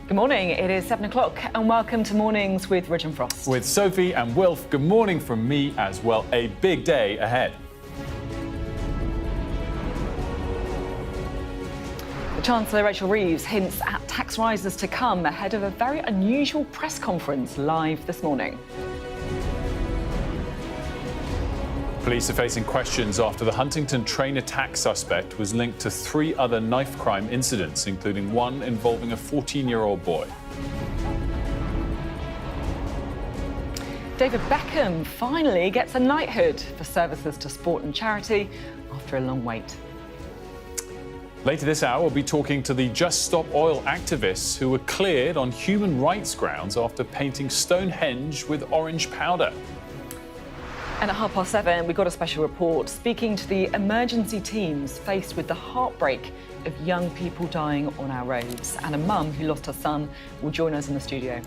Good morning, it is 7 o'clock and welcome to Mornings with Ridge and Frost. With Sophie and Wilf, good morning from me as well. A big day ahead. The Chancellor, Rachel Reeves, hints at tax rises to come ahead of a very unusual press conference live this morning. Police are facing questions after the Huntington train attack suspect was linked to 3 other knife crime incidents, including one involving a 14-year-old boy. David Beckham finally gets a knighthood for services to sport and charity after a long wait. Later this hour, we'll be talking to the Just Stop Oil activists who were cleared on human rights grounds after painting Stonehenge with orange powder. And at 7:30, we got a special report speaking to the emergency teams faced with the heartbreak of young people dying on our roads. And a mum who lost her son will join us in the studio.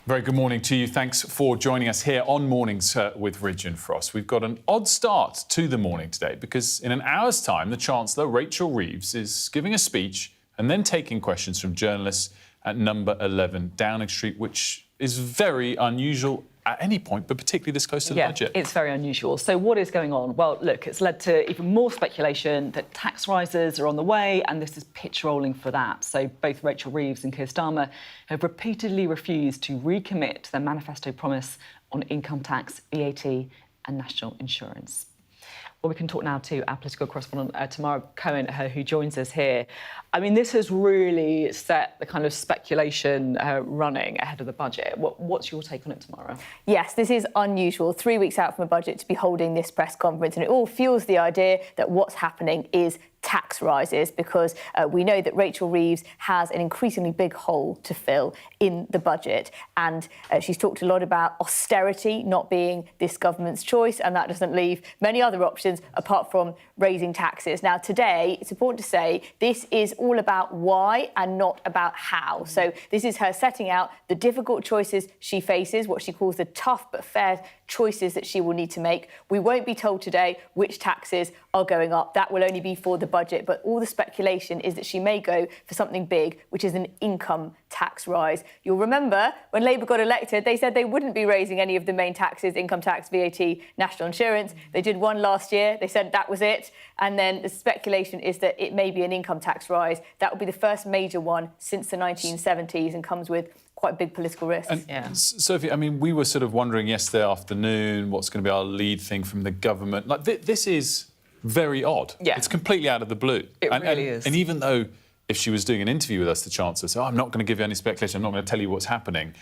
Very good morning to you. Thanks for joining us here on Mornings with Ridge and Frost. We've got an odd start to the morning today because in an hour's time, the Chancellor, Rachel Reeves, is giving a speech and then taking questions from journalists at number 11 Downing Street, which is very unusual at any point, but particularly this close to the budget. It's very unusual. So what is going on? Well, look, it's led to even more speculation that tax rises are on the way, and this is pitch rolling for that. So both Rachel Reeves and Keir Starmer have repeatedly refused to recommit to their manifesto promise on income tax, VAT and national insurance. Well, we can talk now to our political correspondent, Tamara Cohen, who joins us here. I mean, this has really set the kind of speculation running ahead of the budget. What's your take on it, Tamara? Yes, this is unusual, 3 weeks out from a budget to be holding this press conference, and it all fuels the idea that what's happening is tax rises, because we know that Rachel Reeves has an increasingly big hole to fill in the budget, and she's talked a lot about austerity not being this government's choice, and that doesn't leave many other options apart from raising taxes. Now, today, it's important to say this is all about why and not about how. So this is her setting out the difficult choices she faces, what she calls the tough but fair choices that she will need to make. We won't be told today which taxes are going up. That will only be for the budget, but all the speculation is that she may go for something big, which is an income tax rise. You'll remember when Labour got elected, they said they wouldn't be raising any of the main taxes, income tax, VAT, national insurance. They did one last year. They said that was it. And then the speculation is that it may be an income tax rise. That will be the first major one since the 1970s and comes with quite big political risks. And Sophie, I mean, we were sort of wondering yesterday afternoon what's going to be our lead thing from the government. Like, this is very odd. Yeah. It's completely out of the blue. It really is. And even though if she was doing an interview with us, the Chancellor said, I'm not going to give you any speculation, I'm not going to tell you what's happening.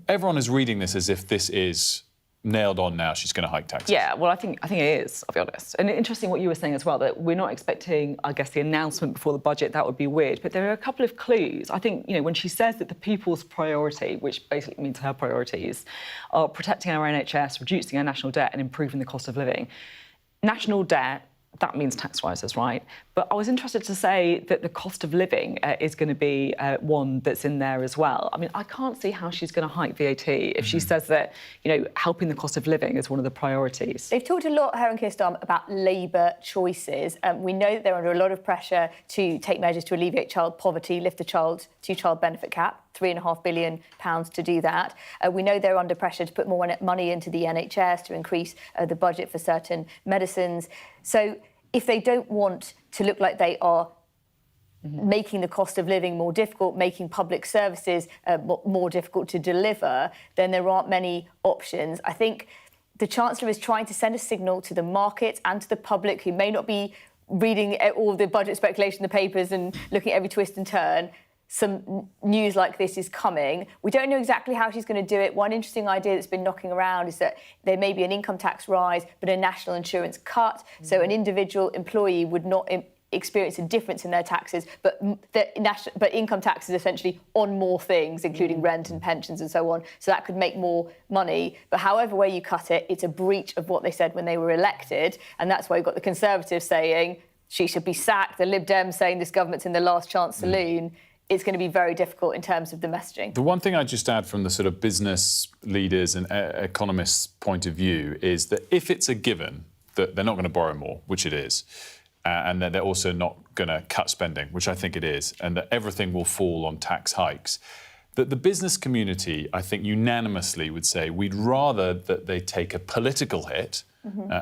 Everyone is reading this as if this is nailed on now, she's going to hike taxes. Yeah, well, I think it is, I'll be honest. And interesting what you were saying as well, that we're not expecting, I guess, the announcement before the budget. That would be weird. But there are a couple of clues. I think, when she says that the people's priority, which basically means her priorities, are protecting our NHS, reducing our national debt and improving the cost of living. National debt, that means tax rises, right? But I was interested to say that the cost of living is going to be one that's in there as well. I mean, I can't see how she's going to hike VAT if she says that, helping the cost of living is one of the priorities. They've talked a lot, her and Keir Starmer, about Labour choices. We know that they're under a lot of pressure to take measures to alleviate child poverty, lift the two-child benefit cap, £3.5 billion to do that. We know they're under pressure to put more money into the NHS, to increase the budget for certain medicines. So if they don't want to look like they are making the cost of living more difficult, making public services more difficult to deliver, then there aren't many options. I think the Chancellor is trying to send a signal to the markets and to the public who may not be reading all the budget speculation in the papers and looking at every twist and turn. Some news like this is coming. We don't know exactly how she's going to do it. One interesting idea that's been knocking around is that there may be an income tax rise, but a national insurance cut. So an individual employee would not experience a difference in their taxes, but income tax is essentially on more things, including rent and pensions and so on. So that could make more money. But however way you cut it, it's a breach of what they said when they were elected. And that's why you've got the Conservatives saying she should be sacked, the Lib Dems saying this government's in the last chance saloon. It's going to be very difficult in terms of the messaging. The one thing I'd just add from the sort of business leaders and economists' point of view is that if it's a given that they're not going to borrow more, which it is, and that they're also not going to cut spending, which I think it is, and that everything will fall on tax hikes, that the business community, I think, unanimously would say we'd rather that they take a political hit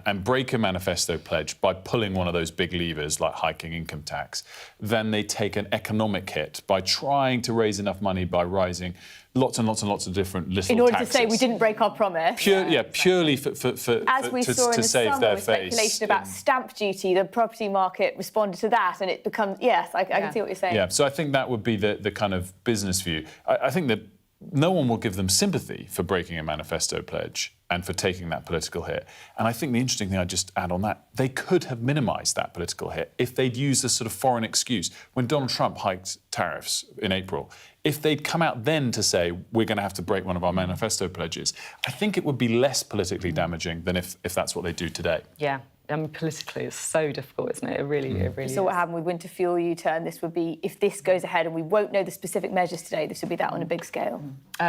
and break a manifesto pledge by pulling one of those big levers like hiking income tax than they take an economic hit by trying to raise enough money by rising lots and lots and lots of different little taxes. In order to say we didn't break our promise. Purely As we saw in the save summer their with face. speculation about stamp duty, the property market responded to that, and it becomes, yes, I can see what you're saying. Yeah, so I think that would be the kind of business view. I think that no one will give them sympathy for breaking a manifesto pledge and for taking that political hit. And I think the interesting thing, I just add on that, they could have minimised that political hit if they'd used a sort of foreign excuse. When Donald Trump hiked tariffs in April, if they'd come out then to say, we're going to have to break one of our manifesto pledges, I think it would be less politically damaging than if that's what they do today. Yeah. I mean, politically, it's so difficult, isn't it? It really is. So what happened with winter fuel U-turn, this would be, if this goes ahead and we won't know the specific measures today, this would be that on a big scale.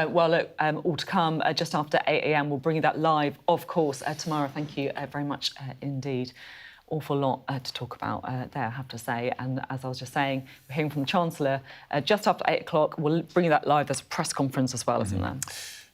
Well, look, all to come just after 8 a.m. We'll bring you that live, of course, tomorrow. Thank you very much indeed. Awful lot to talk about there, I have to say. And as I was just saying, we're hearing from the Chancellor just after 8 o'clock. We'll bring you that live. There's a press conference as well, isn't there?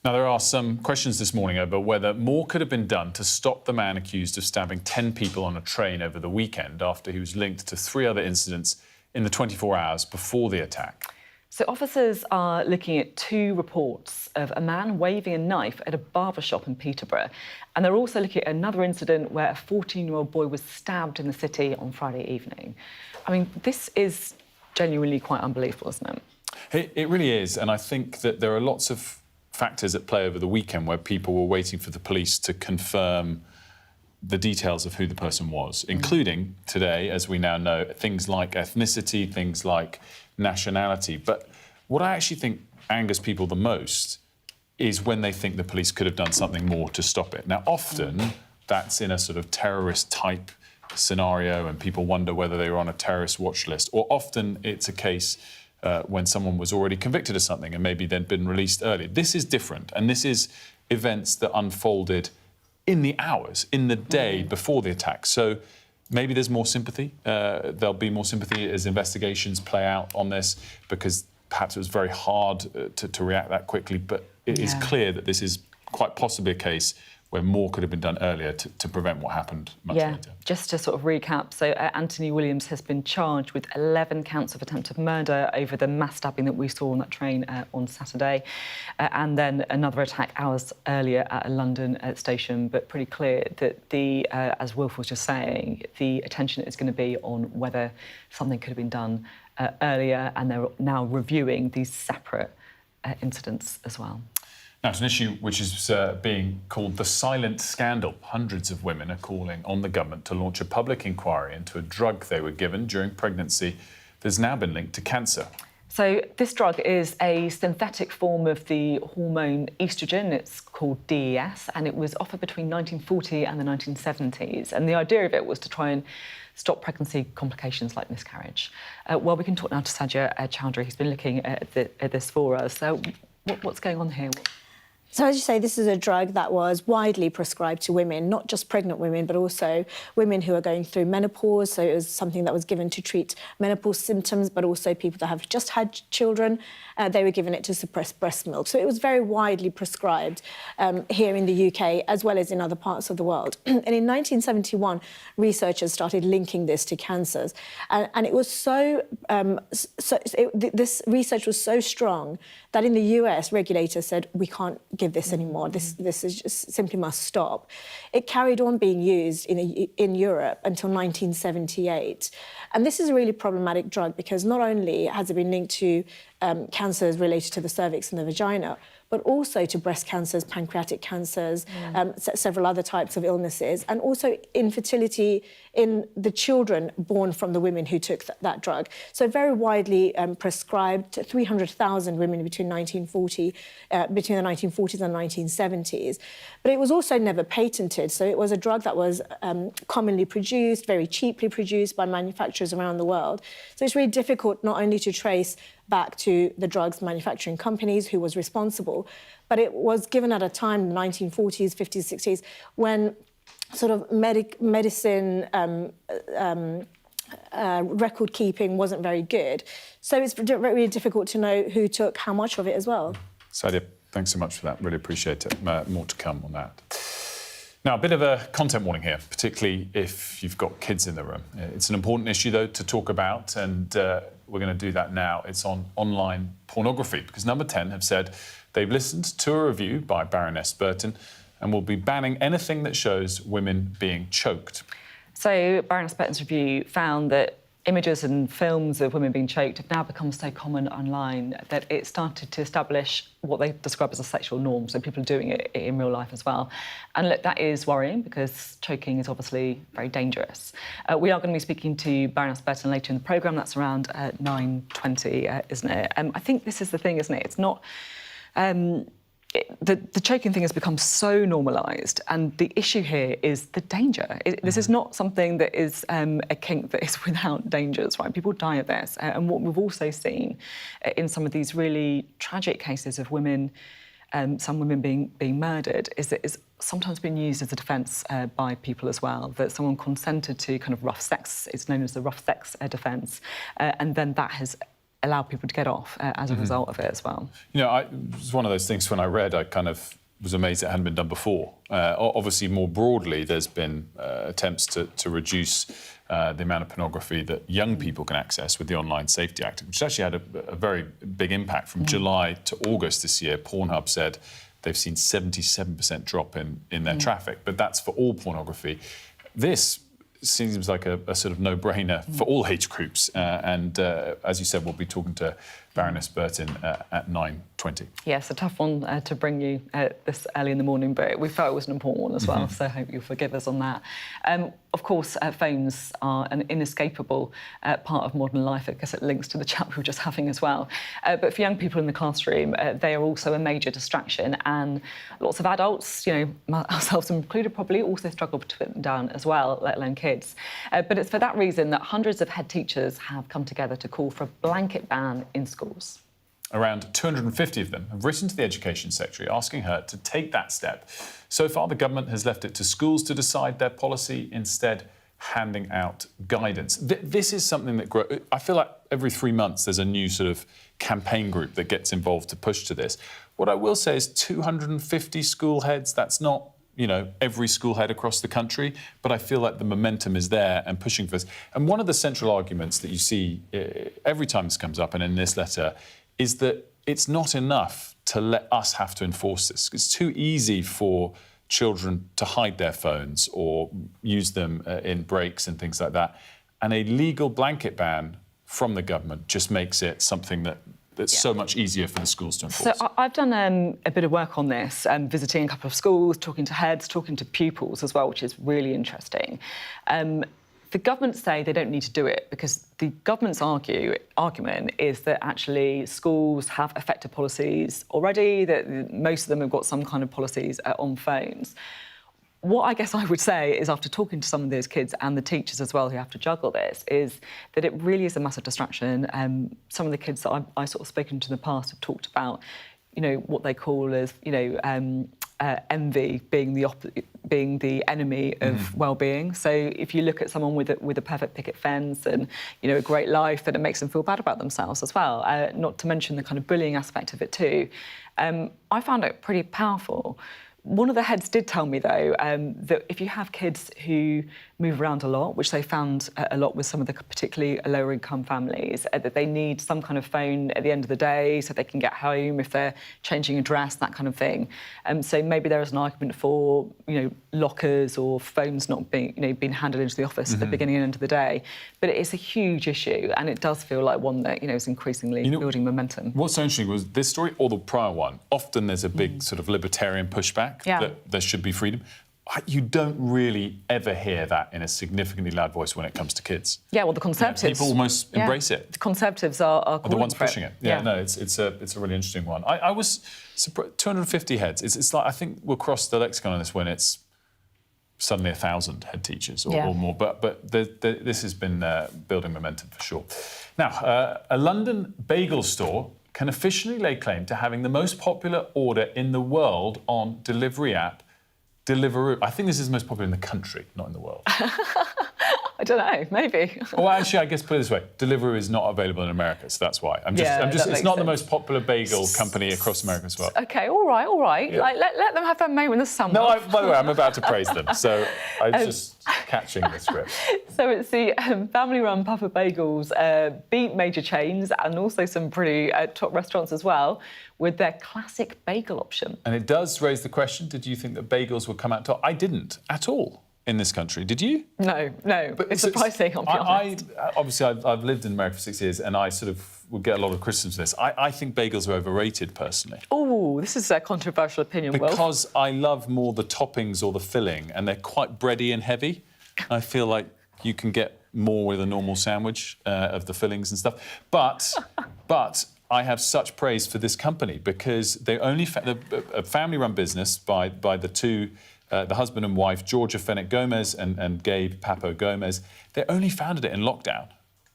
Now, there are some questions this morning over whether more could have been done to stop the man accused of stabbing 10 people on a train over the weekend after he was linked to 3 other incidents in the 24 hours before the attack. So officers are looking at 2 reports of a man waving a knife at a barber shop in Peterborough. And they're also looking at another incident where a 14-year-old boy was stabbed in the city on Friday evening. I mean, this is genuinely quite unbelievable, isn't it? It really is. And I think that there are lots of factors at play over the weekend where people were waiting for the police to confirm the details of who the person was, including today, as we now know, things like ethnicity, things like nationality. But what I actually think angers people the most is when they think the police could have done something more to stop it. Now, often that's in a sort of terrorist-type scenario and people wonder whether they were on a terrorist watch list, or often it's a case when someone was already convicted of something and maybe they'd been released early. This is different, and this is events that unfolded in the hours, in the day before the attack. So maybe there's more sympathy. There'll be more sympathy as investigations play out on this, because perhaps it was very hard to react that quickly. But it is clear that this is quite possibly a case where more could have been done earlier to prevent what happened much later. Just to sort of recap, so Anthony Williams has been charged with 11 counts of attempted murder over the mass stabbing that we saw on that train on Saturday, and then another attack hours earlier at a London station. But pretty clear that as Wilf was just saying, the attention is going to be on whether something could have been done earlier, and they're now reviewing these separate incidents as well. Now, it's an issue which is being called the silent scandal. Hundreds of women are calling on the government to launch a public inquiry into a drug they were given during pregnancy that's now been linked to cancer. So this drug is a synthetic form of the hormone estrogen. It's called DES, and it was offered between 1940 and the 1970s. And the idea of it was to try and stop pregnancy complications like miscarriage. Well, we can talk now to Sajja Chowdhury, who's been looking at this for us. So what's going on here? So, as you say, this is a drug that was widely prescribed to women, not just pregnant women, but also women who are going through menopause. So it was something that was given to treat menopause symptoms, but also people that have just had children. They were given it to suppress breast milk. So it was very widely prescribed here in the UK, as well as in other parts of the world. And in 1971, researchers started linking this to cancers. And it was this research was so strong that in the US, regulators said, we can't give this anymore. This is just simply must stop. It carried on being used in Europe until 1978. And this is a really problematic drug because not only has it been linked to cancers related to the cervix and the vagina, but also to breast cancers, pancreatic cancers, several other types of illnesses, and also infertility in the children born from the women who took that drug. So very widely prescribed to 300,000 women between the 1940s and 1970s. But it was also never patented. So it was a drug that was commonly produced, very cheaply produced by manufacturers around the world. So it's really difficult not only to trace back to the drugs manufacturing companies who was responsible, but it was given at a time in the 1940s, 50s, 60s, when sort of medicine record keeping wasn't very good. So it's really difficult to know who took how much of it as well. Sadia, thanks so much for that. Really appreciate it. More to come on that. Now, a bit of a content warning here, particularly if you've got kids in the room. It's an important issue, though, to talk about, and we're going to do that now. It's on online pornography, because Number 10 have said they've listened to a review by Baroness Burton and will be banning anything that shows women being choked. So Baroness Burton's review found that images and films of women being choked have now become so common online that it started to establish what they describe as a sexual norm. So people are doing it in real life as well. And look, that is worrying because choking is obviously very dangerous. We are going to be speaking to Baroness Burton later in the programme. That's around 9:20, isn't it? I think this is the thing, isn't it? It's not... The choking thing has become so normalised, and the issue here is the danger. This is not something that is a kink that is without dangers, right? People die of this. And what we've also seen in some of these really tragic cases of women, some women being murdered, is that it's sometimes been used as a defence by people as well, that someone consented to kind of rough sex. It's known as the rough sex defence, and then that has allow people to get off as a result of it as well. You know, it was one of those things when I read, I kind of was amazed it hadn't been done before. Obviously, more broadly, there's been attempts to reduce the amount of pornography that young people can access with the Online Safety Act, which actually had a very big impact. From July to August this year, Pornhub said they've seen 77% drop in their traffic, but that's for all pornography. This seems like a sort of no-brainer for all age groups. And as you said, we'll be talking to Baroness Burton at 9:20. Yes, a tough one to bring you this early in the morning, but we felt it was an important one as well, so I hope you'll forgive us on that. Of course, phones are an inescapable part of modern life. I guess it links to the chat we were just having as well. But for young people in the classroom, they are also a major distraction, and lots of adults, you know, ourselves included probably, also struggle to put them down as well, let alone kids. But it's for that reason that hundreds of head teachers have come together to call for a blanket ban in schools. Around 250 of them have written to the Education Secretary asking her to take that step. So far, the government has left it to schools to decide their policy, instead handing out guidance. This is something that I feel like every 3 months there's a new sort of campaign group that gets involved to push to this. What I will say is 250 school heads, that's not, you know, every school head across the country, but I feel like the momentum is there and pushing for this. And one of the central arguments that you see every time this comes up, and in this letter, is that it's not enough to let us have to enforce this. It's too easy for children to hide their phones or use them in breaks and things like that. And a legal blanket ban from the government just makes it something that's so much easier for the schools to enforce. So I've done a bit of work on this, visiting a couple of schools, talking to heads, talking to pupils as well, which is really interesting. The government say they don't need to do it because the government's argument is that actually schools have effective policies already, that most of them have got some kind of policies on phones. What I guess I would say is, after talking to some of those kids and the teachers as well who have to juggle this, is that it really is a massive distraction. Some of the kids that I sort of spoken to in the past have talked about, you know, what they call as, you know, envy being the enemy of well-being. So if you look at someone with a perfect picket fence and, you know, a great life, then it makes them feel bad about themselves as well. Not to mention the kind of bullying aspect of it too. I found it pretty powerful. One of the heads did tell me, though, that if you have kids who move around a lot, which they found a lot with some of the particularly lower-income families, that they need some kind of phone at the end of the day so they can get home if they're changing address, that kind of thing. So maybe there is an argument for, you know, lockers or phones not being, you know, being handed into the office at the beginning and end of the day. But it is a huge issue, and it does feel like one that, you know, is increasingly building momentum. What's so interesting was this story or the prior one. Often there's a big sort of libertarian pushback that there should be freedom. You don't really ever hear that in a significantly loud voice when it comes to kids. Yeah, well, the Conservatives... You know, people almost embrace it. The Conservatives are the ones for pushing it. Yeah, no, it's a really interesting one. I was surprised, 250 heads. It's like, I think we'll cross the lexicon on this when it's suddenly 1,000 head teachers or more. But this has been building momentum for sure. Now, a London bagel store can officially lay claim to having the most popular order in the world on delivery app Deliveroo. I think this is the most popular in the country, not in the world. I don't know, maybe. Well, actually, I guess put it this way: Deliveroo is not available in America, so that's why. It's not the most popular bagel company across America as well. Okay, all right. Yeah. Like, let them have their moment in the summer. No, by the way, I'm about to praise them, so I'm just catching the script. So it's the family-run Papa Bagels beat major chains and also some pretty top restaurants as well with their classic bagel option. And it does raise the question: did you think that bagels would come out top? I didn't at all. In this country, did you? No, but it's surprising, I'll be honest. Obviously, I've lived in America for 6 years, and I sort of would get a lot of criticism for this. I think bagels are overrated, personally. Oh, this is a controversial opinion, Will. Because I love more the toppings or the filling, and they're quite bready and heavy. I feel like you can get more with a normal sandwich of the fillings and stuff. But I have such praise for this company because they're a family-run business by the two. The husband and wife, Georgia Fenech Gomez and Gabe Papo Gomez, they only founded it in lockdown.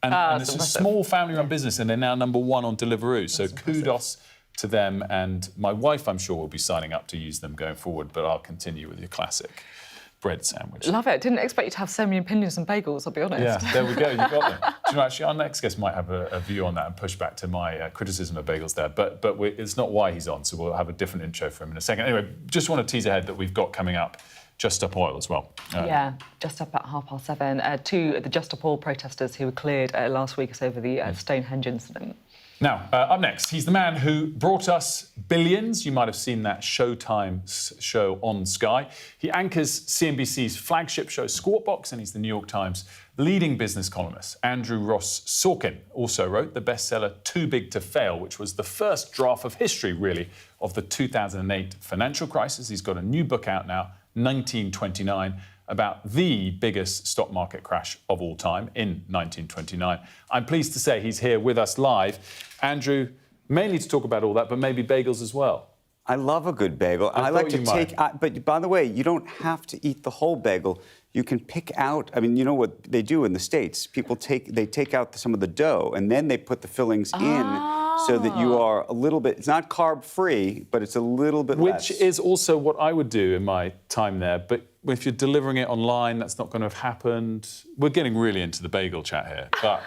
And it's a small family-run business, and they're now #1 on Deliveroo. So kudos to them. And my wife, I'm sure, will be signing up to use them going forward, but I'll continue with your classic bread sandwich. Love it. Didn't expect you to have so many opinions on bagels, I'll be honest. Yeah, there we go. You got them. Do you know, actually, our next guest might have a view on that and push back to my criticism of bagels there. But it's not why he's on, so we'll have a different intro for him in a second. Anyway, just want to tease ahead that we've got coming up Just Stop Oil as well. Yeah, just up at 7:30. Two of the Just Stop Oil protesters who were cleared last week over the Stonehenge incident. Now, up next, he's the man who brought us billions. You might have seen that Showtime show on Sky. He anchors CNBC's flagship show, Squawk Box, and he's the New York Times leading business columnist. Andrew Ross Sorkin also wrote the bestseller Too Big to Fail, which was the first draft of history, really, of the 2008 financial crisis. He's got a new book out now, 1929, about the biggest stock market crash of all time in 1929. I'm pleased to say he's here with us live. Andrew, mainly to talk about all that, but maybe bagels as well. I love a good bagel. I like to take, but by the way, you don't have to eat the whole bagel. You can pick out, I mean, you know what they do in the States? People take out some of the dough and then they put the fillings in so that you are a little bit, it's not carb-free, but it's a little bit less. Which is also what I would do in my time there, but if you're delivering it online, that's not going to have happened. We're getting really into the bagel chat here. But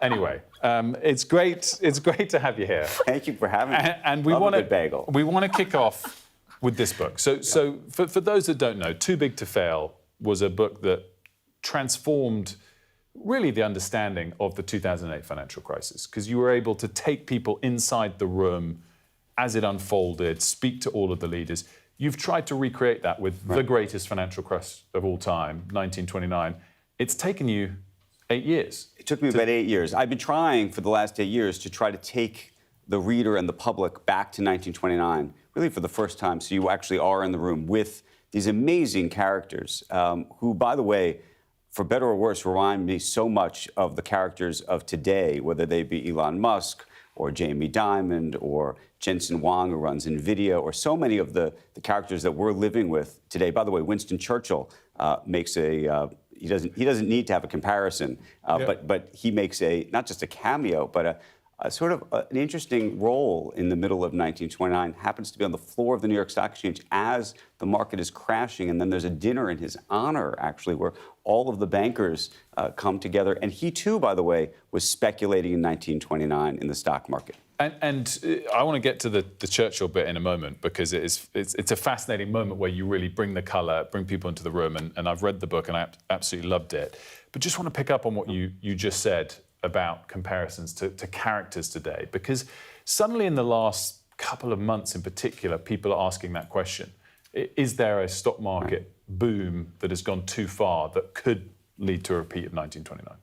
anyway, it's great to have you here. Thank you for having me. And we want to kick off with this book. So for those that don't know, Too Big to Fail was a book that transformed really the understanding of the 2008 financial crisis, because you were able to take people inside the room as it unfolded, speak to all of the leaders. You've tried to recreate that with the greatest financial crash of all time, 1929. It's taken you 8 years. It took me about 8 years. I've been trying for the last 8 years to try to take the reader and the public back to 1929, really for the first time, so you actually are in the room with these amazing characters who, by the way, for better or worse, remind me so much of the characters of today, whether they be Elon Musk or Jamie Dimon or Jensen Huang, who runs NVIDIA, or so many of the characters that we're living with today. By the way, Winston Churchill makes he doesn't need to have a comparison, but he makes not just a cameo, but a sort of an interesting role in the middle of 1929. Happens to be on the floor of the New York Stock Exchange as the market is crashing, and then there's a dinner in his honor, actually, where all of the bankers come together. And he, too, by the way, was speculating in 1929 in the stock market. And I want to get to the Churchill bit in a moment, because it's a fascinating moment where you really bring the colour, bring people into the room. And I've read the book and I absolutely loved it. But just want to pick up on what you just said about comparisons to characters today, because suddenly in the last couple of months in particular, people are asking that question. Is there a stock market boom that has gone too far that could lead to a repeat of 1929?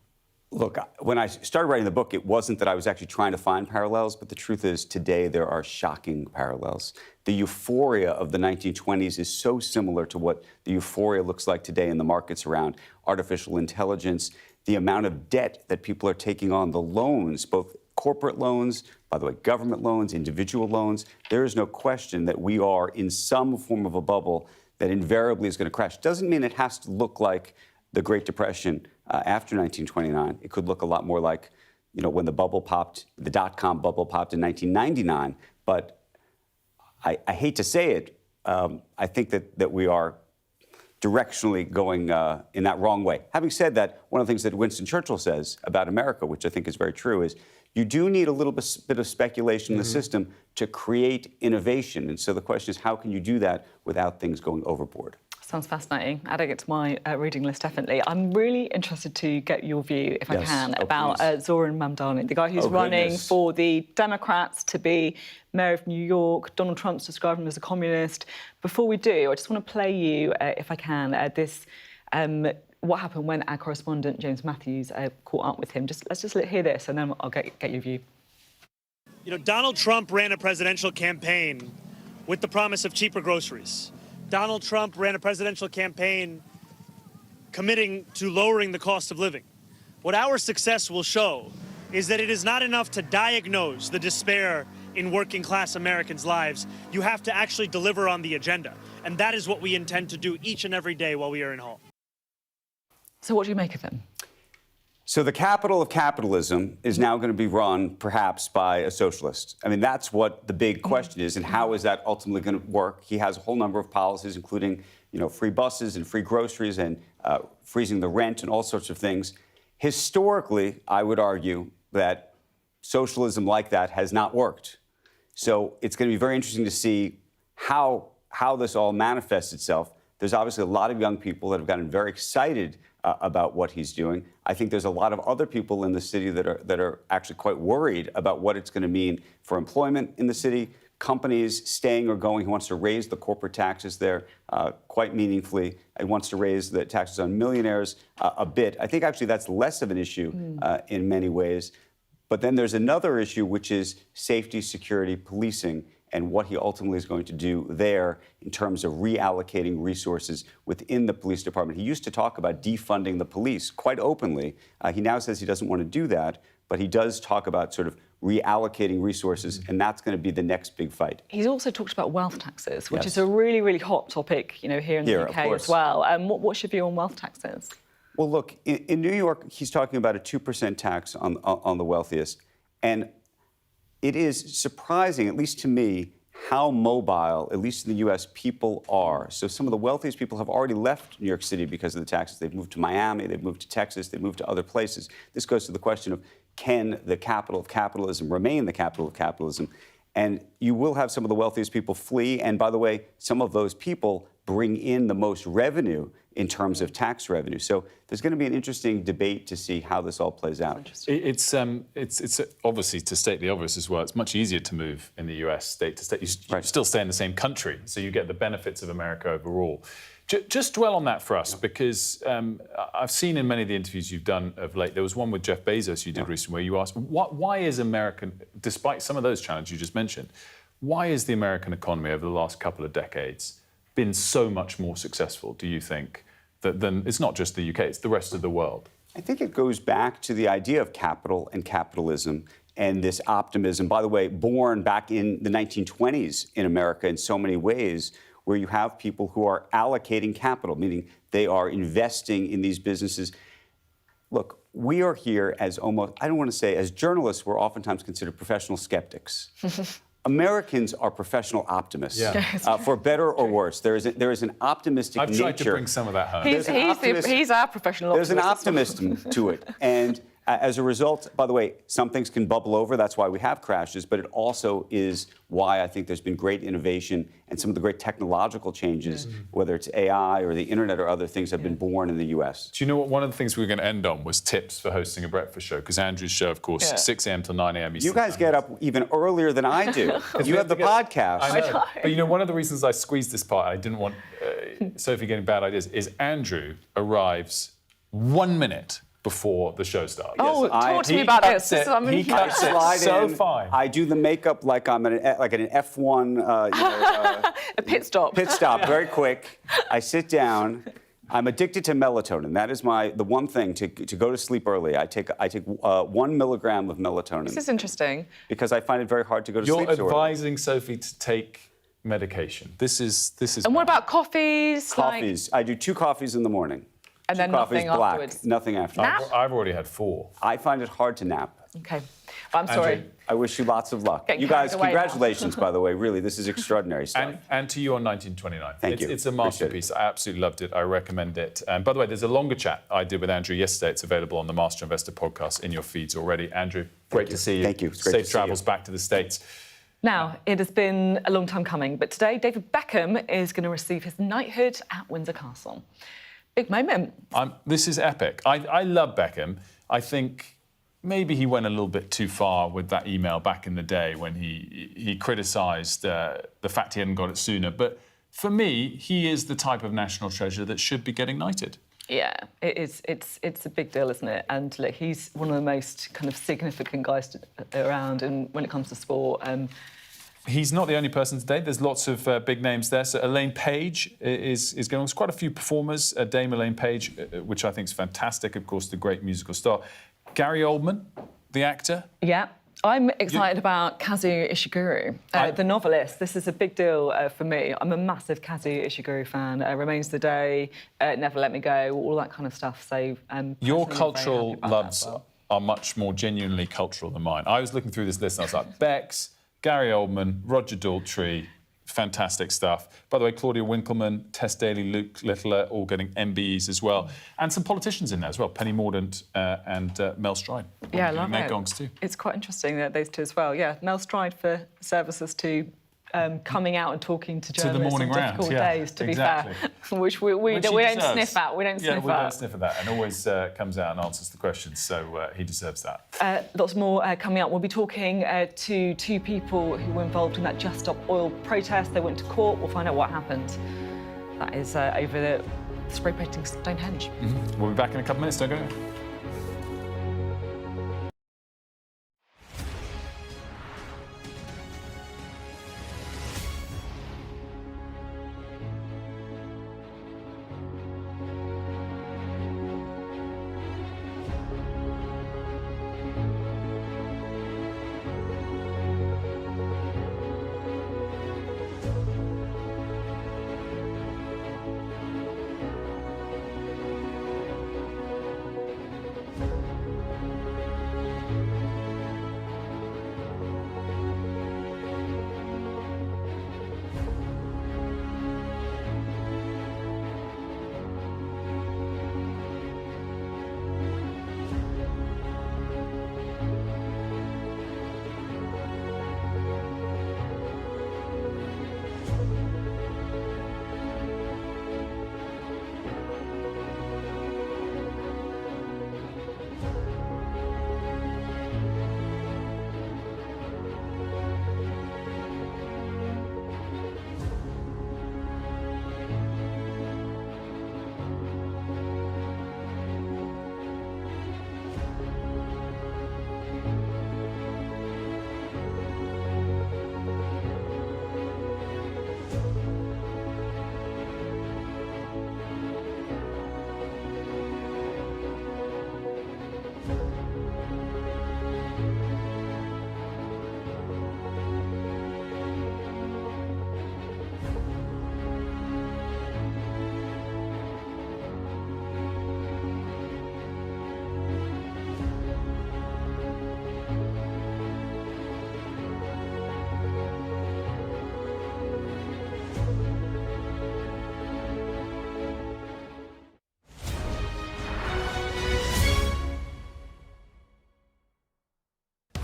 Look, when I started writing the book, it wasn't that I was actually trying to find parallels, but the truth is today there are shocking parallels. The euphoria of the 1920s is so similar to what the euphoria looks like today in the markets around artificial intelligence, the amount of debt that people are taking on, the loans, both corporate loans, by the way, government loans, individual loans. There is no question that we are in some form of a bubble that invariably is going to crash. Doesn't mean it has to look like the Great Depression after 1929. It could look a lot more like, when the bubble popped, the dot-com bubble popped in 1999. But I hate to say it, I think that we are directionally going in that wrong way. Having said that, one of the things that Winston Churchill says about America, which I think is very true, is you do need a little bit of speculation in the system to create innovation. And so the question is, how can you do that without things going overboard? Sounds fascinating. Adding it to my reading list, definitely. I'm really interested to get your view, if I can, about Zoran Mamdani, the guy who's running for the Democrats to be mayor of New York. Donald Trump's described him as a communist. Before we do, I just want to play you, if I can, what happened when our correspondent James Matthews caught up with him. Let's just hear this, and then I'll get your view. You know, Donald Trump ran a presidential campaign with the promise of cheaper groceries. Donald Trump ran a presidential campaign committing to lowering the cost of living. What our success will show is that it is not enough to diagnose the despair in working class Americans' lives. You have to actually deliver on the agenda. And that is what we intend to do each and every day while we are in Hall. So what do you make of him? So the capital of capitalism is now going to be run, perhaps, by a socialist. I mean, that's what the big question is, and how is that ultimately going to work? He has a whole number of policies, including, free buses and free groceries and freezing the rent and all sorts of things. Historically, I would argue that socialism like that has not worked. So it's going to be very interesting to see how this all manifests itself. There's obviously a lot of young people that have gotten very excited about what he's doing. I think there's a lot of other people in the city that are actually quite worried about what it's going to mean for employment in the city, companies staying or going. He wants to raise the corporate taxes there quite meaningfully. He wants to raise the taxes on millionaires a bit. I think actually that's less of an issue in many ways. But then there's another issue, which is safety, security, policing, and what he ultimately is going to do there in terms of reallocating resources within the police department. He used to talk about defunding the police quite openly. He now says he doesn't want to do that, but he does talk about sort of reallocating resources, and that's going to be the next big fight. He's also talked about wealth taxes, which is a really, really hot topic, here in the UK as well. What's your view on wealth taxes? Well, look, in New York, he's talking about a 2% tax on the wealthiest, and it is surprising, at least to me, how mobile, at least in the U.S., people are. So some of the wealthiest people have already left New York City because of the taxes. They've moved to Miami, they've moved to Texas, they've moved to other places. This goes to the question of, can the capital of capitalism remain the capital of capitalism? And you will have some of the wealthiest people flee. And by the way, some of those people bring in the most revenue in terms of tax revenue. So there's going to be an interesting debate to see how this all plays out. It's obviously, to state the obvious as well, it's much easier to move in the US state to state. You still stay in the same country, so you get the benefits of America overall. Just dwell on that for us, because I've seen in many of the interviews you've done of late, there was one with Jeff Bezos you did recently where you asked, why is America, despite some of those challenges you just mentioned, why is the American economy over the last couple of decades been so much more successful, do you think, than it's not just the UK, it's the rest of the world? I think it goes back to the idea of capital and capitalism and this optimism, by the way, born back in the 1920s in America in so many ways, where you have people who are allocating capital, meaning they are investing in these businesses. Look, we are here as almost, I don't want to say, as journalists, we're oftentimes considered professional skeptics. Americans are professional optimists, for better or worse. There is an optimistic nature. I've tried to bring some of that home. He's our professional optimist. There's an optimism to it. And as a result, by the way, some things can bubble over. That's why we have crashes. But it also is why I think there's been great innovation and some of the great technological changes, whether it's AI or the internet or other things, have been born in the U.S. Do you know what? One of the things we were going to end on was tips for hosting a breakfast show, because Andrew's show, of course, 6 a.m. till 9 a.m. Eastern You guys get up even earlier than I do. You have the podcast. I know. But one of the reasons I squeezed this part, I didn't want Sophie getting bad ideas, is Andrew arrives 1 minute before the show starts. Oh, talk to me about this. He cuts it so fine. I do the makeup like I'm like an F1, a pit stop. Pit stop, very quick. I sit down. I'm addicted to melatonin. That is the one thing to go to sleep early. I take 1 milligram of melatonin. This is interesting. Because I find it very hard to go to sleep. You're advising Sophie to take medication. This is. And what about coffees? Coffees. I do 2 coffees in the morning. And then nothing black, afterwards. Nothing afterwards. I've already had 4. I find it hard to nap. Okay. But I'm sorry. Andrew, I wish you lots of luck. Getting You guys, carried away now. congratulations, by the way. Really, this is extraordinary stuff. And to you on 1929. Thank you. It's a Appreciate masterpiece. I absolutely loved it. I recommend it. And by the way, there's a longer chat I did with Andrew yesterday. It's available on the Master Investor podcast in your feeds already. Andrew, great to see you. Thank you. It's great to Safe see travels you. back to the States. Now, it has been a long time coming, but today David Beckham is going to receive his knighthood at Windsor Castle. Big moment. This is epic. I love Beckham. I think maybe he went a little bit too far with that email back in the day when he criticised the fact he hadn't got it sooner. But for me, he is the type of national treasure that should be getting knighted. Yeah, it is. It's a big deal, isn't it? And look, he's one of the most kind of significant guys around, and when it comes to sport. He's not the only person today. There's lots of big names there. So Elaine Page is going on. There's quite a few performers. Dame Elaine Page, which I think is fantastic. Of course, the great musical star. Gary Oldman, the actor. Yeah. I'm excited about Kazuo Ishiguro, the novelist. This is a big deal for me. I'm a massive Kazuo Ishiguro fan. Remains the Day, Never Let Me Go, all that kind of stuff. So Your personally, I'm very cultural happy about that loves as well. are much more genuinely cultural than mine. I was looking through this list and I was like, Bex, Gary Oldman, Roger Daltrey, fantastic stuff. By the way, Claudia Winkleman, Tess Daly, Luke Littler, all getting MBEs as well. And some politicians in there as well, Penny Mordaunt and Mel Stride. Yeah, I love Meg it. Gongs too. It's quite interesting that those two as well. Yeah, Mel Stride for services to coming out and talking to the journalists morning on round, difficult yeah, days, to exactly. be fair, which we Which he don't deserves. sniff at. We don't sniff we at. don't sniff at that, and always comes out and answers the questions, so he deserves that. Lots more coming up. We'll be talking to two people who were involved in that Just Stop Oil protest. They went to court. We'll find out what happened. That is over the spray painting Stonehenge. We'll be back in a couple of minutes, don't go.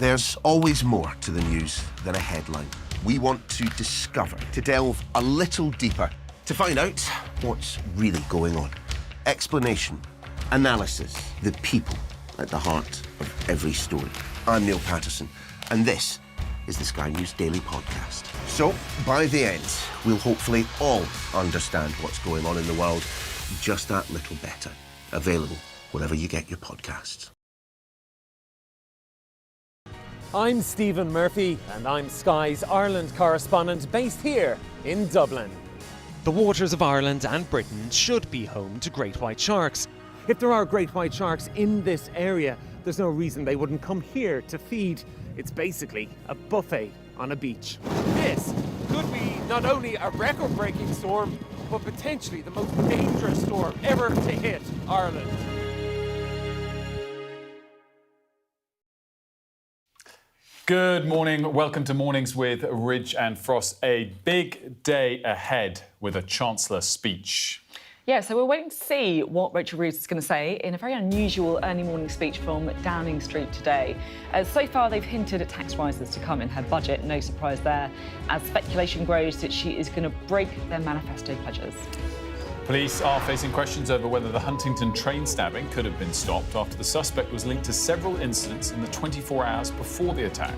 There's always more to the news than a headline. We want to discover, to delve a little deeper, to find out what's really going on. Explanation, analysis, the people at the heart of every story. I'm Neil Patterson, and this is the Sky News Daily Podcast. So, by the end, we'll hopefully all understand what's going on in the world just that little better. Available wherever you get your podcasts. I'm Stephen Murphy, and I'm Sky's Ireland correspondent based here in Dublin. The waters of Ireland and Britain should be home to great white sharks. If there are great white sharks in this area, there's no reason they wouldn't come here to feed. It's basically a buffet on a beach. This could be not only a record-breaking storm, but potentially the most dangerous storm ever to hit Ireland. Good morning. Welcome to Mornings with Ridge and Frost. A big day ahead with a Chancellor speech. Yeah, so we're waiting to see what Rachel Reeves is going to say in a very unusual early morning speech from Downing Street today. So far, they've hinted at tax rises to come in her budget. No surprise there, as speculation grows that she is going to break their manifesto pledges. Police are facing questions over whether the Huntington train stabbing could have been stopped after the suspect was linked to several incidents in the 24 hours before the attack.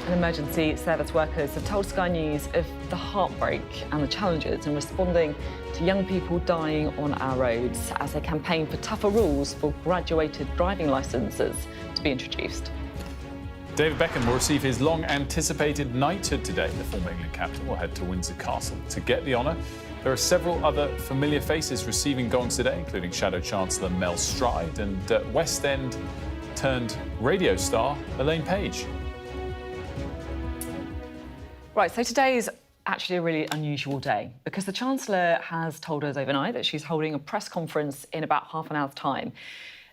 And emergency service workers have told Sky News of the heartbreak and the challenges in responding to young people dying on our roads as they campaign for tougher rules for graduated driving licences to be introduced. David Beckham will receive his long-anticipated knighthood today. The former England captain will head to Windsor Castle to get the honour. There are several other familiar faces receiving gongs today, including Shadow Chancellor Mel Stride and West End turned radio star Elaine Page. Right, so today is actually a really unusual day because the Chancellor has told us overnight that she's holding a press conference in about half an hour's time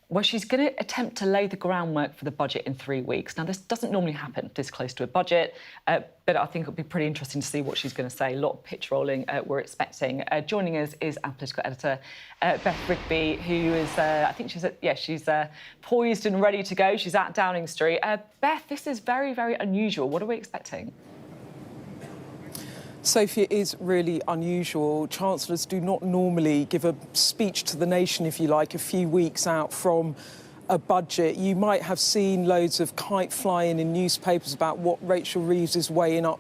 where she's going to attempt to lay the groundwork for the budget in 3 weeks. Now, this doesn't normally happen this close to a budget, but I think it'll be pretty interesting to see what she's going to say. A lot of pitch rolling we're expecting. Joining us is our political editor, Beth Rigby, who is, I think she's poised and ready to go. She's at Downing Street. Beth, this is very, very unusual. What are we expecting? Sophie, it is really unusual. Chancellors do not normally give a speech to the nation, if you like, a few weeks out from a budget. You might have seen loads of kite flying in newspapers about what Rachel Reeves is weighing up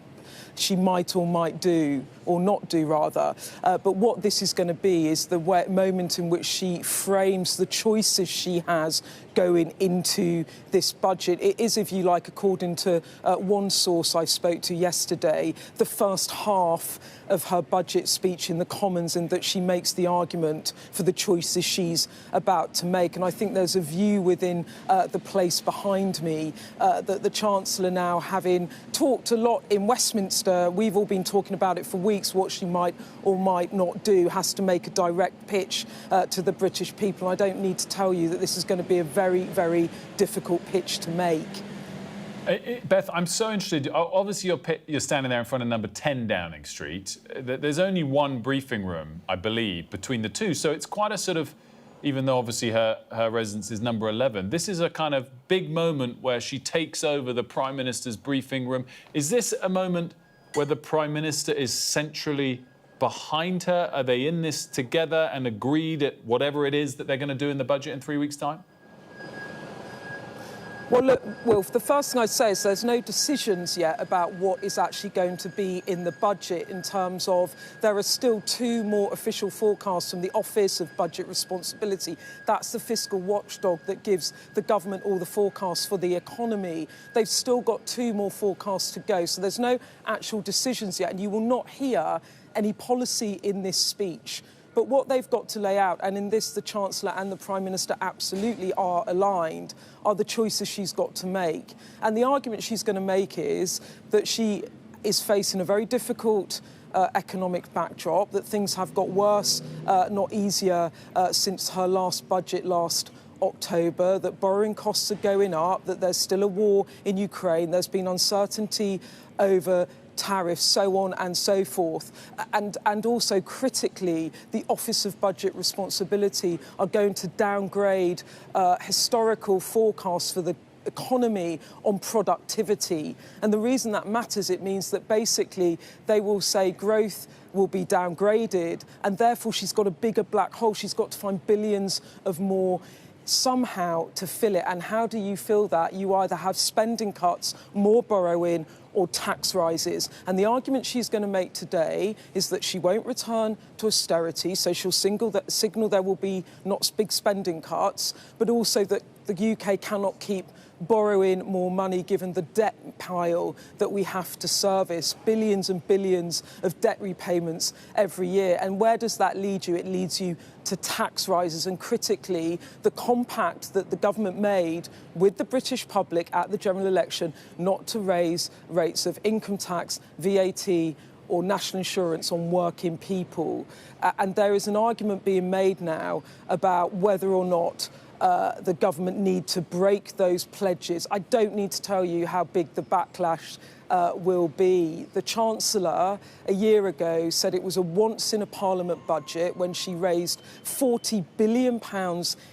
she might or might do, or not do rather. But what this is going to be is the moment in which she frames the choices she has going into this budget. It is, if you like, according to one source I spoke to yesterday, the first half of her budget speech in the Commons, in that she makes the argument for the choices she's about to make. And I think there's a view within the place behind me that the Chancellor, now having talked a lot in Westminster, we've all been talking about it for weeks, what she might or might not do, has to make a direct pitch to the British people. I don't need to tell you that this is going to be a very, very difficult pitch to make. Beth, I'm so interested. Obviously, you're standing there in front of number 10 Downing Street. There's only one briefing room, I believe, between the two. So it's quite a sort of, even though obviously her residence is number 11, this is a kind of big moment where she takes over the Prime Minister's briefing room. Is this a moment where the Prime Minister is centrally behind her? Are they in this together and agreed at whatever it is that they're going to do in the budget in 3 weeks' time? Well, look, Wilf, the first thing I'd say is there's no decisions yet about what is actually going to be in the budget, in terms of there are still two more official forecasts from the Office of Budget Responsibility. That's the fiscal watchdog that gives the government all the forecasts for the economy. They've still got two more forecasts to go, so there's no actual decisions yet, and you will not hear any policy in this speech. But what they've got to lay out, and in this the Chancellor and the Prime Minister absolutely are aligned, are the choices she's got to make. And the argument she's going to make is that she is facing a very difficult economic backdrop, that things have got worse, not easier, since her last budget last October, that borrowing costs are going up, that there's still a war in Ukraine, there's been uncertainty over tariffs, so on and so forth. And also, critically, the Office of Budget Responsibility are going to downgrade historical forecasts for the economy on productivity. And the reason that matters, it means that basically they will say growth will be downgraded, and therefore she's got a bigger black hole. She's got to find billions of more somehow to fill it. And how do you fill that? You either have spending cuts, more borrowing, or tax rises. And the argument she's going to make today is that she won't return to austerity, so she'll signal there will be not big spending cuts, but also that the UK cannot keep borrowing more money given the debt pile that we have to service, billions and billions of debt repayments every year. And where does that lead you? It leads you to tax rises. And critically, the compact that the government made with the British public at the general election not to raise rates of income tax, VAT or national insurance on working people. And there is an argument being made now about whether or not the government need to break those pledges. I don't need to tell you how big the backlash will be. The Chancellor, a year ago, said it was a once-in-a-Parliament budget when she raised £40 billion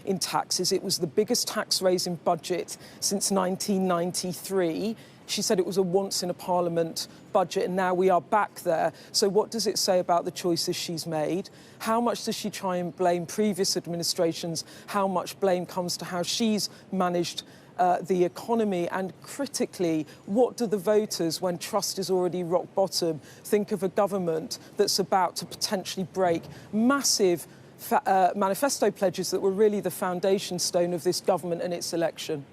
in taxes. It was the biggest tax-raising budget since 1993. She said it was a once-in-a-Parliament budget, and now we are back there. So what does it say about the choices she's made? How much does she try and blame previous administrations? How much blame comes to how she's managed the economy? And critically, what do the voters, when trust is already rock bottom, think of a government that's about to potentially break massive manifesto pledges that were really the foundation stone of this government and its election?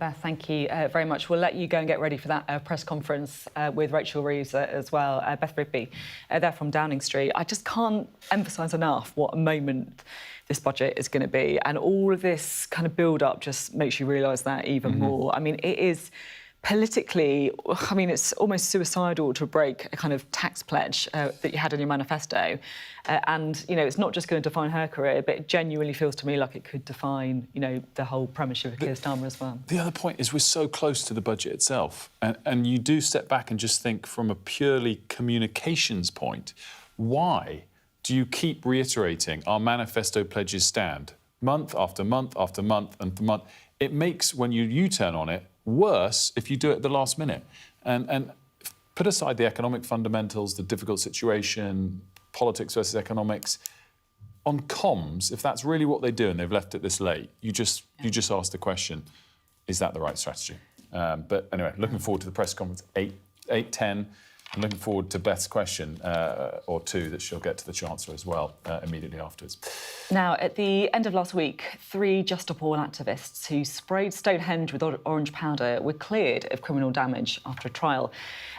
Beth, thank you very much. We'll let you go and get ready for that press conference with Rachel Reeves as well. Beth Rigby, they're from Downing Street. I just can't emphasise enough what a moment this budget is going to be. And all of this kind of build-up just makes you realise that even more. I mean, it is politically, I mean, it's almost suicidal to break a kind of tax pledge that you had in your manifesto. And, you know, it's not just going to define her career, but it genuinely feels to me like it could define, you know, the whole premiership of Keir Starmer as well. The other point is we're so close to the budget itself. And you do step back and just think from a purely communications point, why do you keep reiterating our manifesto pledges stand month after month after month and month? It makes, when you U-turn on it, worse if you do it at the last minute. And put aside the economic fundamentals, the difficult situation, politics versus economics. On comms, if that's really what they do and they've left it this late, you just ask the question, is that the right strategy? But anyway, looking forward to the press conference, 8:10. I'm looking forward to Beth's question or two that she'll get to the Chancellor as well immediately afterwards. Now, at the end of last week, 3 Just Stop Oil activists who sprayed Stonehenge with orange powder were cleared of criminal damage after a trial.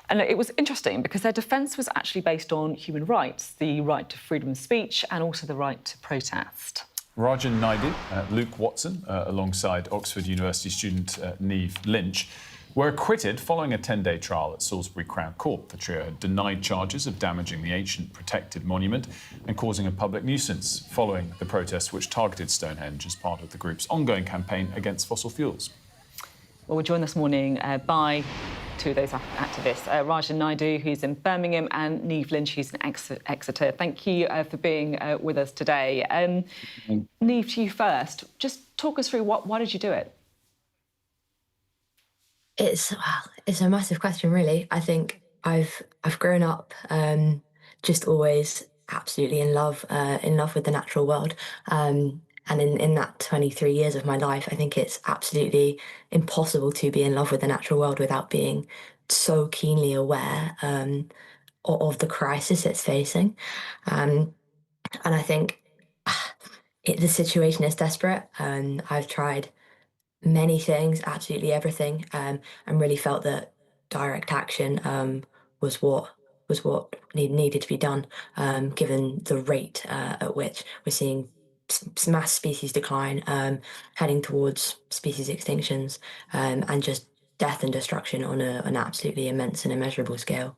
And it was interesting because their defence was actually based on human rights, the right to freedom of speech and also the right to protest. Rajan Naidu, Luke Watson, alongside Oxford University student Niamh Lynch, were acquitted following a 10-day trial at Salisbury Crown Court. The trio had denied charges of damaging the ancient protected monument and causing a public nuisance following the protests which targeted Stonehenge as part of the group's ongoing campaign against fossil fuels. Well, we're joined this morning by 2 of those activists, Rajan Naidu, who's in Birmingham, and Niamh Lynch, who's in Exeter. Thank you for being with us today. Niamh, to you first. Just talk us through why did you do it? It's a massive question, really. I think I've grown up just always absolutely in love with the natural world. And in that 23 years of my life, I think it's absolutely impossible to be in love with the natural world without being so keenly aware of the crisis it's facing. And I think the situation is desperate. I've tried many things, absolutely everything, and really felt that direct action was what needed to be done, given the rate at which we're seeing mass species decline, heading towards species extinctions, and just death and destruction on an absolutely immense and immeasurable scale.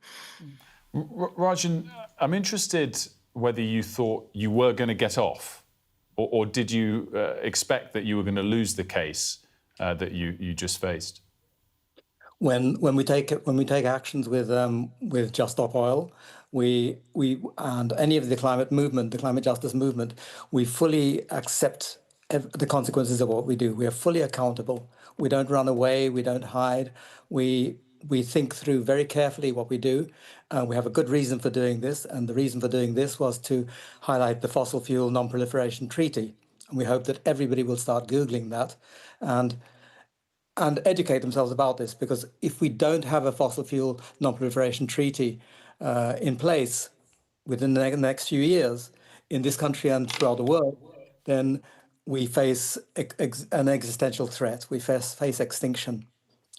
Rajan, I'm interested whether you thought you were going to get off, or did you expect that you were going to lose the case that you just faced? When we take actions with Just Stop Oil, we and any of the climate movement, the climate justice movement, we fully accept the consequences of what we do. We are fully accountable. We don't run away. We don't hide. We think through very carefully what we do. We have a good reason for doing this, and the reason for doing this was to highlight the Fossil Fuel Non-Proliferation Treaty. And we hope that everybody will start Googling that and educate themselves about this, because if we don't have a fossil fuel non-proliferation treaty in place within the next few years in this country and throughout the world, then we face an existential threat. We face extinction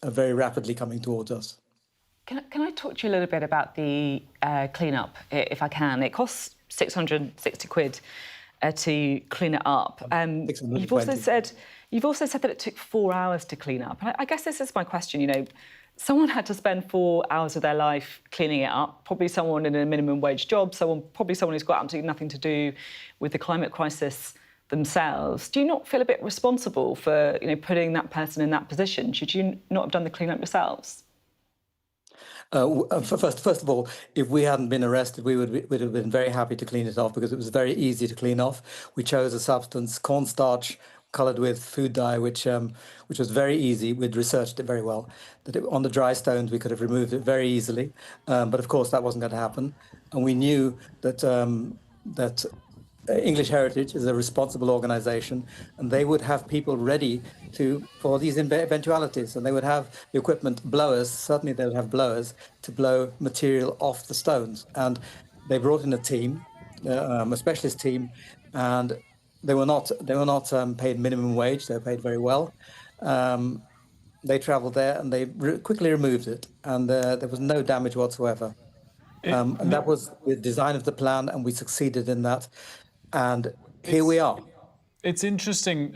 very rapidly coming towards us. Can I talk to you a little bit about the clean-up, if I can? It costs 660 quid to clean it up. You've also said that it took 4 hours to clean up. And I guess this is my question, you know, someone had to spend 4 hours of their life cleaning it up, probably someone in a minimum wage job, probably someone who's got absolutely nothing to do with the climate crisis themselves. Do you not feel a bit responsible for, putting that person in that position? Should you not have done the clean-up yourselves? First of all, if we hadn't been arrested, we would have been very happy to clean it off because it was very easy to clean off. We chose a substance, cornstarch, coloured with food dye, which was very easy. We'd researched it very well. On the dry stones, we could have removed it very easily, but of course that wasn't going to happen. And we knew that English Heritage is a responsible organisation, and they would have people ready for these eventualities, and they would have the equipment, blowers. Certainly, they would have blowers to blow material off the stones. And they brought in a team, a specialist team, and they were not paid minimum wage. They were paid very well. They travelled there and they quickly removed it, and there was no damage whatsoever. And that was the design of the plan, and we succeeded in that. And here we are. It's interesting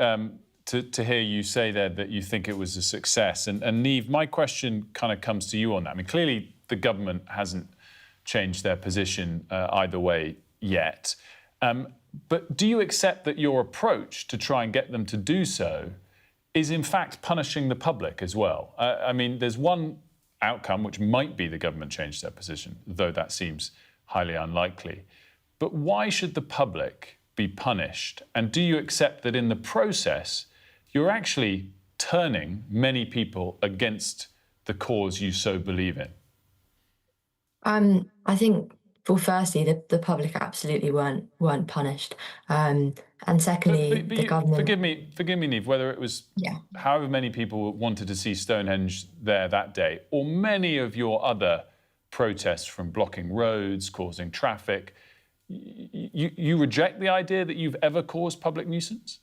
to hear you say there that you think it was a success. And Niamh, my question kind of comes to you on that. I mean, clearly the government hasn't changed their position either way yet. But do you accept that your approach to try and get them to do so is in fact punishing the public as well? I mean, there's one outcome which might be the government changed their position, though that seems highly unlikely. But why should the public be punished? And do you accept that in the process, you're actually turning many people against the cause you so believe in? I think, well, firstly, the public absolutely weren't punished. And secondly, but the government... Forgive me, Niamh, whether it was however many people wanted to see Stonehenge there that day, or many of your other protests from blocking roads, causing traffic, you reject the idea that you've ever caused public nuisance?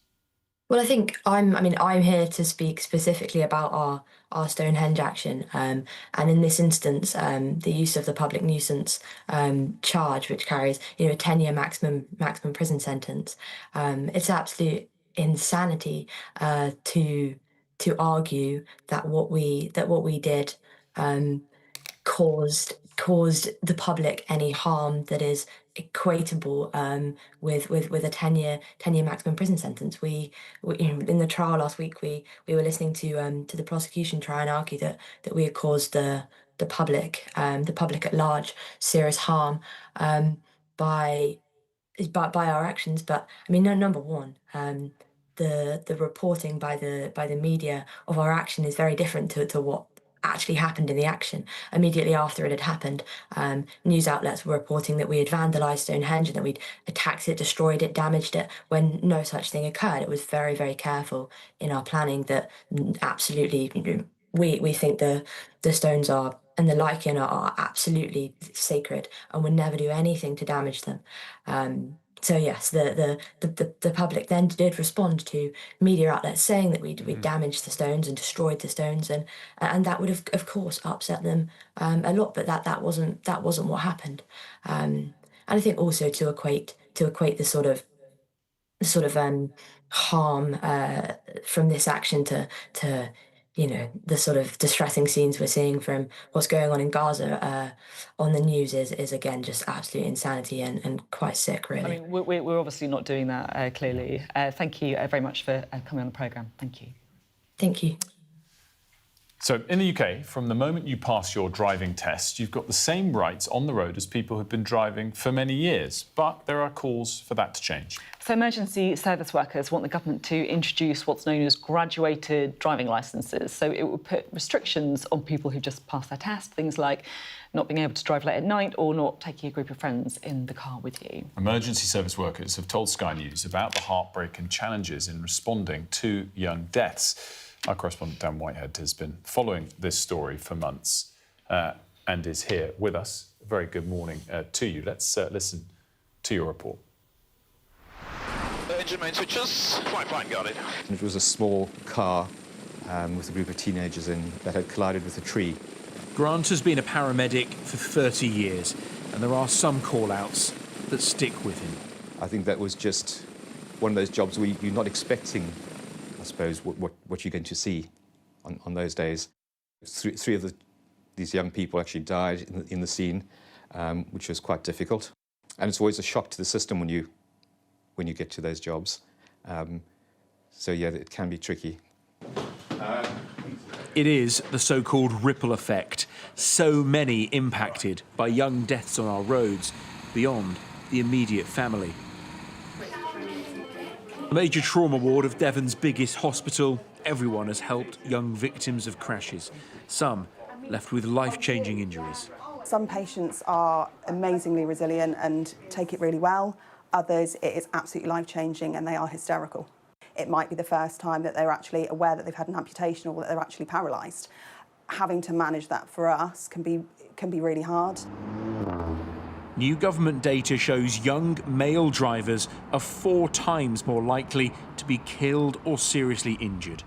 Well, I think I'm here to speak specifically about our Stonehenge action, and in this instance, the use of the public nuisance charge, which carries a 10-year maximum prison sentence. It's absolute insanity to argue that what we did caused the public any harm that is equatable with a 10-year maximum prison sentence. We in the trial last week we were listening to the prosecution try and argue that we had caused the public at large serious harm by our actions. But I mean, number one, the reporting by the media of our action is very different to what actually happened in the action. Immediately after it had happened, news outlets were reporting that we had vandalised Stonehenge and that we'd attacked it, destroyed it, damaged it, when no such thing occurred. It was very, very careful in our planning that absolutely, we think the stones are and the lichen are absolutely sacred and would never do anything to damage them. So yes, the public then did respond to media outlets saying that we'd damaged the stones and destroyed the stones, and that would have, of course, upset them a lot. But that wasn't what happened. And I think also to equate the sort of harm from this action to the sort of distressing scenes we're seeing from what's going on in Gaza on the news is again just absolute insanity and quite sick, really. I mean, we're obviously not doing that clearly. Thank you very much for coming on the programme. Thank you. Thank you. So in the UK, from the moment you pass your driving test, you've got the same rights on the road as people who've been driving for many years. But there are calls for that to change. So emergency service workers want the government to introduce what's known as graduated driving licences. So it will put restrictions on people who just passed their test, things like not being able to drive late at night or not taking a group of friends in the car with you. Emergency service workers have told Sky News about the heartbreak and challenges in responding to young deaths. Our correspondent Dan Whitehead has been following this story for months and is here with us. A very good morning to you. Let's listen to your report. Engine main switches. Fine, got it. It was a small car with a group of teenagers in that had collided with a tree. Grant has been a paramedic for 30 years, and there are some call-outs that stick with him. I think that was just one of those jobs where you're not expecting, I suppose, what you're going to see on those days. Three of these young people actually died in the scene, which was quite difficult. And it's always a shock to the system when you get to those jobs. So yeah, it can be tricky. It is the so-called ripple effect. So many impacted by young deaths on our roads, beyond the immediate family. A major trauma ward of Devon's biggest hospital. Everyone has helped young victims of crashes. Some left with life-changing injuries. Some patients are amazingly resilient and take it really well. Others, it is absolutely life-changing and they are hysterical. It might be the first time that they're actually aware that they've had an amputation or that they're actually paralysed. Having to manage that for us can be really hard. New government data shows young male drivers are 4 times more likely to be killed or seriously injured.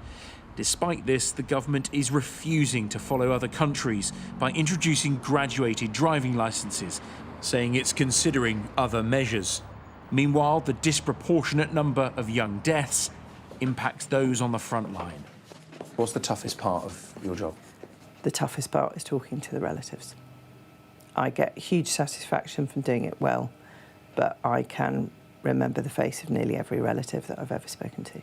Despite this, the government is refusing to follow other countries by introducing graduated driving licenses, saying it's considering other measures. Meanwhile, the disproportionate number of young deaths impacts those on the front line. What's the toughest part of your job? The toughest part is talking to the relatives. I get huge satisfaction from doing it well, but I can remember the face of nearly every relative that I've ever spoken to.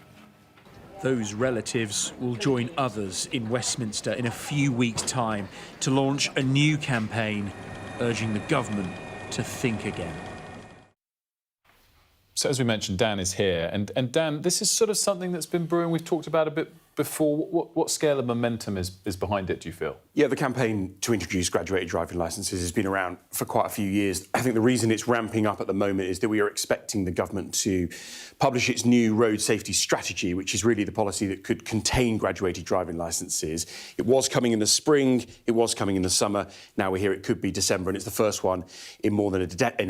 Those relatives will join others in Westminster in a few weeks' time to launch a new campaign urging the government to think again. So as we mentioned, Dan is here. And Dan, this is sort of something that's been brewing. We've talked about a bit before. What scale of momentum is behind it, do you feel? Yeah, the campaign to introduce graduated driving licences has been around for quite a few years. I think the reason it's ramping up at the moment is that we are expecting the government to publish its new road safety strategy, which is really the policy that could contain graduated driving licences. It was coming in the spring, it was coming in the summer. Now we hear it could be December, and it's the first one in more than a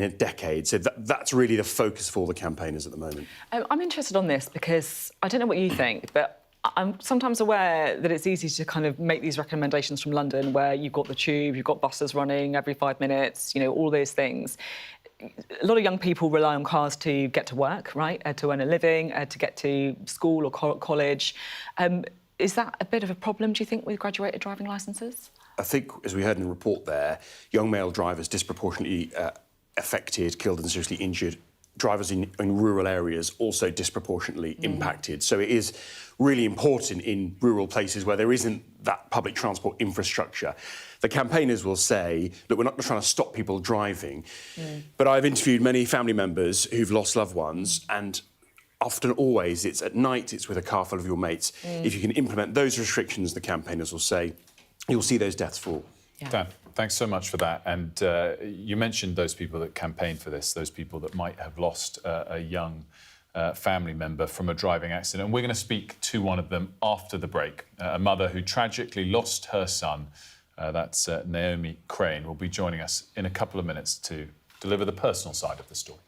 decade. So that's really the focus for the campaigners at the moment. I'm interested on this because I don't know what you think, but I'm sometimes aware that it's easy to kind of make these recommendations from London where you've got the tube, you've got buses running every 5 minutes, you know, all those things. A lot of young people rely on cars to get to work, right, to earn a living, to get to school or college. Is that a bit of a problem, do you think, with graduated driving licences? I think, as we heard in the report there, young male drivers disproportionately affected, killed and seriously injured. Drivers in rural areas also disproportionately impacted. So it is really important in rural places where there isn't that public transport infrastructure. The campaigners will say, look, we're not trying to stop people driving, but I've interviewed many family members who've lost loved ones, and often always it's at night, it's with a car full of your mates. If you can implement those restrictions, the campaigners will say, you'll see those deaths fall. Yeah. Dan, thanks so much for that. And you mentioned those people that campaigned for this, those people that might have lost a young family member from a driving accident. And we're going to speak to one of them after the break, a mother who tragically lost her son. That's Naomi Crane, will be joining us in a couple of minutes to deliver the personal side of the story.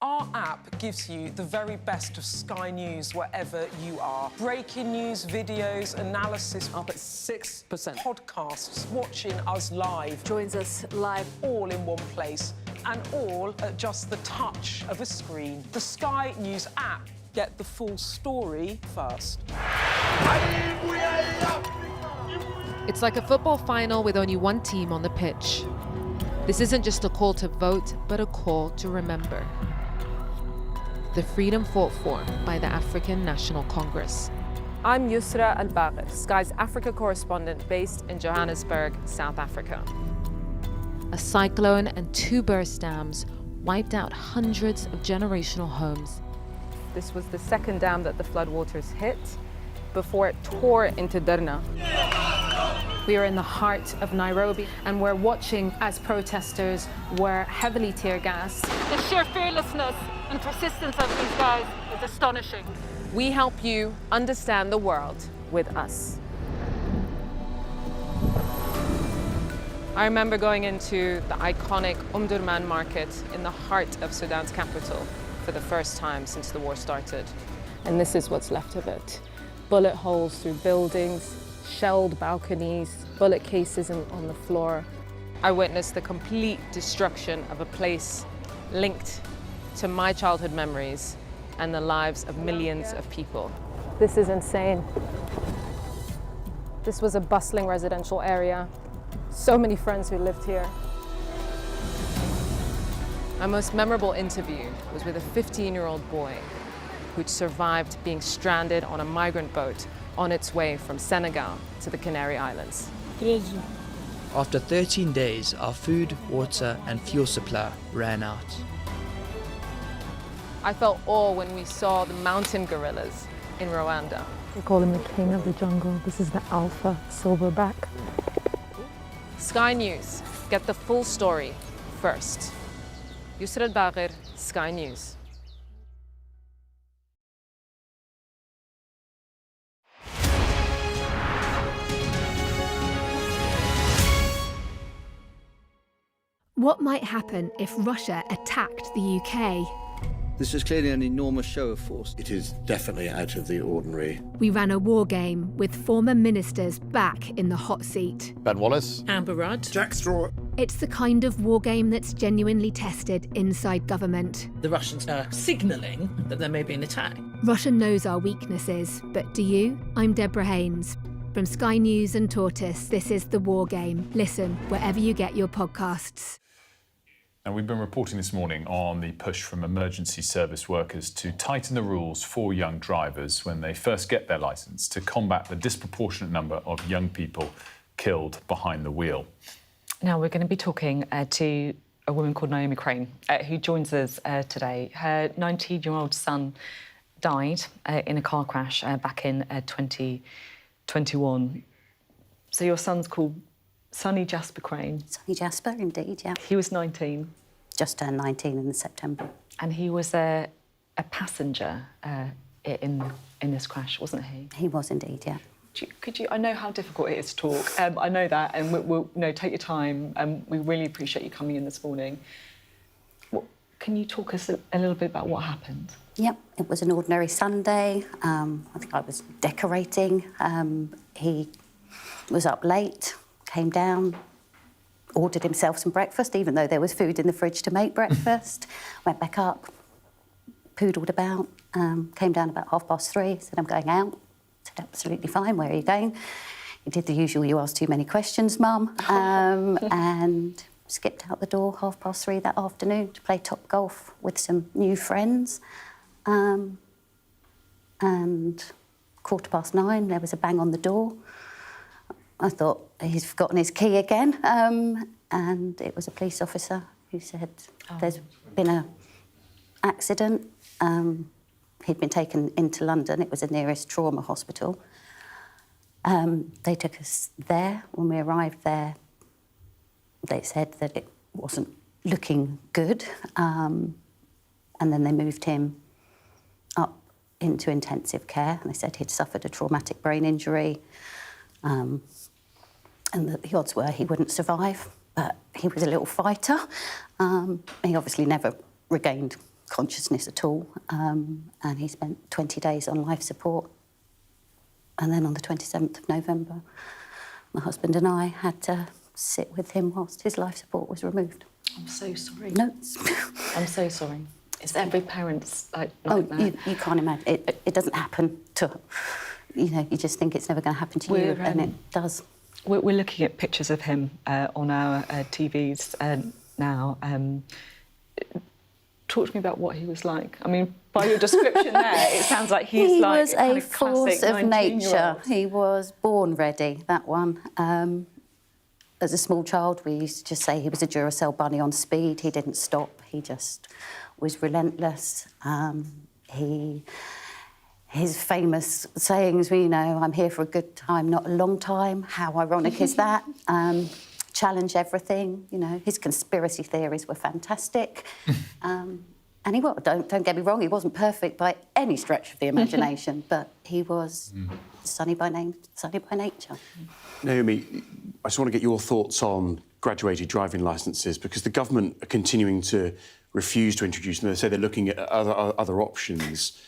Our app gives you the very best of Sky News wherever you are. Breaking news, videos, analysis up at 6%. Podcasts, watching us live. Joins us live all in one place and all at just the touch of a screen. The Sky News app. Get the full story first. It's like a football final with only one team on the pitch. This isn't just a call to vote, but a call to remember. The freedom fought for by the African National Congress. I'm Yusra Al-Bagher, Sky's Africa correspondent based in Johannesburg, South Africa. A cyclone and 2 burst dams wiped out hundreds of generational homes. This was the second dam that the floodwaters hit before it tore into Derna. We are in the heart of Nairobi, and we're watching as protesters were heavily tear gassed. The sheer fearlessness and persistence of these guys is astonishing. We help you understand the world with us. I remember going into the iconic Omdurman market in the heart of Sudan's capital for the first time since the war started. And this is what's left of it. Bullet holes through buildings, shelled balconies, bullet cases on the floor. I witnessed the complete destruction of a place linked to my childhood memories and the lives of millions of people. This is insane. This was a bustling residential area So many friends who lived here. My most memorable interview was with a 15-year-old boy who'd survived being stranded on a migrant boat on its way from Senegal to the Canary Islands. After 13 days, our food, water and fuel supply ran out. I felt awe when we saw the mountain gorillas in Rwanda. They call him the king of the jungle. This is the alpha silverback. Sky News, get the full story first. Yusra Al-Bagir, Sky News. What might happen if Russia attacked the UK? This is clearly an enormous show of force. It is definitely out of the ordinary. We ran a war game with former ministers back in the hot seat. Ben Wallace. Amber Rudd. Jack Straw. It's the kind of war game that's genuinely tested inside government. The Russians are signalling that there may be an attack. Russia knows our weaknesses, but do you? I'm Deborah Haynes. From Sky News and Tortoise, this is The War Game. Listen wherever you get your podcasts. And we've been reporting this morning on the push from emergency service workers to tighten the rules for young drivers when they first get their licence to combat the disproportionate number of young people killed behind the wheel. Now, we're going to be talking to a woman called Naomi Crane, who joins us today. Her 19-year-old son died in a car crash back in 2021. So your son's called Sonny Jasper Crane. Sonny Jasper, indeed, yeah. He was 19. Just turned 19 in September. And he was a passenger in this crash, wasn't he? He was indeed, yeah. Could you? I know how difficult it is to talk. I know that, and we'll take your time. We really appreciate you coming in this morning. Can you talk us a little bit about what happened? Yep, it was an ordinary Sunday. I think I was decorating. He was up late. Came down, ordered himself some breakfast, even though there was food in the fridge to make breakfast. Went back up, poodled about, came down about 3:30, said, I'm going out. Said, absolutely fine, where are you going? He did the usual, you ask too many questions, Mum, and skipped out the door 3:30 that afternoon to play top golf with some new friends. And 9:15, there was a bang on the door. I thought he's forgotten his key again, and it was a police officer who said there's been an accident. He'd been taken into London. It was the nearest trauma hospital. They took us there. When we arrived there, they said that it wasn't looking good, and then they moved him up into intensive care. And they said he'd suffered a traumatic brain injury. And the odds were he wouldn't survive, but he was a little fighter. He obviously never regained consciousness at all, and he spent 20 days on life support. And then on the 27th of November, my husband and I had to sit with him whilst his life support was removed. I'm so sorry. No. I'm so sorry. It's every parent's nightmare. You can't imagine. It doesn't happen to... you just think it's never going to happen to you, and it does. We're looking at pictures of him on our TVs now. Talk to me about what he was like. I mean, by your description there, it sounds like he was a force of nature. He was born ready, that one. As a small child, we used to just say he was a Duracell bunny on speed. He didn't stop. He just was relentless. His famous sayings, I'm here for a good time, not a long time. How ironic is that? Challenge everything, His conspiracy theories were fantastic. And he was, don't get me wrong, he wasn't perfect by any stretch of the imagination, but he was sunny by name, sunny by nature. Naomi, I just want to get your thoughts on graduated driving licences, because the government are continuing to refuse to introduce them. They say they're looking at other options.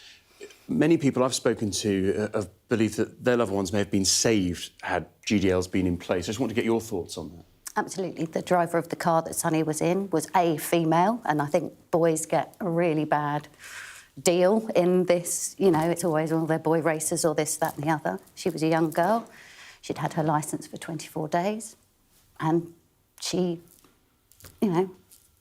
Many people I've spoken to have believed that their loved ones may have been saved had GDLs been in place. I just want to get your thoughts on that. Absolutely. The driver of the car that Sonny was in was a female, and I think boys get a really bad deal in this. It's always, they're boy racers or this, that and the other. She was a young girl. She'd had her licence for 24 days. and she, you know,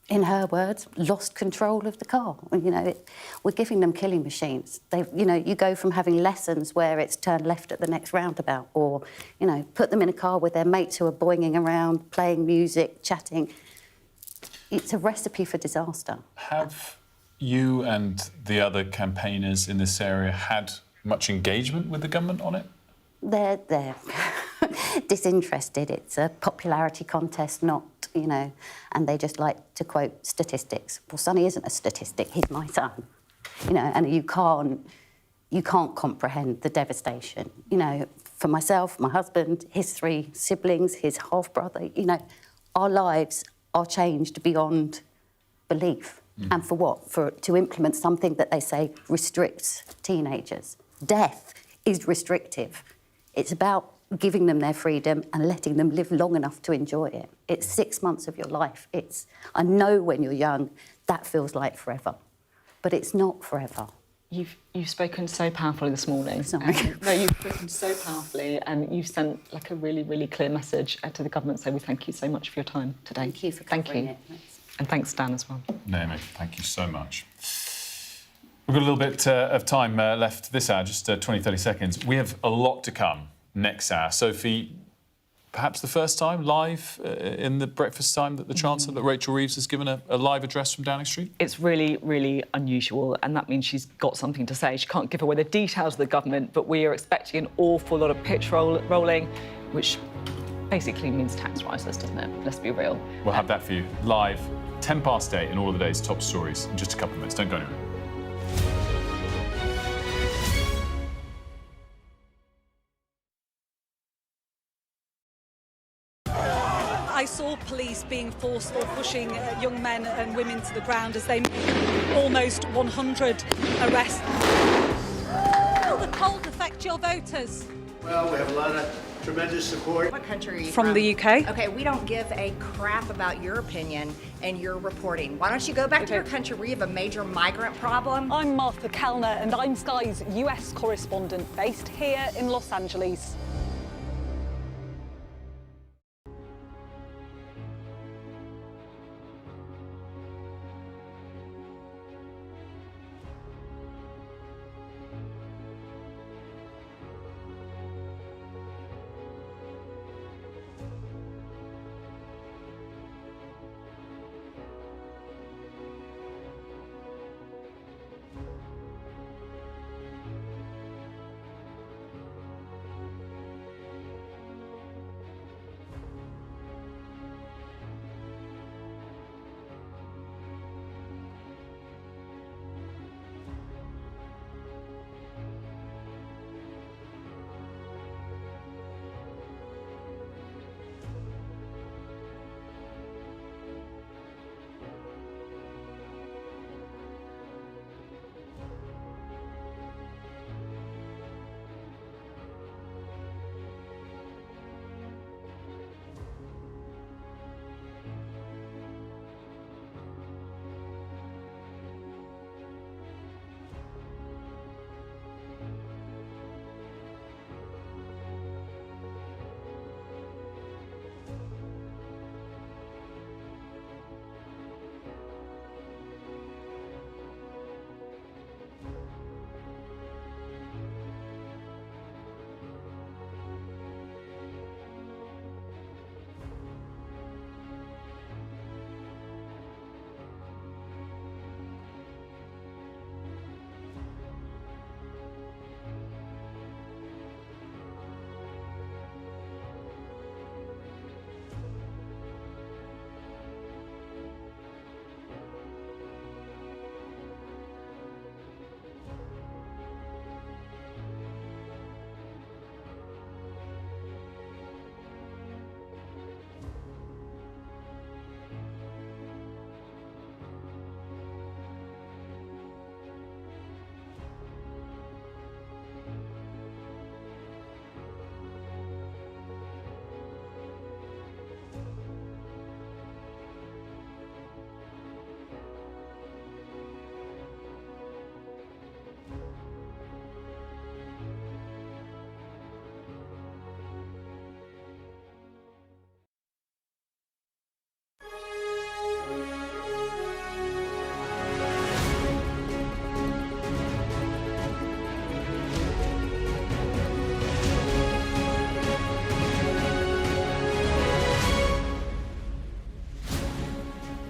in her words, lost control of the car. You know, we're giving them killing machines. You know, you go from having lessons where it's turn left at the next roundabout, or, you know, put them in a car with their mates who are boinging around, playing music, chatting. It's a recipe for disaster. Have you and the other campaigners in this area had much engagement with the government on it? They're disinterested. It's a popularity contest, not, you know, and they just like to quote statistics. Well, Sonny isn't a statistic, he's my son. You know, and you can't comprehend the devastation. You know, for myself, my husband, his 3 siblings, his half-brother, you know, our lives are changed beyond belief. And for what? To implement something that they say restricts teenagers. Death is restrictive. It's about giving them their freedom and letting them live long enough to enjoy it. It's 6 months of your life. I know when you're young, that feels like forever, but it's not forever. You've spoken so powerfully this morning. Sorry. No, you've spoken so powerfully, and you've sent like a really, really clear message to the government. So we thank you so much for your time today. Thank you for covering it. And thanks, Dan, as well. Naomi, thank you so much. We've got a little bit of time left this hour, just 20, 30 seconds. We have a lot to come next hour. Sophie, perhaps the first time live in the breakfast time that the Chancellor, that Rachel Reeves, has given a live address from Downing Street? It's really, really unusual, and that means she's got something to say. She can't give away the details of the government, but we are expecting an awful lot of pitch rolling, which basically means tax rises, doesn't it? Let's be real. We'll have that for you live, 8:10 in all of the day's top stories in just a couple of minutes. Don't go anywhere. I saw police being forceful, pushing young men and women to the ground as they made almost 100 arrests. Will the cold affect your voters? Well, we have a lot of tremendous support. What country are you From the UK. Okay, we don't give a crap about your opinion and your reporting. Why don't you go back to your country where you have a major migrant problem? I'm Martha Kellner, and I'm Sky's US correspondent based here in Los Angeles.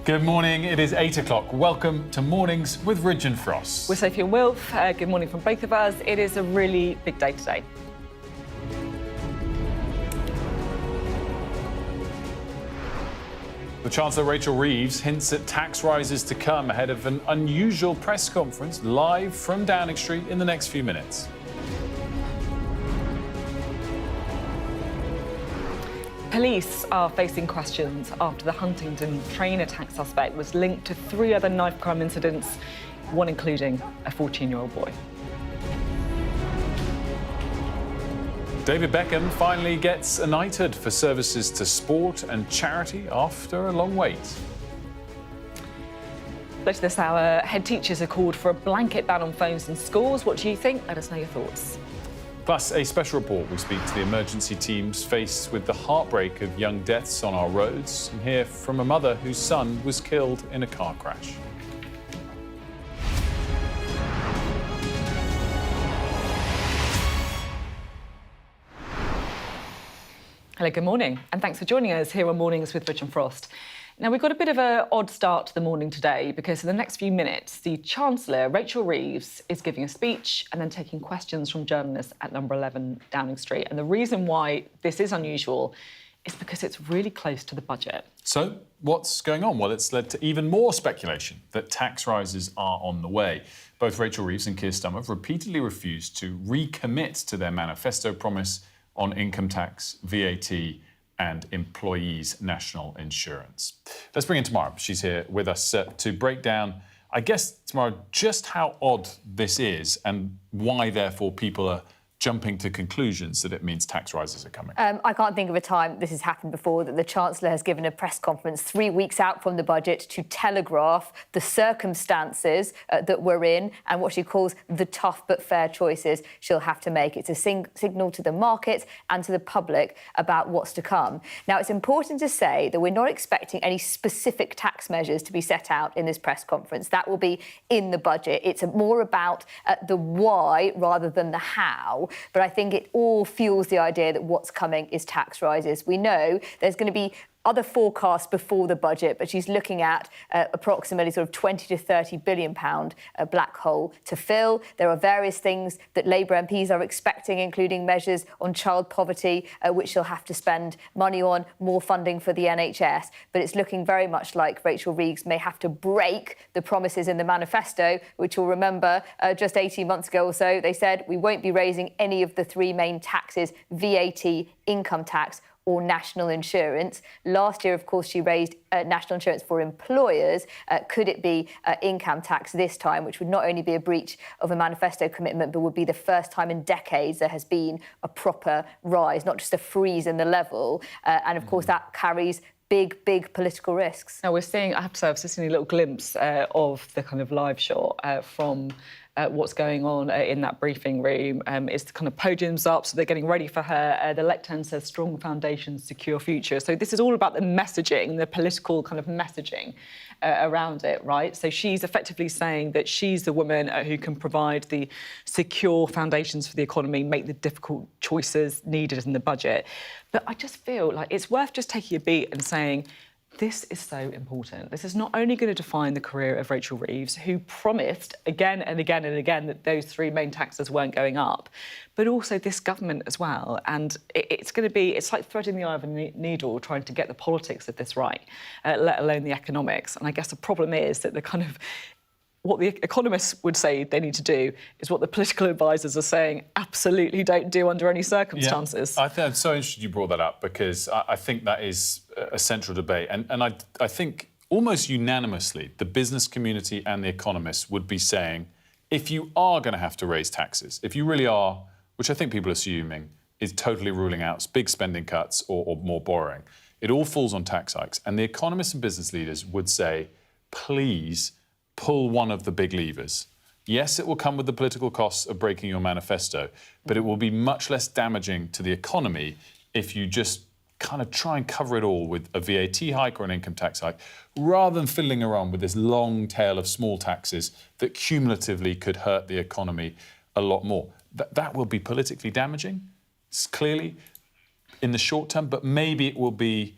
Good morning, it is 8 o'clock. Welcome to Mornings with Ridge and Frost. We're Sophy and Wilf. Good morning from both of us. It is a really big day today. The Chancellor, Rachel Reeves, hints at tax rises to come ahead of an unusual press conference live from Downing Street in the next few minutes. Police are facing questions after the Huntingdon train attack suspect was linked to 3 other knife crime incidents, one including a 14-year-old boy. David Beckham finally gets a knighthood for services to sport and charity after a long wait. Later this hour, head teachers are called for a blanket ban on phones in schools. What do you think? Let us know your thoughts. Plus, a special report. We speak to the emergency teams faced with the heartbreak of young deaths on our roads and hear from a mother whose son was killed in a car crash. Hello, good morning, and thanks for joining us here on Mornings with Ridge and Frost. Now, we've got a bit of an odd start to the morning today because in the next few minutes, the Chancellor, Rachel Reeves, is giving a speech and then taking questions from journalists at number 11 Downing Street. And the reason why this is unusual is because it's really close to the budget. So, what's going on? Well, it's led to even more speculation that tax rises are on the way. Both Rachel Reeves and Keir Starmer have repeatedly refused to recommit to their manifesto promise on income tax, VAT, and employees' national insurance. Let's bring in Tamara. She's here with us to break down, I guess, Tamara, just how odd this is and why, therefore, people are jumping to conclusions that it means tax rises are coming. I can't think of a time this has happened before that the Chancellor has given a press conference 3 weeks out from the budget to telegraph the circumstances that we're in and what she calls the tough but fair choices she'll have to make. It's a signal to the market and to the public about what's to come. Now, it's important to say that we're not expecting any specific tax measures to be set out in this press conference. That will be in the budget. It's more about the why rather than the how. But I think it all fuels the idea that what's coming is tax rises. We know there's going to be other forecasts before the budget, but she's looking at approximately sort of 20 to 30 billion pound black hole to fill. There are various things that Labour MPs are expecting, including measures on child poverty, which she'll have to spend money on, more funding for the NHS. But it's looking very much like Rachel Reeves may have to break the promises in the manifesto, which you'll remember just 18 months ago or so, they said we won't be raising any of the 3 main taxes, VAT, income tax, or national insurance. Last year, of course, she raised national insurance for employers. Could it be income tax this time, which would not only be a breach of a manifesto commitment, but would be the first time in decades there has been a proper rise, not just a freeze in the level. And of course, that carries big political risks. Now, we're seeing, I have to say, I've just seen a little glimpse of the kind of live shot from what's going on in that briefing room. It's the kind of podiums up, so they're getting ready for her. The lectern says strong foundations, secure future. So this is all about the messaging, the political kind of messaging around it, right? So she's effectively saying that she's the woman who can provide the secure foundations for the economy, make the difficult choices needed in the budget. But I just feel like it's worth just taking a beat and saying, this is so important. This is not only going to define the career of Rachel Reeves, who promised again and again and again that those 3 main taxes weren't going up, but also this government as well. And it's going to be, it's like threading the eye of a needle trying to get the politics of this right, let alone the economics. And I guess the problem is that the kind of what the economists would say they need to do is what the political advisors are saying absolutely don't do under any circumstances. Yeah, I'm so interested you brought that up because I think that is a central debate. And I think almost unanimously the business community and the economists would be saying, if you are going to have to raise taxes, if you really are, which I think people are assuming, is totally ruling out big spending cuts or more borrowing, it all falls on tax hikes. And the economists and business leaders would say, please, pull one of the big levers. Yes, it will come with the political costs of breaking your manifesto, but it will be much less damaging to the economy if you just kind of try and cover it all with a VAT hike or an income tax hike, rather than fiddling around with this long tail of small taxes that cumulatively could hurt the economy a lot more. That will be politically damaging, clearly, in the short term, but maybe it will be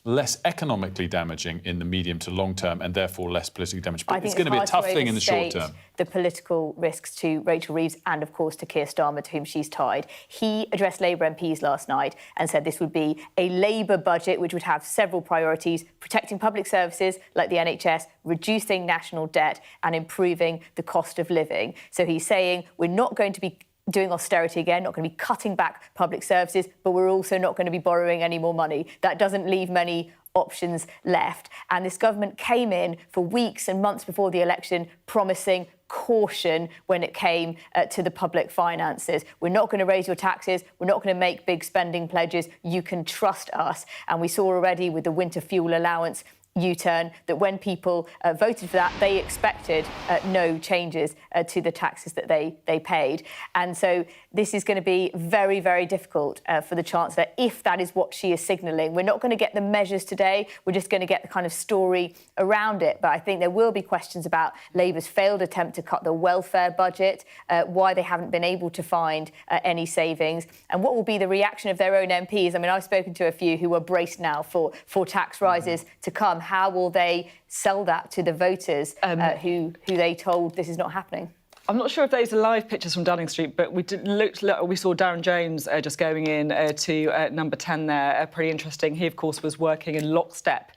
less economically damaging in the medium to long term and therefore less politically damaging. But it's going to be a hard tough thing in the short term. The political risks to Rachel Reeves and, of course, to Keir Starmer, to whom she's tied. He addressed Labour MPs last night and said this would be a Labour budget which would have several priorities: protecting public services like the NHS, reducing national debt and improving the cost of living. So he's saying we're not going to be doing austerity again, not going to be cutting back public services, but we're also not going to be borrowing any more money. That doesn't leave many options left. And this government came in for weeks and months before the election promising caution when it came to the public finances. We're not going to raise your taxes. We're not going to make big spending pledges. You can trust us. And we saw already with the winter fuel allowance U-turn that when people voted for that, they expected no changes to the taxes that they paid. And so this is going to be very, very difficult for the Chancellor if that is what she is signalling. We're not going to get the measures today. We're just going to get the kind of story around it. But I think there will be questions about Labour's failed attempt to cut the welfare budget, why they haven't been able to find any savings, and what will be the reaction of their own MPs. I mean, I've spoken to a few who are braced now for tax rises to come. How will they sell that to the voters who they told this is not happening? I'm not sure if those are live pictures from Downing Street, but we saw Darren Jones just going in to number 10 there. Pretty interesting. He, of course, was working in lockstep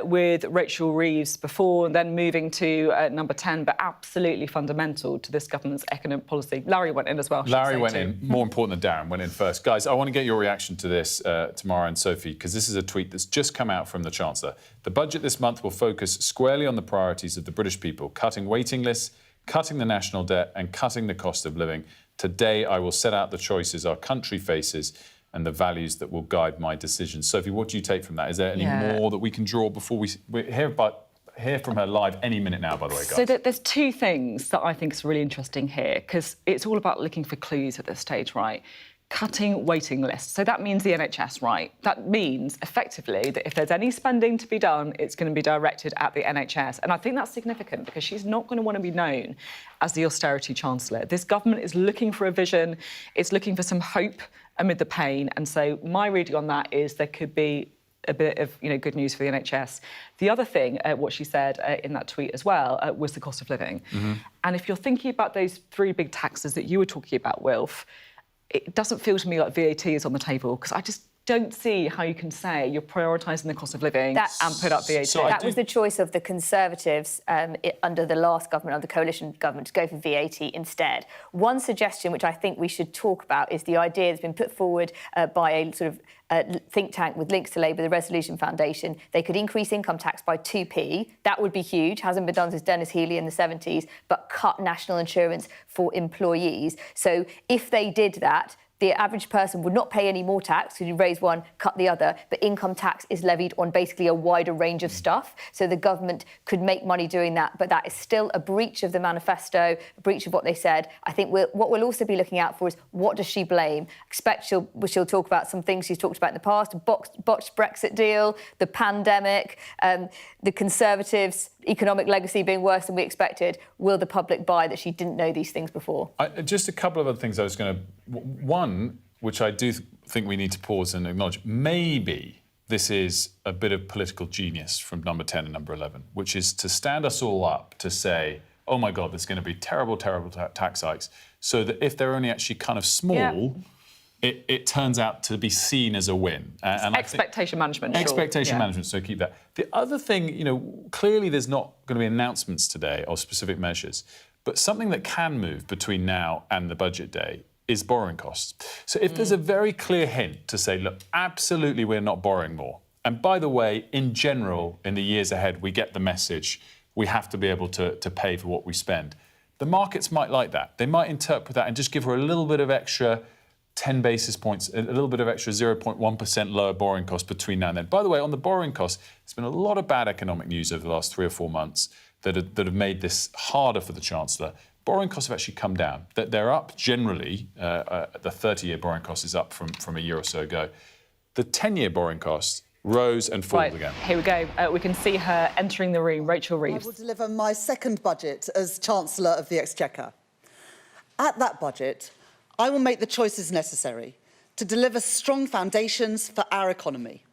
with Rachel Reeves before, and then moving to number 10, but absolutely fundamental to this government's economic policy. Larry went in as well. Larry went in, more important than Darren, went in first. Guys, I want to get your reaction to this tomorrow, and Sophie, because this is a tweet that's just come out from the Chancellor. The budget this month will focus squarely on the priorities of the British people, cutting waiting lists, cutting the national debt and cutting the cost of living. Today, I will set out the choices our country faces and the values that will guide my decisions. Sophie, what do you take from that? Is there any more that we can draw before we hear from her live any minute now, by the way, guys? So there's two things that I think is really interesting here, because it's all about looking for clues at this stage, right? Cutting waiting lists. So that means the NHS, right? That means, effectively, that if there's any spending to be done, it's going to be directed at the NHS. And I think that's significant because she's not going to want to be known as the austerity Chancellor. This government is looking for a vision. It's looking for some hope amid the pain. And so my reading on that is there could be a bit of good news for the NHS. The other thing, what she said in that tweet as well, was the cost of living. And if you're thinking about those three big taxes that you were talking about, Wilf, it doesn't feel to me like VAT is on the table, because I just don't see how you can say you're prioritising the cost of living and put up VAT. That was the choice of the Conservatives under the last government, under the coalition government, to go for VAT instead. One suggestion which I think we should talk about is the idea that's been put forward by a sort of think tank with links to Labour, the Resolution Foundation. They could increase income tax by 2p. That would be huge. Hasn't been done since Dennis Healey in the 70s, but cut national insurance for employees. So if they did that, the average person would not pay any more tax because you raise one, cut the other, but income tax is levied on basically a wider range of stuff. So the government could make money doing that, but that is still a breach of the manifesto, a breach of what they said. I think what we'll also be looking out for is what does she blame? I expect she'll talk about some things she's talked about in the past, botched Brexit deal, the pandemic, the Conservatives' economic legacy being worse than we expected. Will the public buy that she didn't know these things before? Just a couple of other things I was going to... One, which I do think we need to pause and acknowledge, maybe this is a bit of political genius from number 10 and number 11, which is to stand us all up to say, oh my God, there's going to be terrible, terrible tax hikes, so that if they're only actually kind of small, it turns out to be seen as a win. And expectation management. Expectation management, so keep that. The other thing, clearly there's not going to be announcements today of specific measures, but something that can move between now and the budget day is borrowing costs. So if there's a very clear hint to say, look, absolutely we're not borrowing more. And by the way, in general, in the years ahead, we get the message, we have to be able to pay for what we spend. The markets might like that. They might interpret that and just give her a little bit of extra 10 basis points, a little bit of extra 0.1% lower borrowing costs between now and then. By the way, on the borrowing costs, there's been a lot of bad economic news over the last 3 or 4 months that have made this harder for the Chancellor. Borrowing costs have actually come down. They're up generally. The 30-year borrowing cost is up from a year or so ago. The 10-year borrowing cost rose and falls again. Here we go. We can see her entering the room, Rachel Reeves. I will deliver my second budget as Chancellor of the Exchequer. At that budget, I will make the choices necessary to deliver strong foundations for our economy.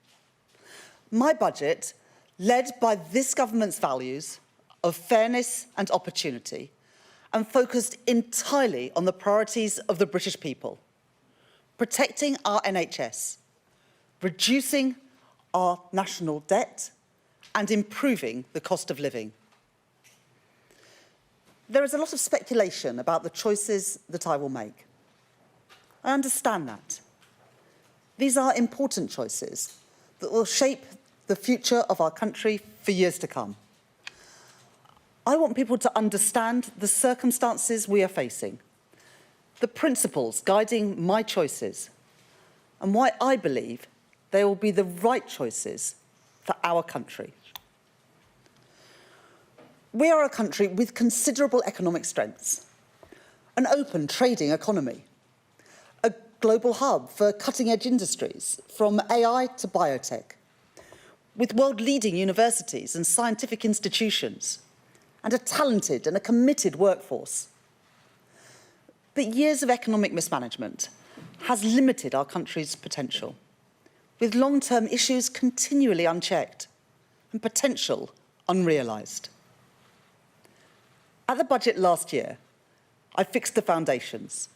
My budget, led by this government's values of fairness and opportunity, and focused entirely on the priorities of the British people, protecting our NHS, reducing our national debt, and improving the cost of living. There is a lot of speculation about the choices that I will make. I understand that. These are important choices that will shape the future of our country for years to come. I want people to understand the circumstances we are facing, the principles guiding my choices, and why I believe they will be the right choices for our country. We are a country with considerable economic strengths, an open trading economy, a global hub for cutting-edge industries, from AI to biotech, with world-leading universities and scientific institutions, and a talented and a committed workforce. But years of economic mismanagement has limited our country's potential, with long-term issues continually unchecked and potential unrealised. At the budget last year, I fixed the foundations,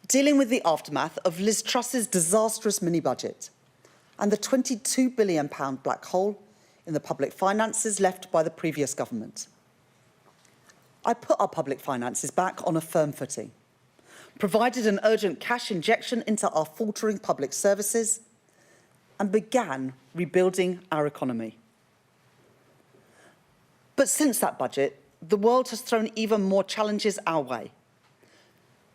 dealing with the aftermath of Liz Truss's disastrous mini-budget and the £22 billion black hole in the public finances left by the previous government. I put our public finances back on a firm footing, provided an urgent cash injection into our faltering public services, and began rebuilding our economy. But since that budget, the world has thrown even more challenges our way.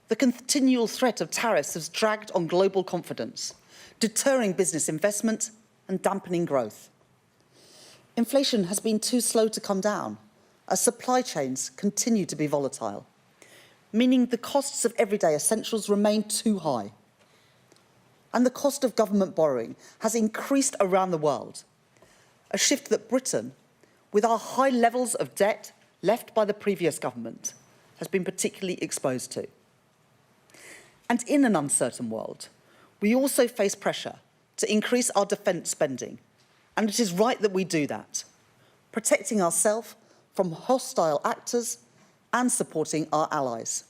The continual threat of tariffs has dragged on global confidence, deterring business investment and dampening growth. Inflation has been too slow to come down, as supply chains continue to be volatile, meaning the costs of everyday essentials remain too high. And the cost of government borrowing has increased around the world, a shift that Britain, with our high levels of debt left by the previous government, has been particularly exposed to. And in an uncertain world, we also face pressure to increase our defence spending, and it is right that we do that, protecting ourselves from hostile actors and supporting our allies.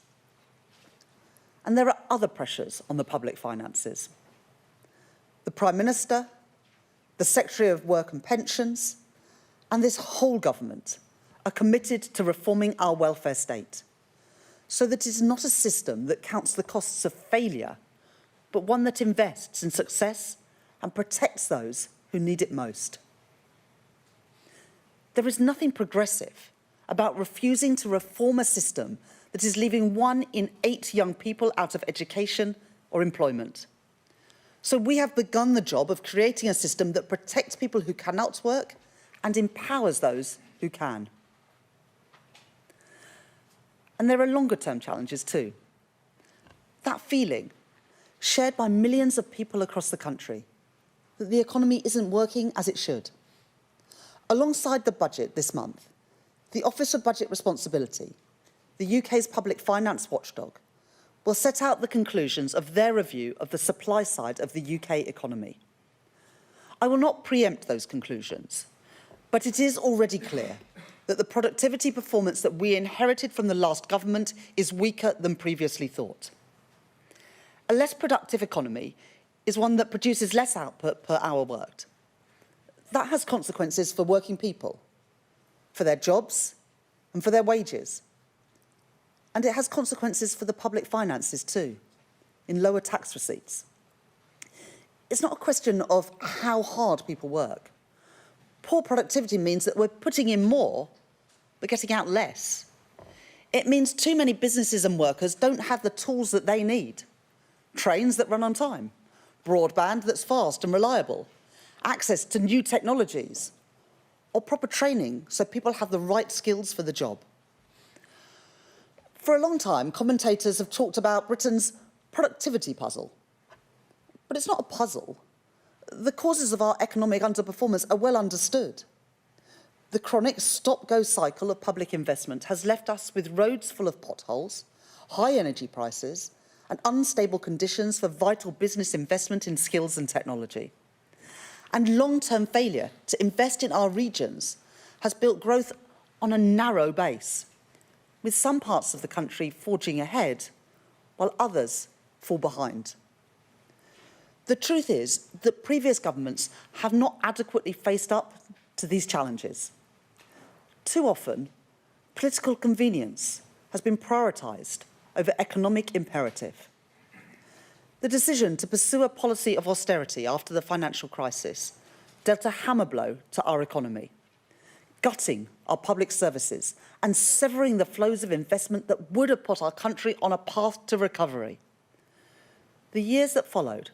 And there are other pressures on the public finances. The Prime Minister, the Secretary of Work and Pensions, and this whole government are committed to reforming our welfare state, so that it is not a system that counts the costs of failure, but one that invests in success and protects those who need it most. There is nothing progressive about refusing to reform a system that is leaving 1 in 8 young people out of education or employment. So we have begun the job of creating a system that protects people who cannot work and empowers those who can. And there are longer-term challenges too. That feeling, shared by millions of people across the country, that the economy isn't working as it should. Alongside the budget this month, the Office of Budget Responsibility, the UK's public finance watchdog, will set out the conclusions of their review of the supply side of the UK economy. I will not preempt those conclusions, but it is already clear that the productivity performance that we inherited from the last government is weaker than previously thought. A less productive economy is one that produces less output per hour worked. That has consequences for working people, for their jobs and for their wages. And it has consequences for the public finances too, in lower tax receipts. It's not a question of how hard people work. Poor productivity means that we're putting in more, but getting out less. It means too many businesses and workers don't have the tools that they need. Trains that run on time, broadband that's fast and reliable, access to new technologies, or proper training so people have the right skills for the job. For a long time, commentators have talked about Britain's productivity puzzle. But it's not a puzzle. The causes of our economic underperformance are well understood. The chronic stop-go cycle of public investment has left us with roads full of potholes, high energy prices, and unstable conditions for vital business investment in skills and technology. and long-term failure to invest in our regions has built growth on a narrow base, with some parts of the country forging ahead while others fall behind. The truth is that previous governments have not adequately faced up to these challenges. Too often, political convenience has been prioritised over economic imperative. The decision to pursue a policy of austerity after the financial crisis dealt a hammer blow to our economy, gutting our public services and severing the flows of investment that would have put our country on a path to recovery. The years that followed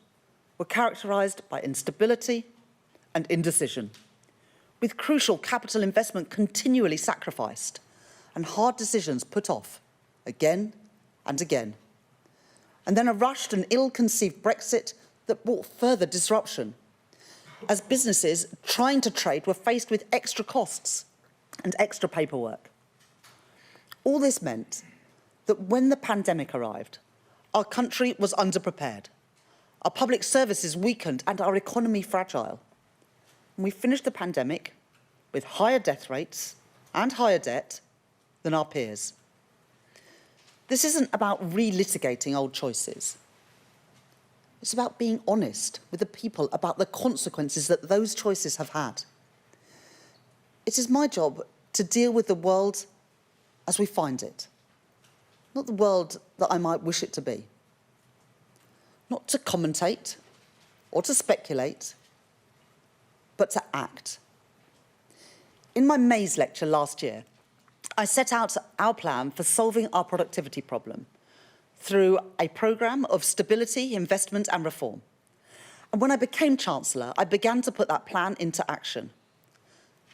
were characterised by instability and indecision, with crucial capital investment continually sacrificed and hard decisions put off again and again. And then a rushed and ill-conceived Brexit that brought further disruption, as businesses trying to trade were faced with extra costs and extra paperwork. All this meant that when the pandemic arrived, our country was underprepared, our public services weakened and our economy fragile. And we finished the pandemic with higher death rates and higher debt than our peers. This isn't about relitigating old choices. It's about being honest with the people about the consequences that those choices have had. It is my job to deal with the world as we find it, not the world that I might wish it to be. Not to commentate or to speculate, but to act. In my May's lecture last year, I set out our plan for solving our productivity problem through a programme of stability, investment and reform. And when I became Chancellor, I began to put that plan into action,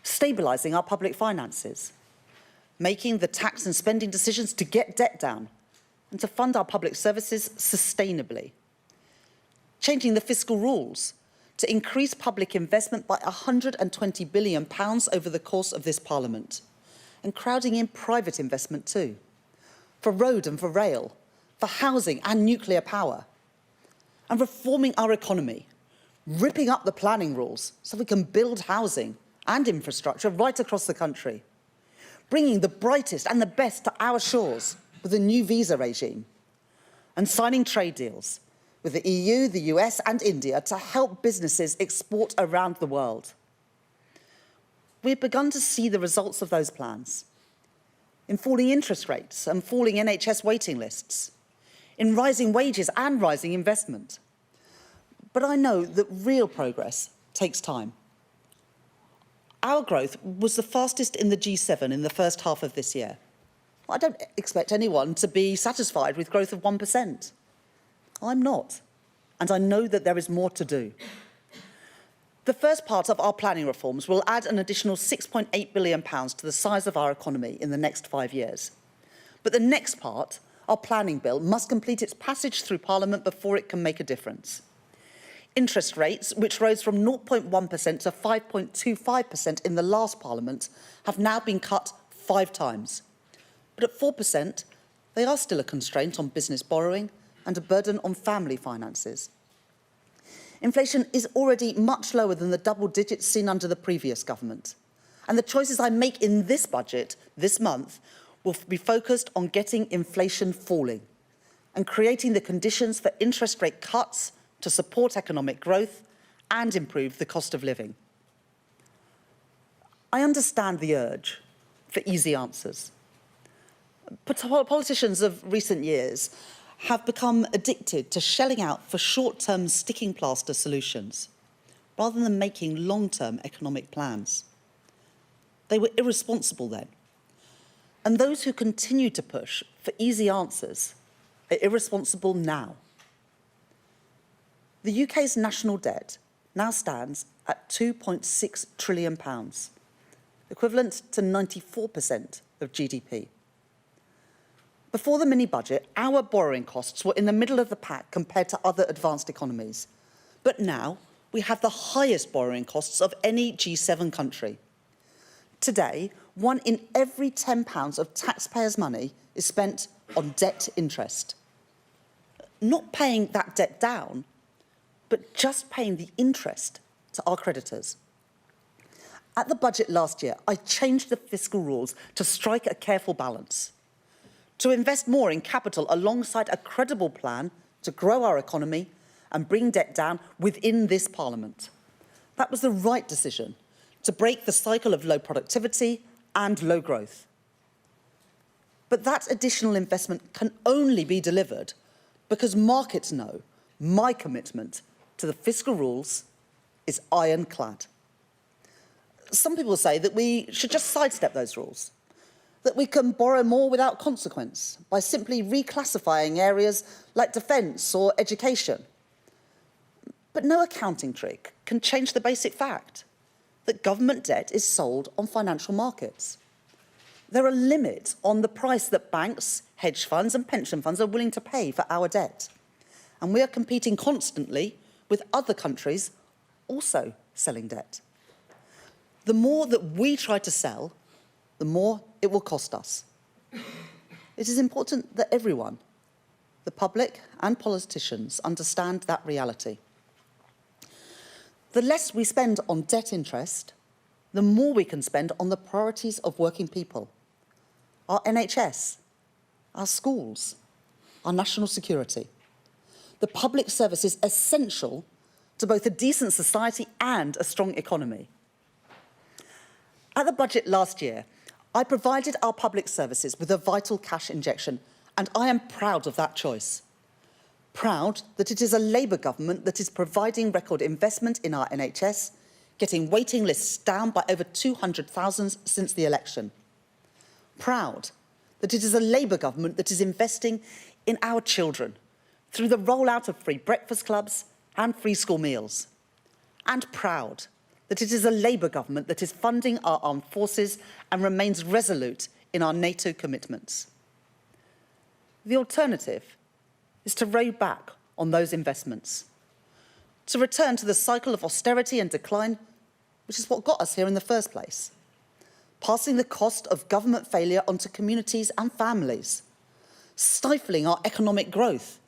stabilising our public finances, making the tax and spending decisions to get debt down and to fund our public services sustainably, changing the fiscal rules to increase public investment by £120 billion over the course of this Parliament, and crowding in private investment too, for road and for rail, for housing and nuclear power, and reforming our economy, ripping up the planning rules so we can build housing and infrastructure right across the country, bringing the brightest and the best to our shores with a new visa regime, and signing trade deals with the EU, the US and India to help businesses export around the world. We've begun to see the results of those plans in falling interest rates and falling NHS waiting lists, in rising wages and rising investment. But I know that real progress takes time. Our growth was the fastest in the G7 in the first half of this year. I don't expect anyone to be satisfied with growth of 1%. I'm not, and I know that there is more to do. The first part of our planning reforms will add an additional £6.8 billion to the size of our economy in the next 5 years. But the next part, our planning bill, must complete its passage through Parliament before it can make a difference. Interest rates, which rose from 0.1% to 5.25% in the last Parliament, have now been cut 5 times. But at 4%, they are still a constraint on business borrowing and a burden on family finances. Inflation is already much lower than the double digits seen under the previous government. And the choices I make in this budget this month will be focused on getting inflation falling and creating the conditions for interest rate cuts to support economic growth and improve the cost of living. I understand the urge for easy answers. Politicians of recent years have become addicted to shelling out for short-term sticking plaster solutions rather than making long-term economic plans. They were irresponsible then. And those who continue to push for easy answers are irresponsible now. The UK's national debt now stands at £2.6 trillion, equivalent to 94% of GDP. Before the mini-budget, our borrowing costs were in the middle of the pack compared to other advanced economies. But now we have the highest borrowing costs of any G7 country. Today, 1 in every £10 of taxpayers' money is spent on debt interest. Not paying that debt down, but just paying the interest to our creditors. At the budget last year, I changed the fiscal rules to strike a careful balance, to invest more in capital alongside a credible plan to grow our economy and bring debt down within this Parliament. That was the right decision, to break the cycle of low productivity and low growth. But that additional investment can only be delivered because markets know my commitment to the fiscal rules is ironclad. Some people say that we should just sidestep those rules, that we can borrow more without consequence by simply reclassifying areas like defence or education. But no accounting trick can change the basic fact that government debt is sold on financial markets. There are limits on the price that banks, hedge funds and pension funds are willing to pay for our debt. And we are competing constantly with other countries also selling debt. The more that we try to sell, the more it will cost us. It is important that everyone, the public and politicians, understand that reality. The less we spend on debt interest, the more we can spend on the priorities of working people. Our NHS, our schools, our national security. The public service is essential to both a decent society and a strong economy. At the budget last year, I provided our public services with a vital cash injection, and I am proud of that choice. Proud that it is a Labour government that is providing record investment in our NHS, getting waiting lists down by over 200,000 since the election. Proud that it is a Labour government that is investing in our children through the rollout of free breakfast clubs and free school meals. And proud that it is a Labour government that is funding our armed forces and remains resolute in our NATO commitments. The alternative is to row back on those investments, to return to the cycle of austerity and decline, which is what got us here in the first place, passing the cost of government failure onto communities and families, stifling our economic growth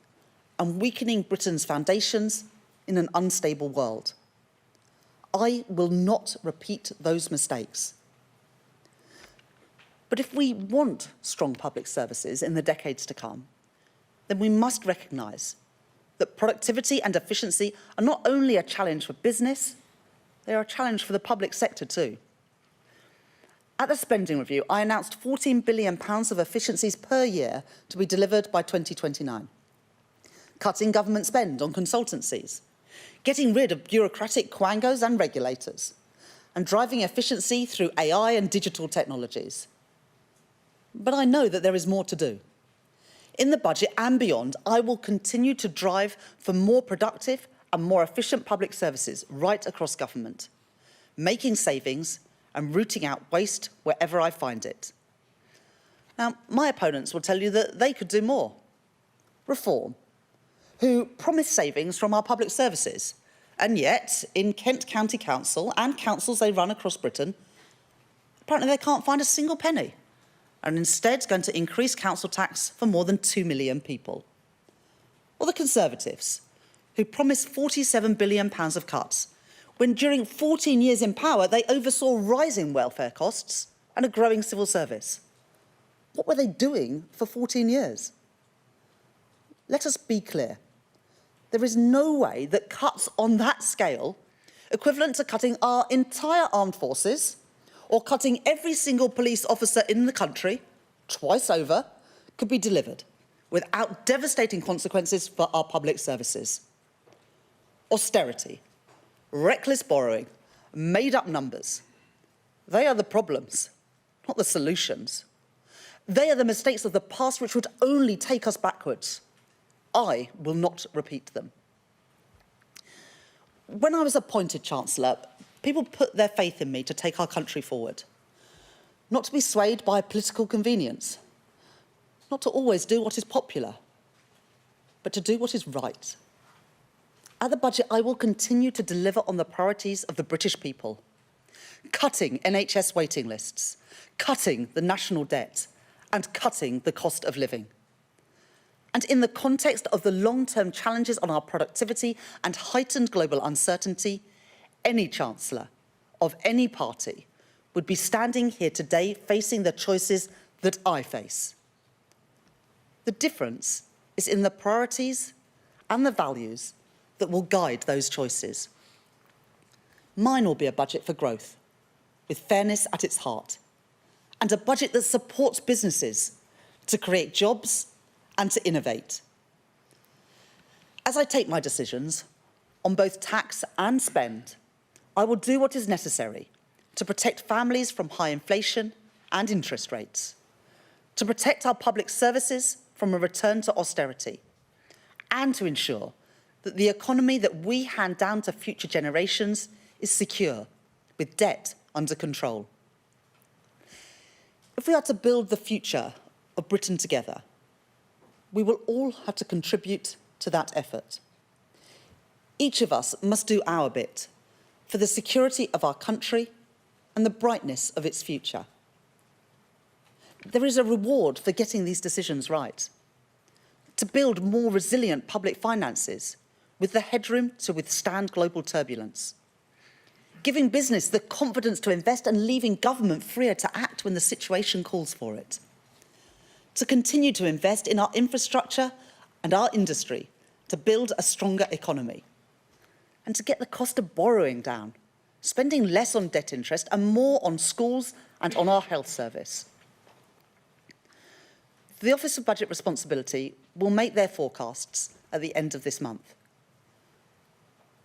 and weakening Britain's foundations in an unstable world. I will not repeat those mistakes. But if we want strong public services in the decades to come, then we must recognise that productivity and efficiency are not only a challenge for business, they are a challenge for the public sector too. At the spending review, I announced £14 billion of efficiencies per year to be delivered by 2029. Cutting government spend on consultancies, getting rid of bureaucratic quangos and regulators, and driving efficiency through AI and digital technologies. But I know that there is more to do. In the budget and beyond, I will continue to drive for more productive and more efficient public services right across government, making savings and rooting out waste wherever I find it. Now, my opponents will tell you that they could do more. Reform, who promise savings from our public services, and yet, in Kent County Council and councils they run across Britain, apparently they can't find a single penny, and instead going to increase council tax for more than 2 million people. Or the Conservatives, who promised £47 billion of cuts, when during 14 years in power they oversaw rising welfare costs and a growing civil service. What were they doing for 14 years? Let us be clear. There is no way that cuts on that scale, equivalent to cutting our entire armed forces, or cutting every single police officer in the country, twice over, could be delivered without devastating consequences for our public services. Austerity, reckless borrowing, made-up numbers. They are the problems, not the solutions. They are the mistakes of the past which would only take us backwards. I will not repeat them. When I was appointed Chancellor, people put their faith in me to take our country forward, not to be swayed by political convenience, not to always do what is popular, but to do what is right. At the budget, I will continue to deliver on the priorities of the British people, cutting NHS waiting lists, cutting the national debt, and cutting the cost of living. And in the context of the long-term challenges on our productivity and heightened global uncertainty, any Chancellor of any party would be standing here today facing the choices that I face. The difference is in the priorities and the values that will guide those choices. Mine will be a budget for growth, with fairness at its heart, and a budget that supports businesses to create jobs and to innovate. As I take my decisions on both tax and spend, I will do what is necessary to protect families from high inflation and interest rates, to protect our public services from a return to austerity, and to ensure that the economy that we hand down to future generations is secure, with debt under control. If we are to build the future of Britain together, we will all have to contribute to that effort. Each of us must do our bit for the security of our country and the brightness of its future. There is a reward for getting these decisions right. To build more resilient public finances with the headroom to withstand global turbulence. Giving business the confidence to invest and leaving government freer to act when the situation calls for it. To continue to invest in our infrastructure and our industry to build a stronger economy. And to get the cost of borrowing down, spending less on debt interest and more on schools and on our health service. The Office of Budget Responsibility will make their forecasts at the end of this month.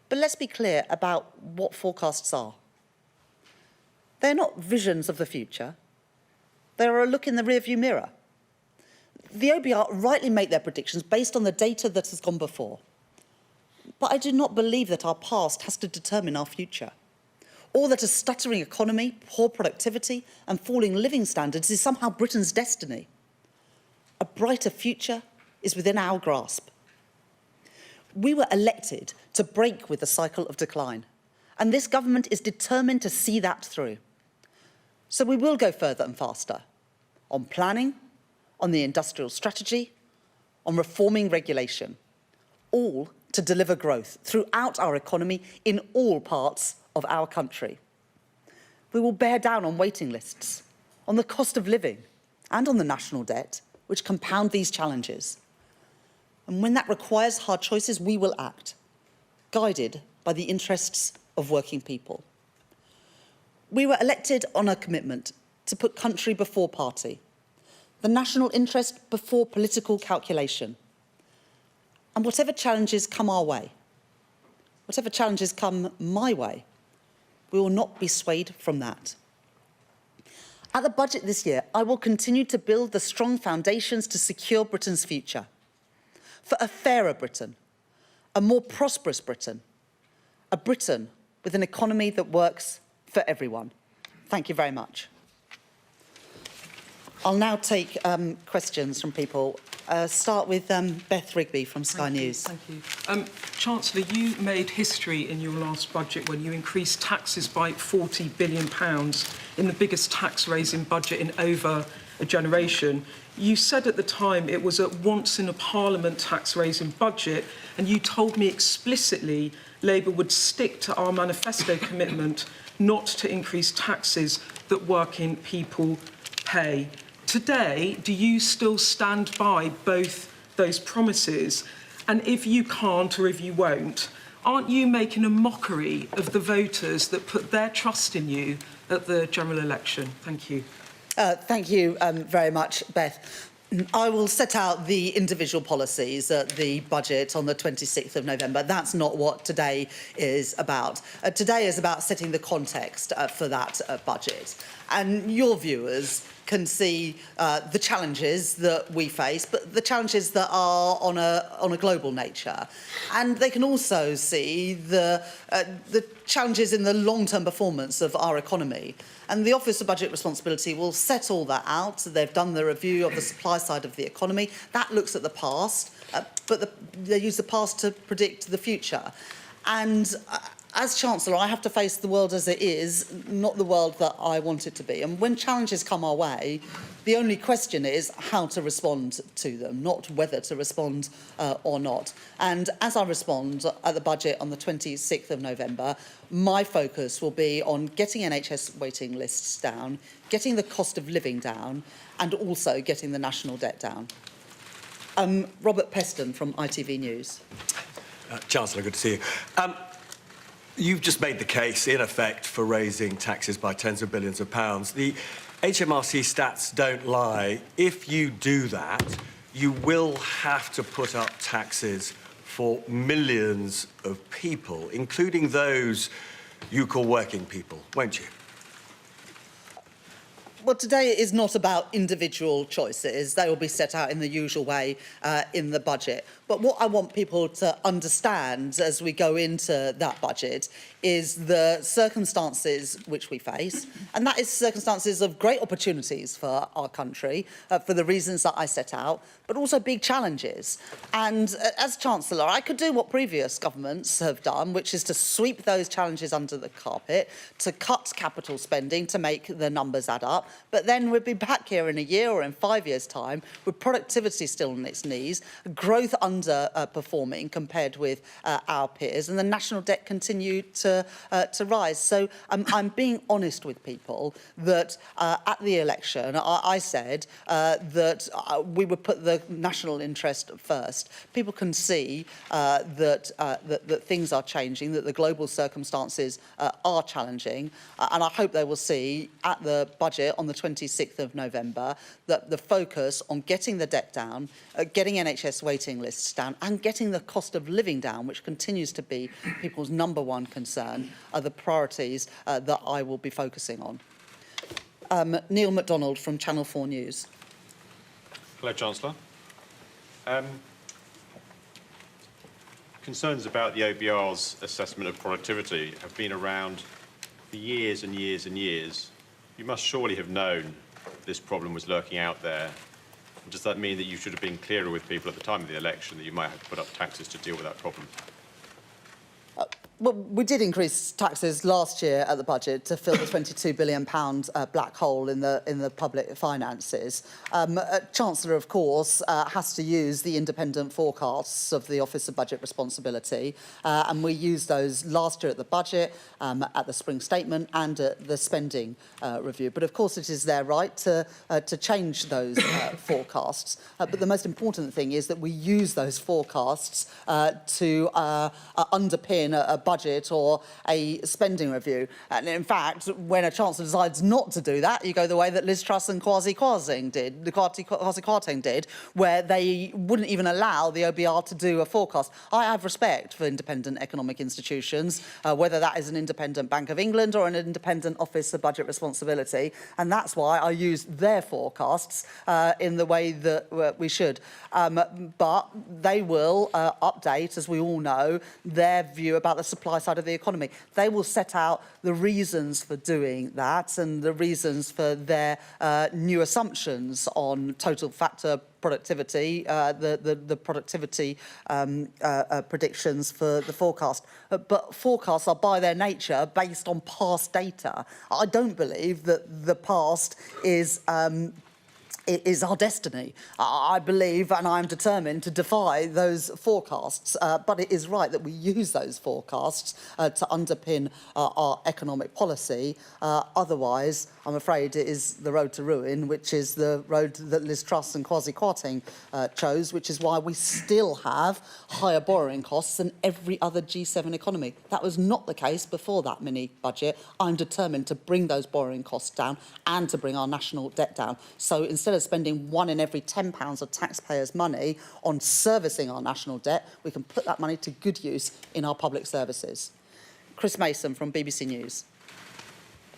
But let's be clear about what forecasts are. They're not visions of the future. They are a look in the rearview mirror. The OBR rightly make their predictions based on the data that has gone before. But I do not believe that our past has to determine our future, or that a stuttering economy, poor productivity and falling living standards is somehow Britain's destiny. A brighter future is within our grasp. We were elected to break with the cycle of decline, and this government is determined to see that through. So we will go further and faster on planning, on the industrial strategy, on reforming regulation, all to deliver growth throughout our economy in all parts of our country. We will bear down on waiting lists, on the cost of living, and on the national debt, which compound these challenges. And when that requires hard choices, we will act, guided by the interests of working people. We were elected on a commitment to put country before party, the national interest before political calculation. And whatever challenges come our way, whatever challenges come my way, we will not be swayed from that. At the budget this year, I will continue to build the strong foundations to secure Britain's future, for a fairer Britain, a more prosperous Britain, a Britain with an economy that works for everyone. Thank you very much. I'll now take questions from people. Start with Beth Rigby from Sky News. Thank you. Chancellor, you made history in your last budget when you increased taxes by £40 billion in the biggest tax-raising budget in over a generation. You said at the time it was a once-in-a-parliament tax-raising budget, and you told me explicitly Labour would stick to our manifesto commitment not to increase taxes that working people pay. Today, do you still stand by both those promises? And if you can't or if you won't, aren't you making a mockery of the voters that put their trust in you at the general election? Thank you. Thank you very much, Beth. I will set out the individual policies at the budget on the 26th of November. That's not what today is about. Today is about setting the context for that budget. And your viewers can see the challenges that we face, but the challenges that are on a global nature. And they can also see the challenges in the long-term performance of our economy. And the Office of Budget Responsibility will set all that out. They've done the review of the supply side of the economy. That looks at the past, but they use the past to predict the future. And As Chancellor, I have to face the world as it is, not the world that I want it to be. And when challenges come our way, the only question is how to respond to them, not whether to respond or not. And as I respond at the budget on the 26th of November, my focus will be on getting NHS waiting lists down, getting the cost of living down, and also getting the national debt down. Robert Peston from ITV News. Chancellor, good to see you. You've just made the case, in effect, for raising taxes by tens of billions of pounds. The HMRC stats don't lie. If you do that, you will have to put up taxes for millions of people, including those you call working people, won't you? Well, today is not about individual choices. They will be set out in the usual way in the budget. But what I want people to understand as we go into that budget is the circumstances which we face, and that is circumstances of great opportunities for our country, for the reasons that I set out, but also big challenges. And as Chancellor, I could do what previous governments have done, which is to sweep those challenges under the carpet, to cut capital spending, to make the numbers add up. But then we'd be back here in a year or in 5 years' time with productivity still on its knees, growth underperforming compared with our peers, and the national debt continued to rise. So I'm being honest with people that at the election I said that we would put the national interest first. People can see that things are changing, that the global circumstances are challenging, and I hope they will see at the budget on the 26th of November that the focus on getting the debt down, getting NHS waiting lists down, and getting the cost of living down, which continues to be people's number one concern, are the priorities that I will be focusing on. Neil MacDonald from Channel 4 News. Hello, Chancellor. Concerns about the OBR's assessment of productivity have been around for years and years and years. You must surely have known this problem was lurking out there. Does that mean that you should have been clearer with people at the time of the election that you might have to put up taxes to deal with that problem? Well, we did increase taxes last year at the budget to fill the £22 billion black hole in the public finances. Chancellor, of course, has to use the independent forecasts of the Office of Budget Responsibility, and we used those last year at the budget, at the spring statement, and at the spending review. But of course, it is their right to change those forecasts. But the most important thing is that we use those forecasts to underpin a budget or a spending review. And in fact, when a Chancellor decides not to do that, you go the way that Liz Truss and Kwasi Kwarteng did, where they wouldn't even allow the OBR to do a forecast. I have respect for independent economic institutions, whether that is an independent Bank of England or an independent Office of Budget Responsibility, and that's why I use their forecasts in the way that we should. But they will update, as we all know, their view about the supply side of the economy. They will set out the reasons for doing that and the reasons for their new assumptions on total factor productivity, the productivity predictions for the forecast. But forecasts are by their nature based on past data. I don't believe that the past is our destiny. I believe and I'm determined to defy those forecasts, but it is right that we use those forecasts to underpin our economic policy. Otherwise, I'm afraid it is the road to ruin, which is the road that Liz Truss and Kwasi Kwarteng chose, which is why we still have higher borrowing costs than every other G7 economy. That was not the case before that mini budget. I'm determined to bring those borrowing costs down and to bring our national debt down. So instead of spending £1 in every £10 of taxpayers' money on servicing our national debt, we can put that money to good use in our public services. Chris Mason from BBC News.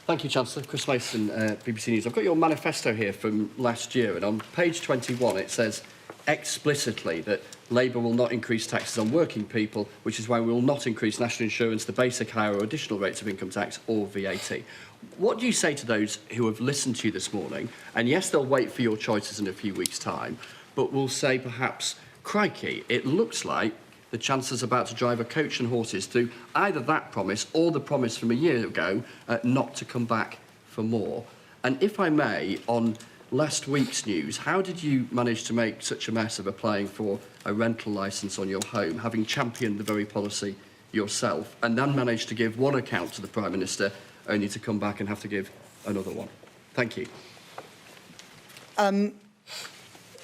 Thank you, Chancellor. Chris Mason, BBC News. I've got your manifesto here from last year, and on page 21 it says explicitly that Labour will not increase taxes on working people, which is why we will not increase national insurance, the basic, higher or additional rates of income tax or VAT. What do you say to those who have listened to you this morning, and yes, they'll wait for your choices in a few weeks' time, but will say perhaps, crikey, it looks like the Chancellor's about to drive a coach and horses through either that promise or the promise from a year ago not to come back for more. And if I may, on last week's news, how did you manage to make such a mess of applying for a rental licence on your home, having championed the very policy yourself, and then managed to give one account to the Prime Minister, only to come back and have to give another one? Thank you.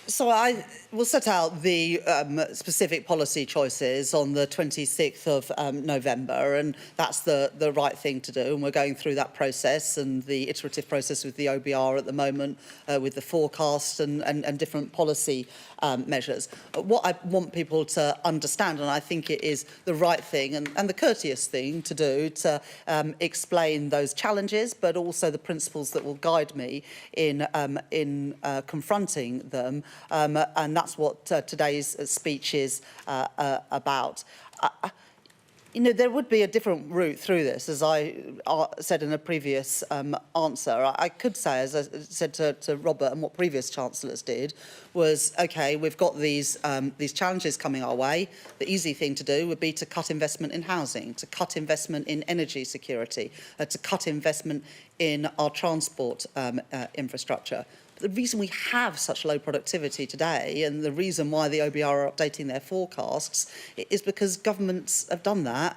So I will set out the specific policy choices on the 26th of November, and that's the right thing to do. And we're going through that process and the iterative process with the OBR at the moment, with the forecast and different policy measures. What I want people to understand, and I think it is the right thing and the courteous thing to do, to explain those challenges, but also the principles that will guide me in confronting them. And that's what today's speech is about. You know, there would be a different route through this, as I said in a previous answer. I could say, as I said to Robert, and what previous Chancellors did, was, OK, we've got these challenges coming our way. The easy thing to do would be to cut investment in housing, to cut investment in energy security, to cut investment in our transport infrastructure. The reason we have such low productivity today, and the reason why the OBR are updating their forecasts, is because governments have done that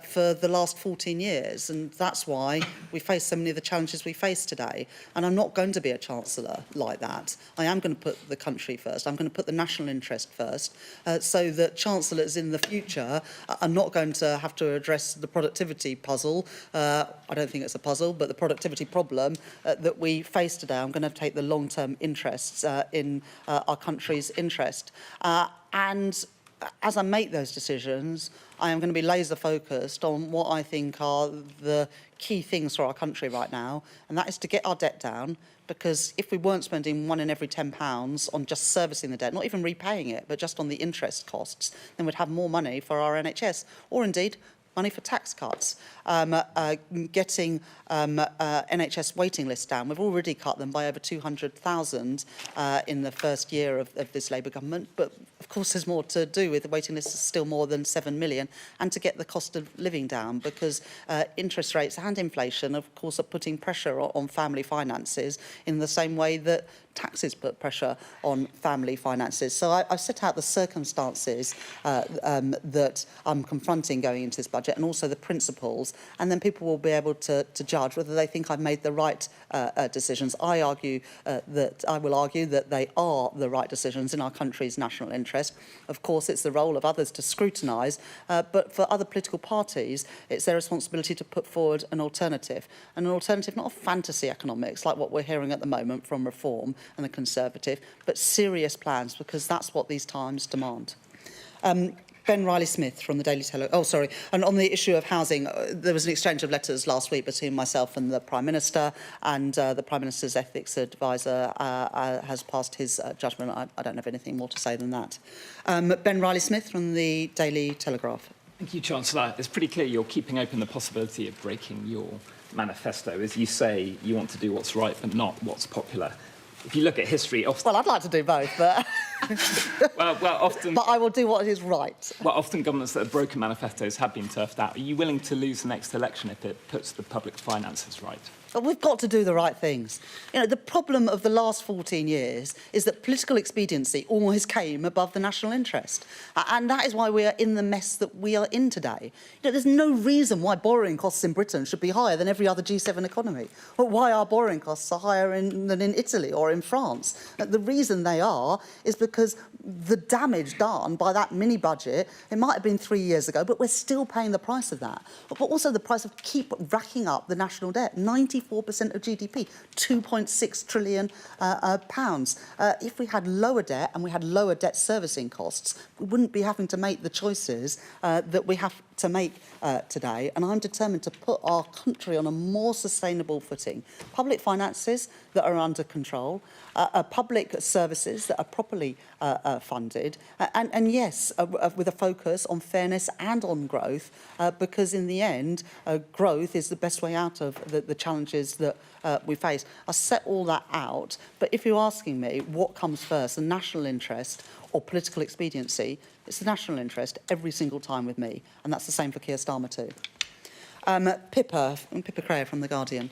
for the last 14 years, and that's why we face so many of the challenges we face today. And I'm not going to be a Chancellor like that. I am going to put the country first. I'm going to put the national interest first, so that Chancellors in the future are not going to have to address the productivity puzzle. I don't think it's a puzzle, but the productivity problem that we face today. I'm going to take the long-term interests in our country's interest. And as I make those decisions, I am going to be laser focused on what I think are the key things for our country right now, and that is to get our debt down, because if we weren't spending £1 in every £10 on just servicing the debt, not even repaying it, but just on the interest costs, then we'd have more money for our NHS, or indeed money for tax cuts, getting NHS waiting lists down. We've already cut them by over 200,000 in the first year of this Labour government, but of course there's more to do with the waiting list is still more than 7 million, and to get the cost of living down, because interest rates and inflation, of course, are putting pressure on family finances in the same way that taxes put pressure on family finances. So I've set out the circumstances that I'm confronting going into this budget, and also the principles, and then people will be able to judge whether they think I've made the right decisions. I will argue that they are the right decisions in our country's national interest. Of course, it's the role of others to scrutinise, but for other political parties, it's their responsibility to put forward an alternative. And an alternative, not of fantasy economics, like what we're hearing at the moment from Reform and the Conservative, but serious plans, because that's what these times demand. Ben Riley-Smith from the Daily Telegraph. Oh, sorry. And on the issue of housing, there was an exchange of letters last week between myself and the Prime Minister, and the Prime Minister's ethics advisor has passed his judgment. I don't have anything more to say than that. Ben Riley-Smith from the Daily Telegraph. Thank you, Chancellor. It's pretty clear you're keeping open the possibility of breaking your manifesto. As you say, you want to do what's right, but not what's popular. If you look at history, often... Well, I'd like to do both, but... well, often... But I will do what is right. Well, often governments that have broken manifestos have been turfed out. Are you willing to lose the next election if it puts the public finances right? But we've got to do the right things. You know, the problem of the last 14 years is that political expediency always came above the national interest. And that is why we are in the mess that we are in today. You know, there's no reason why borrowing costs in Britain should be higher than every other G7 economy, or why our borrowing costs are higher than in Italy or in France. The reason they are is because the damage done by that mini budget, it might have been 3 years ago, but we're still paying the price of that. But also the price of keep racking up the national debt. 94% of GDP, £2.6 trillion. If we had lower debt and we had lower debt servicing costs, we wouldn't be having to make the choices that we have to make today. And I'm determined to put our country on a more sustainable footing. Public finances that are under control, public services that are properly funded, and yes, with a focus on fairness and on growth, because in the end, growth is the best way out of the challenges that we face. I set all that out, but if you're asking me what comes first, the national interest or political expediency. It's the national interest every single time with me, and that's the same for Keir Starmer too. Pippa Crayer from The Guardian.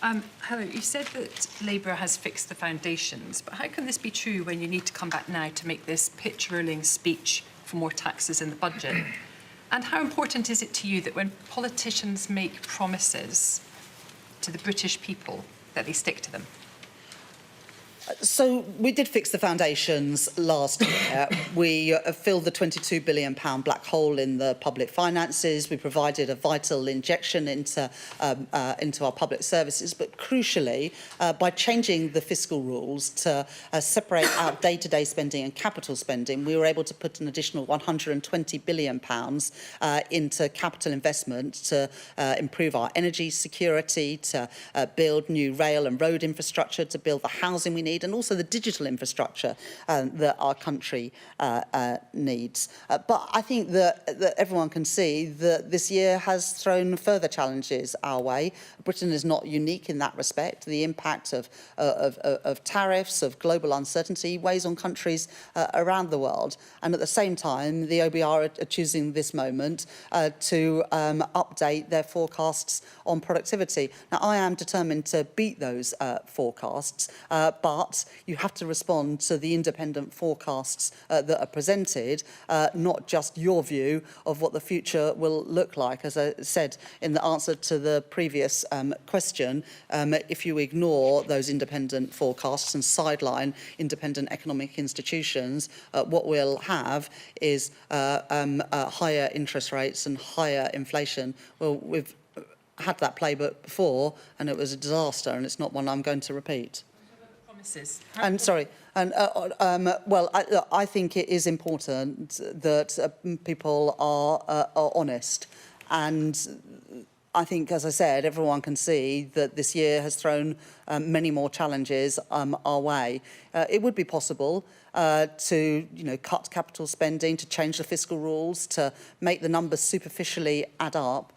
Hello, you said that Labour has fixed the foundations, but how can this be true when you need to come back now to make this pitch-rolling speech for more taxes in the budget? And how important is it to you that when politicians make promises to the British people that they stick to them? So we did fix the foundations last year. We filled the £22 billion black hole in the public finances. We provided a vital injection into our public services. But crucially, by changing the fiscal rules to separate out day-to-day spending and capital spending, we were able to put an additional £120 billion into capital investment to improve our energy security, to build new rail and road infrastructure, to build the housing we need, and also the digital infrastructure that our country needs. But I think that everyone can see that this year has thrown further challenges our way. Britain is not unique in that respect. The impact of tariffs, of global uncertainty, weighs on countries around the world. And at the same time, the OBR are choosing this moment to update their forecasts on productivity. Now, I am determined to beat those forecasts, but you have to respond to the independent forecasts that are presented, not just your view of what the future will look like. As I said in the answer to the previous question, if you ignore those independent forecasts and sideline independent economic institutions, what we'll have is higher interest rates and higher inflation. Well, we've had that playbook before, and it was a disaster, and it's not one I'm going to repeat. And sorry, and well, I think it is important that people are honest, and I think, as I said, everyone can see that this year has thrown many more challenges our way. It would be possible to, cut capital spending, to change the fiscal rules, to make the numbers superficially add up.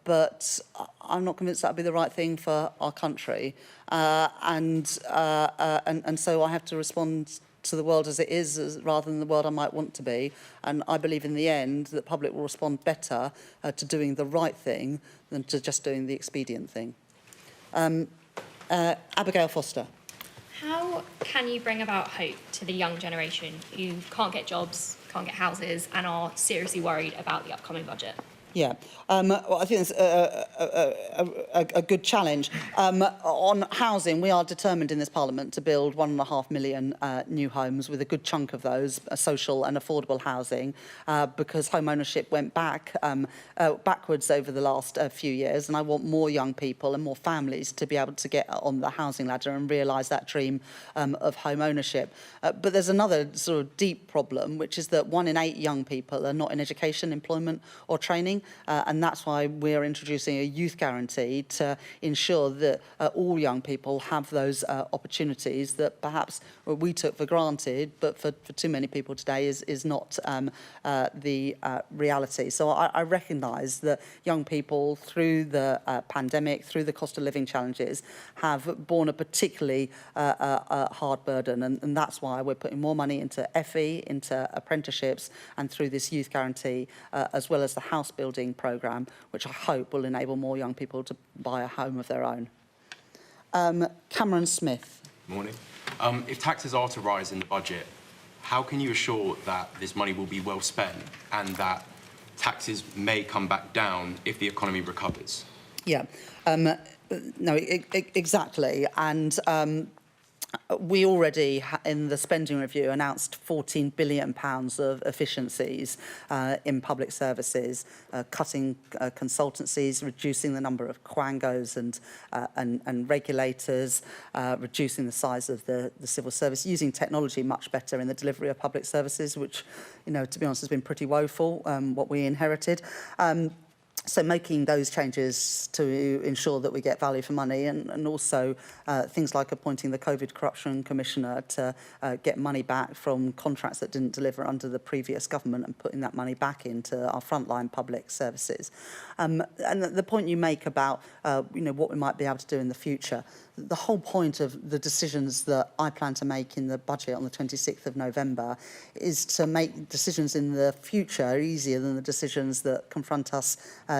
But I'm not convinced that would be the right thing for our country. And so I have to respond to the world as it is rather than the world I might want to be. And I believe in the end that the public will respond better to doing the right thing than to just doing the expedient thing. Abigail Foster. How can you bring about hope to the young generation who can't get jobs, can't get houses, and are seriously worried about the upcoming budget? Yeah, well, I think it's a good challenge. On housing, we are determined in this Parliament to build 1.5 million new homes, with a good chunk of those social and affordable housing, because home ownership went backwards over the last few years, and I want more young people and more families to be able to get on the housing ladder and realise that dream of home ownership. But there's another sort of deep problem, which is that 1 in 8 young people are not in education, employment or training. And that's why we're introducing a youth guarantee to ensure that all young people have those opportunities that perhaps we took for granted, but for too many people today is not the reality. So I recognise that young people, through the pandemic, through the cost of living challenges, have borne a particularly hard burden. And that's why we're putting more money into FE, into apprenticeships, and through this youth guarantee, as well as the house building programme, which I hope will enable more young people to buy a home of their own. Cameron Smith. Morning. If taxes are to rise in the budget, how can you assure that this money will be well spent and that taxes may come back down if the economy recovers? Yeah, no, exactly. And we already, in the spending review, announced £14 billion of efficiencies in public services, cutting consultancies, reducing the number of quangos and regulators, reducing the size of the civil service, using technology much better in the delivery of public services, which, to be honest, has been pretty woeful, what we inherited. So making those changes to ensure that we get value for money, and also things like appointing the COVID Corruption Commissioner to get money back from contracts that didn't deliver under the previous government and putting that money back into our frontline public services. And the point you make about what we might be able to do in the future, the whole point of the decisions that I plan to make in the budget on the 26th of November is to make decisions in the future easier than the decisions that confront us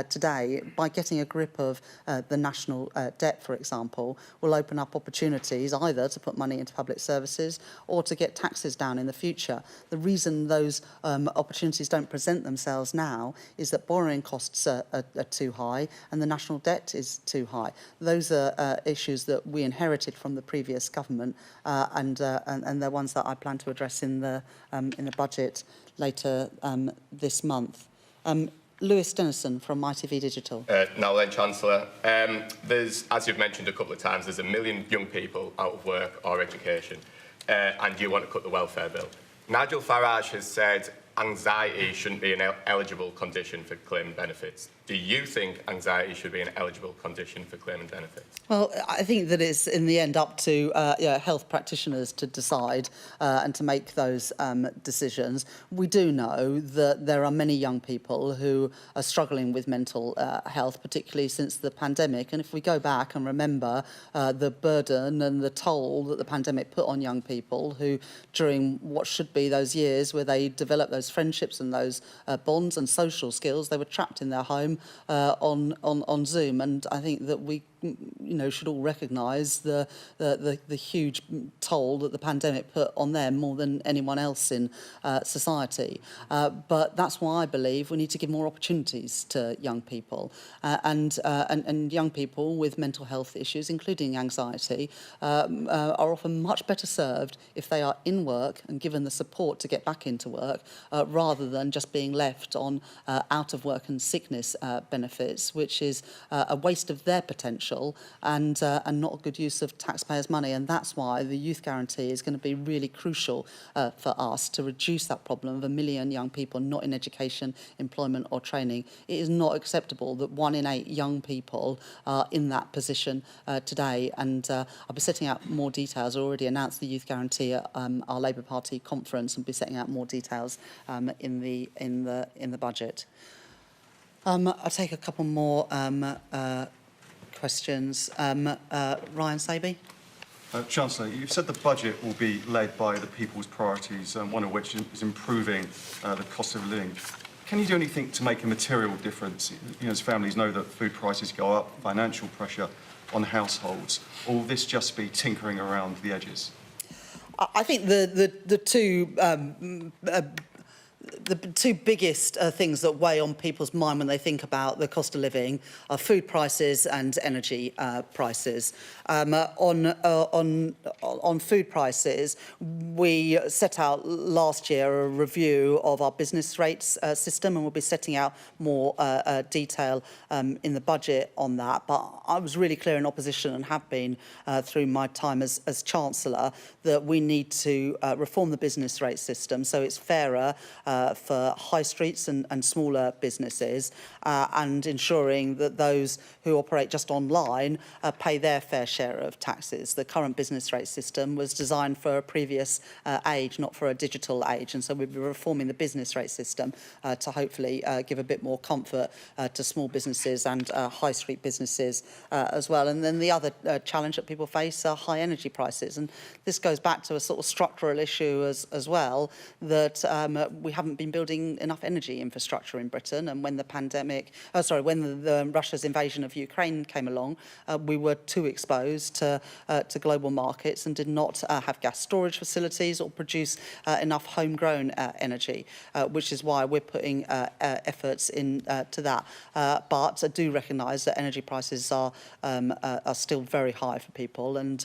today. By getting a grip of the national debt, for example, will open up opportunities either to put money into public services or to get taxes down in the future. The reason those opportunities don't present themselves now is that borrowing costs are too high and the national debt is too high. Those are issues that we inherited from the previous government, and they're ones that I plan to address in the budget later this month. Lewis Dennison from ITV Digital. Now then, Chancellor, there's, as you've mentioned a couple of times, there's 1 million young people out of work or education, and you want to cut the welfare bill. Nigel Farage has said anxiety shouldn't be an eligible condition for claiming benefits. Do you think anxiety should be an eligible condition for claiming benefits? Well, I think that it's in the end up to health practitioners to decide and to make those decisions. We do know that there are many young people who are struggling with mental health, particularly since the pandemic. And if we go back and remember the burden and the toll that the pandemic put on young people who, during what should be those years where they develop those friendships and those bonds and social skills, they were trapped in their home on Zoom. And I think that we should all recognise the huge toll that the pandemic put on them more than anyone else in society. But that's why I believe we need to give more opportunities to young people. And young people with mental health issues, including anxiety, are often much better served if they are in work and given the support to get back into work, rather than just being left on out of work and sickness benefits, which is a waste of their potential and not a good use of taxpayers' money. And that's why the youth guarantee is going to be really crucial for us to reduce that problem of 1 million young people not in education, employment or training. It is not acceptable that 1 in 8 young people are in that position today. And I'll be setting out more details. I already announced the youth guarantee at our Labour Party conference and be setting out more details in the budget. I'll take a couple more questions. Ryan Saby. Chancellor, you've said the budget will be led by the people's priorities, one of which is improving the cost of living. Can you do anything to make a material difference? As families know that food prices go up, financial pressure on households, or will this just be tinkering around the edges? I think the two biggest things that weigh on people's mind when they think about the cost of living are food prices and energy prices. On food prices, we set out last year a review of our business rates system, and we'll be setting out more detail in the budget on that. But I was really clear in opposition, and have been through my time as Chancellor, that we need to reform the business rate system so it's fairer for high streets and smaller businesses, and ensuring that those who operate just online pay their fair share of taxes. The current business rate system was designed for a previous age, not for a digital age, and so we'll be reforming the business rate system to hopefully give a bit more comfort to small businesses and high street businesses as well. And then the other challenge that people face are high energy prices, and this goes back to a sort of structural issue as well, that we haven't been building enough energy infrastructure in Britain. And when the when Russia's invasion of Ukraine came along, we were too exposed to global markets and did not have gas storage facilities or produce enough homegrown energy, which is why we're putting efforts into that. But I do recognise that energy prices are still very high for people, and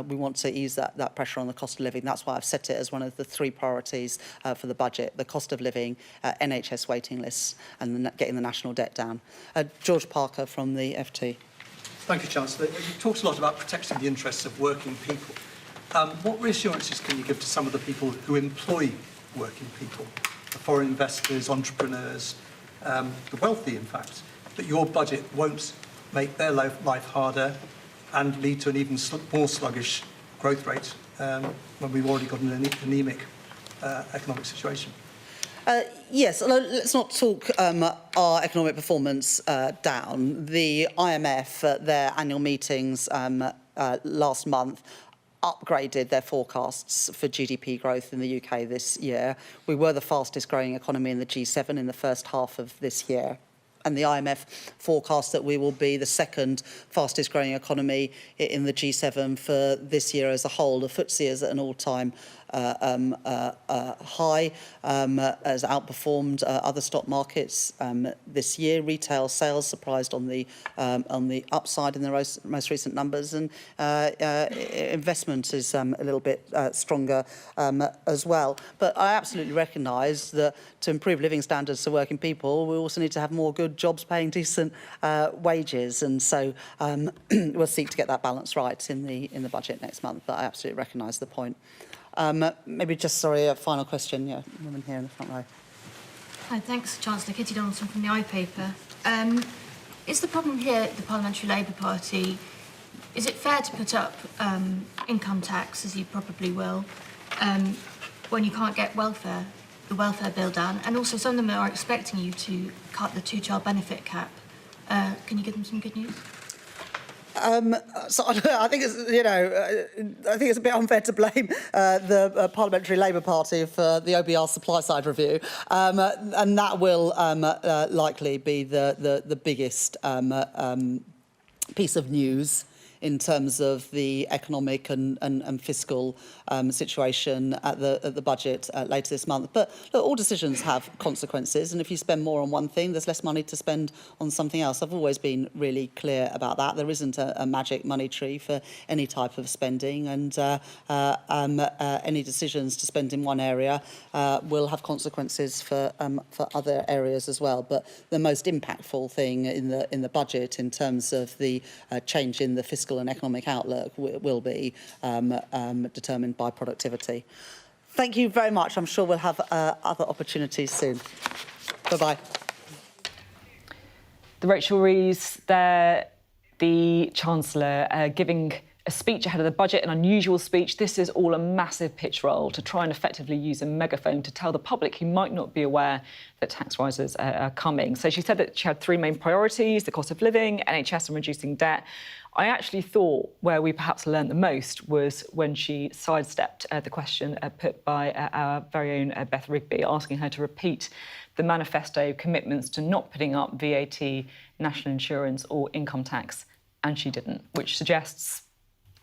we want to ease that pressure on the cost of living. That's why I've set it as one of the 3 priorities for the budget: the cost of living, NHS waiting lists, and getting the national debt down. George Parker from the FT. Thank you, Chancellor. You talked a lot about protecting the interests of working people. What reassurances can you give to some of the people who employ working people, the foreign investors, entrepreneurs, the wealthy, in fact, that your budget won't make their life harder and lead to an even more sluggish growth rate when we've already got an anemic economic situation? Yes, let's not talk our economic performance down. The IMF at their annual meetings last month, upgraded their forecasts for GDP growth in the UK this year. We were the fastest growing economy in the G7 in the first half of this year. And the IMF forecast that we will be the second fastest growing economy in the G7 for this year as a whole. The FTSE is at an all-time high, has outperformed other stock markets this year. Retail sales surprised on the upside in the most recent numbers, and investment is a little bit stronger as well. But I absolutely recognise that to improve living standards for working people, we also need to have more good jobs paying decent wages, and so we'll seek to get that balance right in the budget next month. But I absolutely recognise the point. Maybe just, sorry, a final question. Yeah, woman here in the front row. Hi, thanks, Chancellor. Kitty Donaldson from the iPaper. Is the problem here the Parliamentary Labour Party? Is it fair to put up income tax, as you probably will, when you can't get the welfare bill down? And also, some of them are expecting you to cut the two-child benefit cap. Can you give them some good news? So I think it's, I think it's a bit unfair to blame the Parliamentary Labour Party for the OBR supply side review, and that will likely be the biggest piece of news in terms of the economic and fiscal situation at the budget later this month. But look, all decisions have consequences, and if you spend more on one thing, there's less money to spend on something else. I've always been really clear about that. There isn't a magic money tree for any type of spending, and any decisions to spend in one area will have consequences for other areas as well. But the most impactful thing in the budget in terms of the change in the fiscal and economic outlook will be determined by productivity. Thank you very much. I'm sure we'll have other opportunities soon. Bye-bye. The Rachel Reeves there, the Chancellor, giving a speech ahead of the budget, an unusual speech. This is all a massive pitch role to try and effectively use a megaphone to tell the public who might not be aware that tax rises are coming. So she said that she had three main priorities: the cost of living, NHS and reducing debt. I actually thought where we perhaps learned the most was when she sidestepped the question put by our very own Beth Rigby, asking her to repeat the manifesto commitments to not putting up VAT, national insurance or income tax, and she didn't, which suggests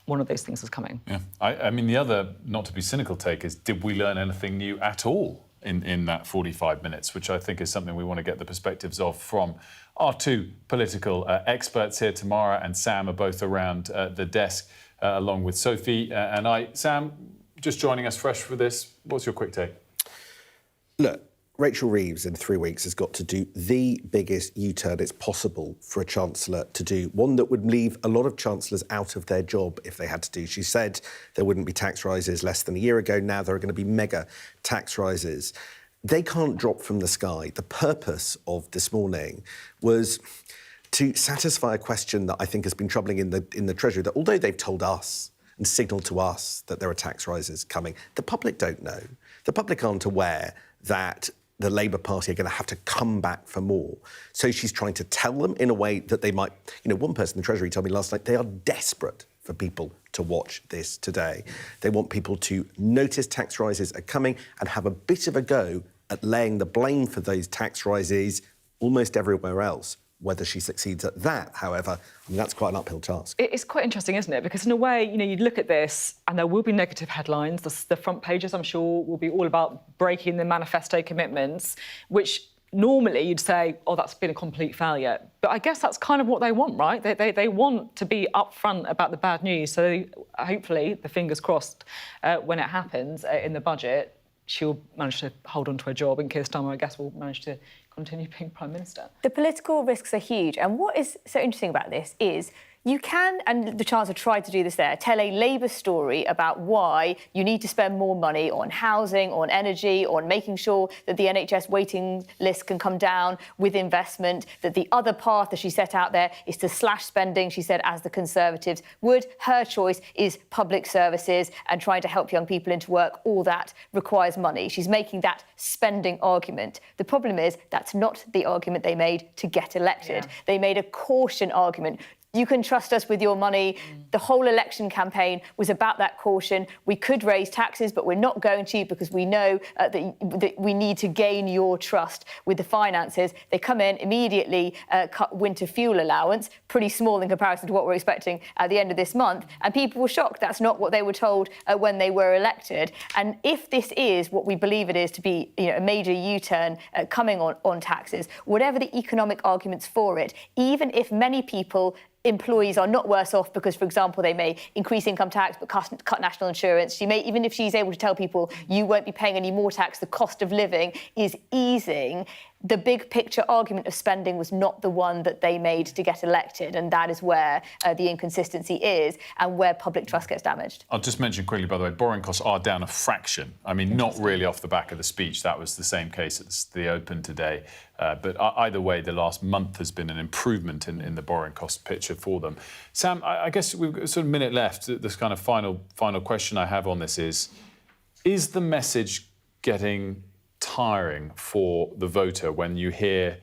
one of those things is coming. Yeah, I mean, the other, not to be cynical, take is, did we learn anything new at all in that 45 minutes, which I think is something we want to get the perspectives of from our two political experts here. Tamara and Sam are both around the desk, along with Sophy and I. Sam, just joining us fresh for this, what's your quick take? Look, Rachel Reeves in 3 weeks has got to do the biggest U-turn it's possible for a Chancellor to do, one that would leave a lot of Chancellors out of their job if they had to do. She said there wouldn't be tax rises less than a year ago. Now there are going to be mega tax rises. They can't drop from the sky. The purpose of this morning was to satisfy a question that I think has been troubling in the Treasury, that although they've told us and signalled to us that there are tax rises coming, the public don't know. The public aren't aware that the Labour Party are going to have to come back for more. So she's trying to tell them in a way that they might... one person in the Treasury told me last night they are desperate for people to watch this today. They want people to notice tax rises are coming and have a bit of a go at laying the blame for those tax rises almost everywhere else. Whether she succeeds at that, however, that's quite an uphill task. It's quite interesting, isn't it? Because in a way, you'd look at this and there will be negative headlines. The front pages, I'm sure, will be all about breaking the manifesto commitments, which normally you'd say, oh, that's been a complete failure. But I guess that's kind of what they want, right? They want to be upfront about the bad news. So hopefully, the fingers crossed, when it happens in the budget, she'll manage to hold on to her job, and Keir Starmer, I guess, will manage to continue being Prime Minister. The political risks are huge, and what is so interesting about this is you can, and the Chancellor tried to do this there, tell a Labour story about why you need to spend more money on housing, on energy, on making sure that the NHS waiting list can come down with investment, that the other path that she set out there is to slash spending, she said, as the Conservatives would. Her choice is public services and trying to help young people into work. All that requires money. She's making that spending argument. The problem is that's not the argument they made to get elected. Yeah. They made a caution argument. You can trust us with your money. The whole election campaign was about that caution. We could raise taxes, but we're not going to because we know that we need to gain your trust with the finances. They come in, immediately cut winter fuel allowance, pretty small in comparison to what we're expecting at the end of this month. And people were shocked. That's not what they were told when they were elected. And if this is what we believe it is to be a major U-turn coming on taxes, whatever the economic arguments for it, even if many people employees are not worse off because, for example, they may increase income tax but cut national insurance. She may, even if she's able to tell people you won't be paying any more tax, the cost of living is easing. The big picture argument of spending was not the one that they made to get elected, and that is where the inconsistency is and where public trust gets damaged. I'll just mention quickly, by the way, borrowing costs are down a fraction. I mean, not really off the back of the speech. That was the same case at the Open today. But either way, the last month has been an improvement in the borrowing cost picture for them. Sam, I guess we've got sort of a minute left. This kind of final question I have on this is the message getting tiring for the voter when you hear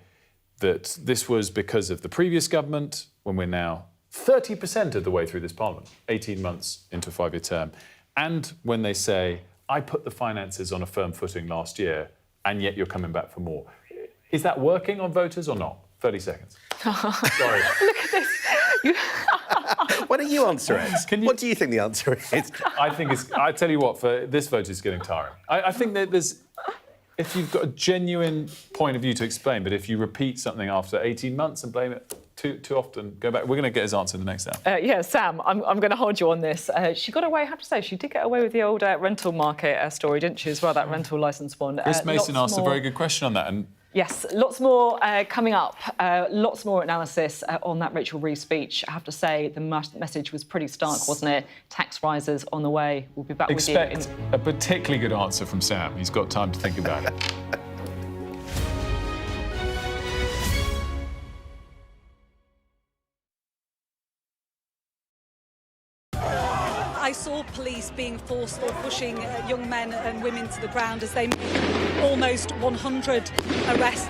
that this was because of the previous government, when we're now 30% of the way through this parliament, 18 months into a 5-year term, and when they say, I put the finances on a firm footing last year, and yet you're coming back for more. Is that working on voters or not? 30 seconds. Sorry. Look at this. Why don't you answer it? What do you think the answer is? I tell you what, for this vote is getting tiring. I think that there's... If you've got a genuine point of view to explain, but if you repeat something after 18 months and blame it too often, go back. We're going to get his answer in the next hour. Yeah, Sam, I'm going to hold you on this. She got away, I have to say, she did get away with the old rental market story, didn't she, as well, that rental licence one. Chris Mason asked a very good question on that. And yes, lots more coming up, lots more analysis on that Rachel Reeves speech. I have to say, the message was pretty stark, wasn't it? Tax rises on the way. We'll be back with you. Expect a particularly good answer from Sam. He's got time to think about it. I saw police being forceful, pushing young men and women to the ground as they made almost 100 arrests.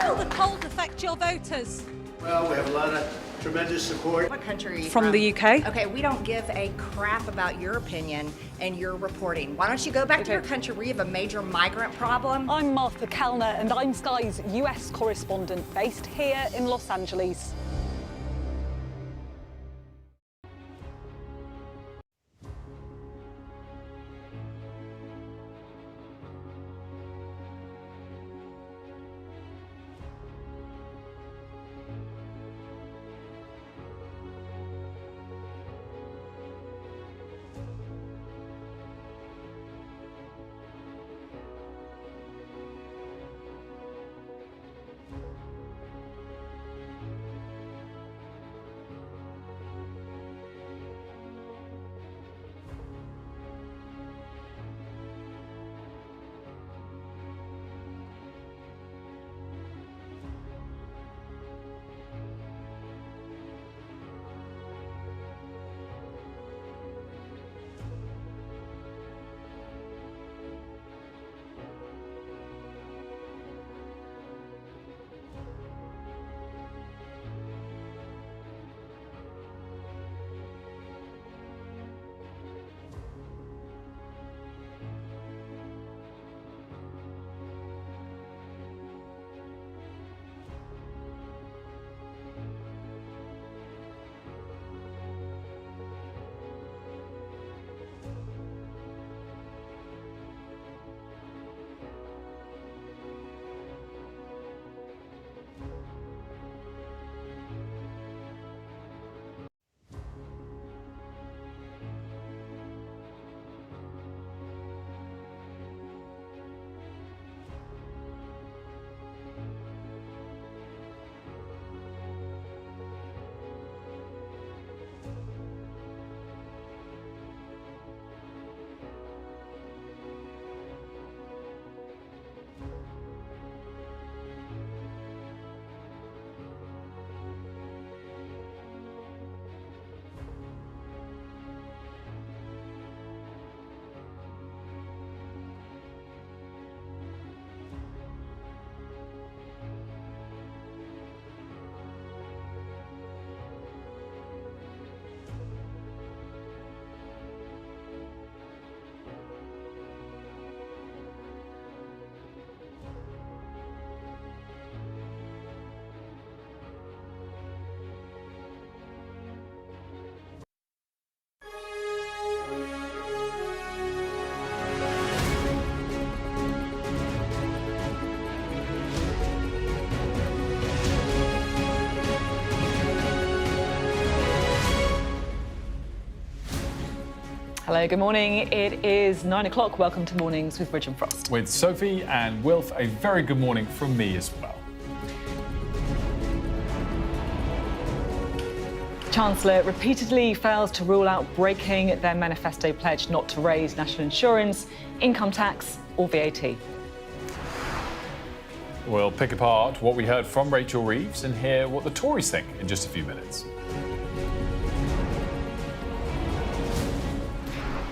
Will the cold affect your voters? Well, we have a lot of tremendous support. What country are you From the UK. Okay, we don't give a crap about your opinion and your reporting. Why don't you go back to your country where you have a major migrant problem? I'm Martha Kellner and I'm Sky's US correspondent based here in Los Angeles. Hello, good morning. It is 9 o'clock. Welcome to Mornings with Ridge and Frost. With Sophie and Wilf, a very good morning from me as well. Chancellor repeatedly fails to rule out breaking their manifesto pledge not to raise national insurance, income tax or VAT. We'll pick apart what we heard from Rachel Reeves and hear what the Tories think in just a few minutes.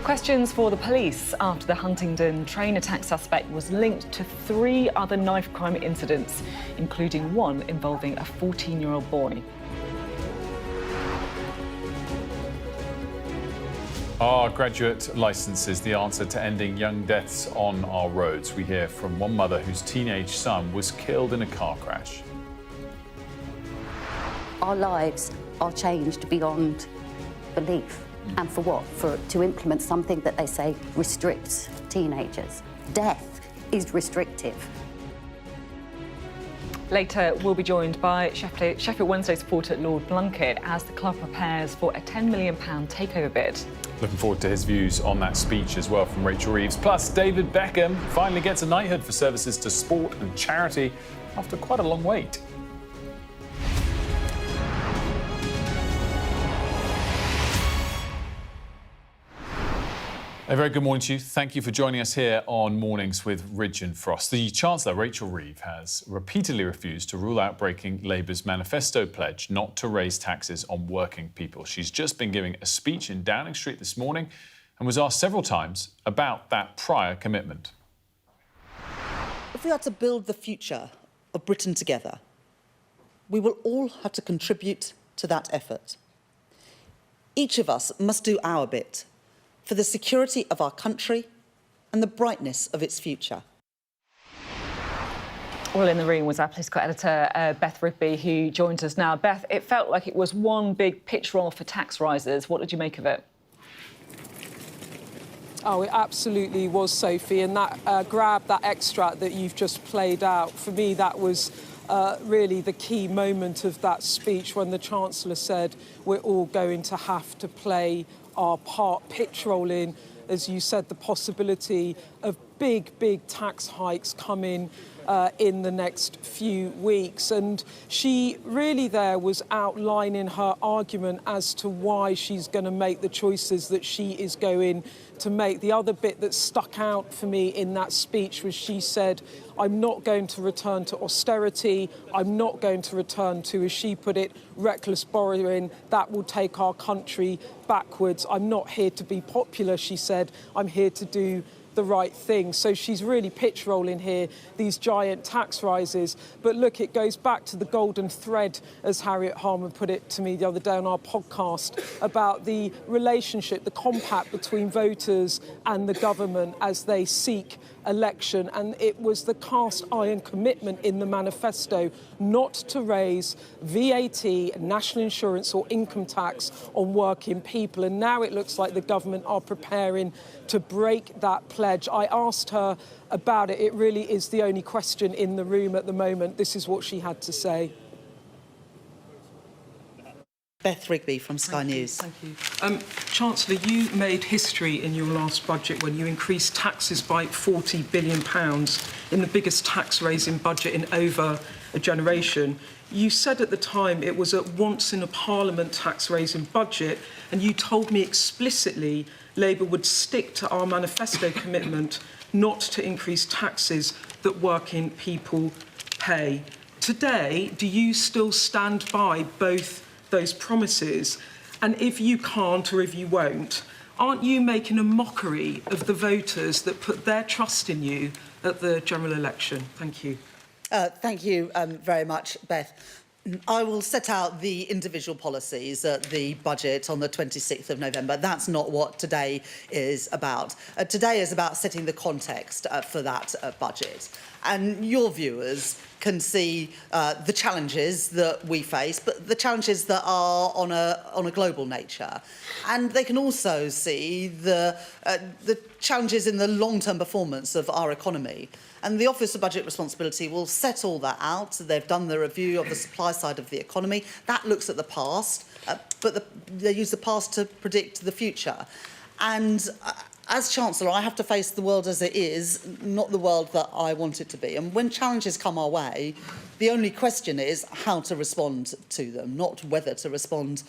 Questions for the police after the Huntingdon train attack suspect was linked to 3 other knife crime incidents, including one involving a 14-year-old boy. Are graduate licences the answer to ending young deaths on our roads? We hear from one mother whose teenage son was killed in a car crash. Our lives are changed beyond belief. And for what? To implement something that they say restricts teenagers. Death is restrictive. Later, we'll be joined by Sheffield Wednesday supporter Lord Blunkett as the club prepares for a £10 million takeover bid. Looking forward to his views on that speech as well from Rachel Reeves. Plus, David Beckham finally gets a knighthood for services to sport and charity after quite a long wait. A very good morning to you. Thank you for joining us here on Mornings with Ridge and Frost. The Chancellor, Rachel Reeves, has repeatedly refused to rule out breaking Labour's manifesto pledge not to raise taxes on working people. She's just been giving a speech in Downing Street this morning and was asked several times about that prior commitment. If we are to build the future of Britain together, we will all have to contribute to that effort. Each of us must do our bit for the security of our country and the brightness of its future. Well, in the room was our political editor, Beth Rigby, who joins us now. Beth, it felt like it was one big pitch roll for tax rises. What did you make of it? Oh, it absolutely was, Sophie. And that grab, that extract that you've just played out, for me, that was really the key moment of that speech when the Chancellor said we're all going to have to play our part, pitch rolling, as you said, the possibility of big tax hikes coming in the next few weeks. And she really there was outlining her argument as to why she's going to make the choices that she is going to make. The other bit that stuck out for me in that speech was she said, I'm not going to return to austerity. I'm not going to return to, as she put it, reckless borrowing. That will take our country backwards. I'm not here to be popular, she said. I'm here to do the right thing. So she's really pitch rolling here, these giant tax rises. But look, it goes back to the golden thread, as Harriet Harman put it to me the other day on our podcast, about the relationship, the compact between voters and the government as they seek election. And it was the cast iron commitment in the manifesto not to raise VAT, national insurance or income tax on working people. And now it looks like the government are preparing to break that pledge. I asked her about it. It really is the only question in the room at the moment. This is what she had to say. Beth Rigby from Sky News. Thank you. Chancellor, you made history in your last budget when you increased taxes by £40 billion in the biggest tax-raising budget in over a generation. You said at the time it was a once-in-a-parliament tax-raising budget, and you told me explicitly Labour would stick to our manifesto commitment not to increase taxes that working people pay. Today, do you still stand by both those promises? And if you can't or if you won't, aren't you making a mockery of the voters that put their trust in you at the general election? Thank you. Thank you very much, Beth. I will set out the individual policies at the budget on the 26th of November. That's not what today is about. Today is about setting the context for that budget. And your viewers can see the challenges that we face, but the challenges that are on a global nature. And they can also see the challenges in the long-term performance of our economy. And the Office of Budget Responsibility will set all that out. They've done the review of the supply side of the economy. That looks at the past, but they use the past to predict the future. And as Chancellor, I have to face the world as it is, not the world that I want it to be. And when challenges come our way, the only question is how to respond to them, not whether to respond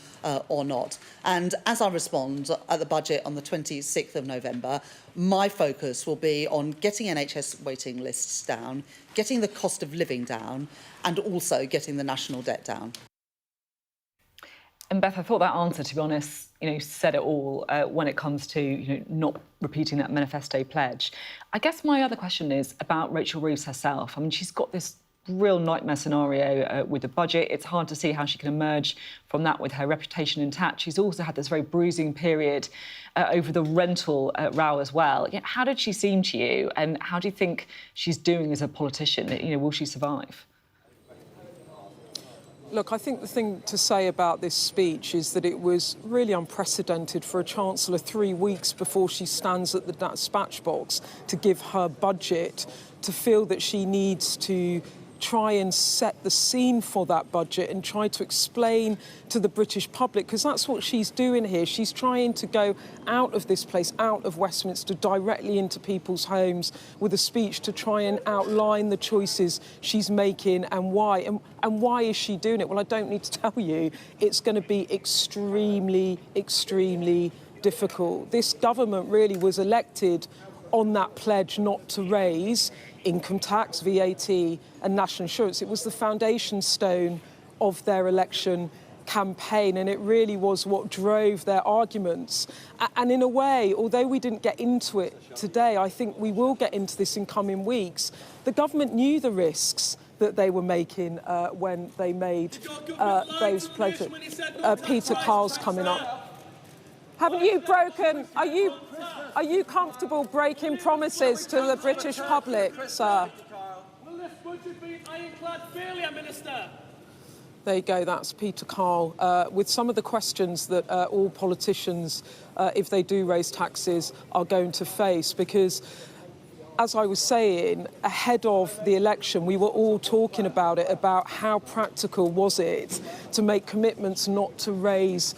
or not. And as I respond at the budget on the 26th of November, my focus will be on getting NHS waiting lists down, getting the cost of living down, and also getting the national debt down. And Beth, I thought that answer, to be honest, said it all when it comes to not repeating that manifesto pledge. I guess my other question is about Rachel Reeves herself. I mean, she's got this real nightmare scenario with the budget. It's hard to see how she can emerge from that with her reputation intact. She's also had this very bruising period over the rental row as well. How did she seem to you, and how do you think she's doing as a politician? Will she survive? Look, I think the thing to say about this speech is that it was really unprecedented for a Chancellor 3 weeks before she stands at the dispatch box to give her budget, to feel that she needs to try and set the scene for that budget and try to explain to the British public, because that's what she's doing here. She's trying to go out of this place, out of Westminster, directly into people's homes with a speech to try and outline the choices she's making and why. And why is she doing it? Well, I don't need to tell you. It's going to be extremely, extremely difficult. This government really was elected on that pledge not to raise income tax, VAT and national insurance. It was the foundation stone of their election campaign, and it really was what drove their arguments. And in a way, although we didn't get into it today, I think we will get into this in coming weeks. The government knew the risks that they were making when they made those pledges. Peter Carl's coming up. Haven't you broken... Are you comfortable breaking promises to the British public, sir? Will this budget be ironclad failure, Minister? There you go, that's Peter Carl, with some of the questions that all politicians, if they do raise taxes, are going to face. Because, as I was saying, ahead of the election, we were all talking about it, about how practical was it to make commitments not to raise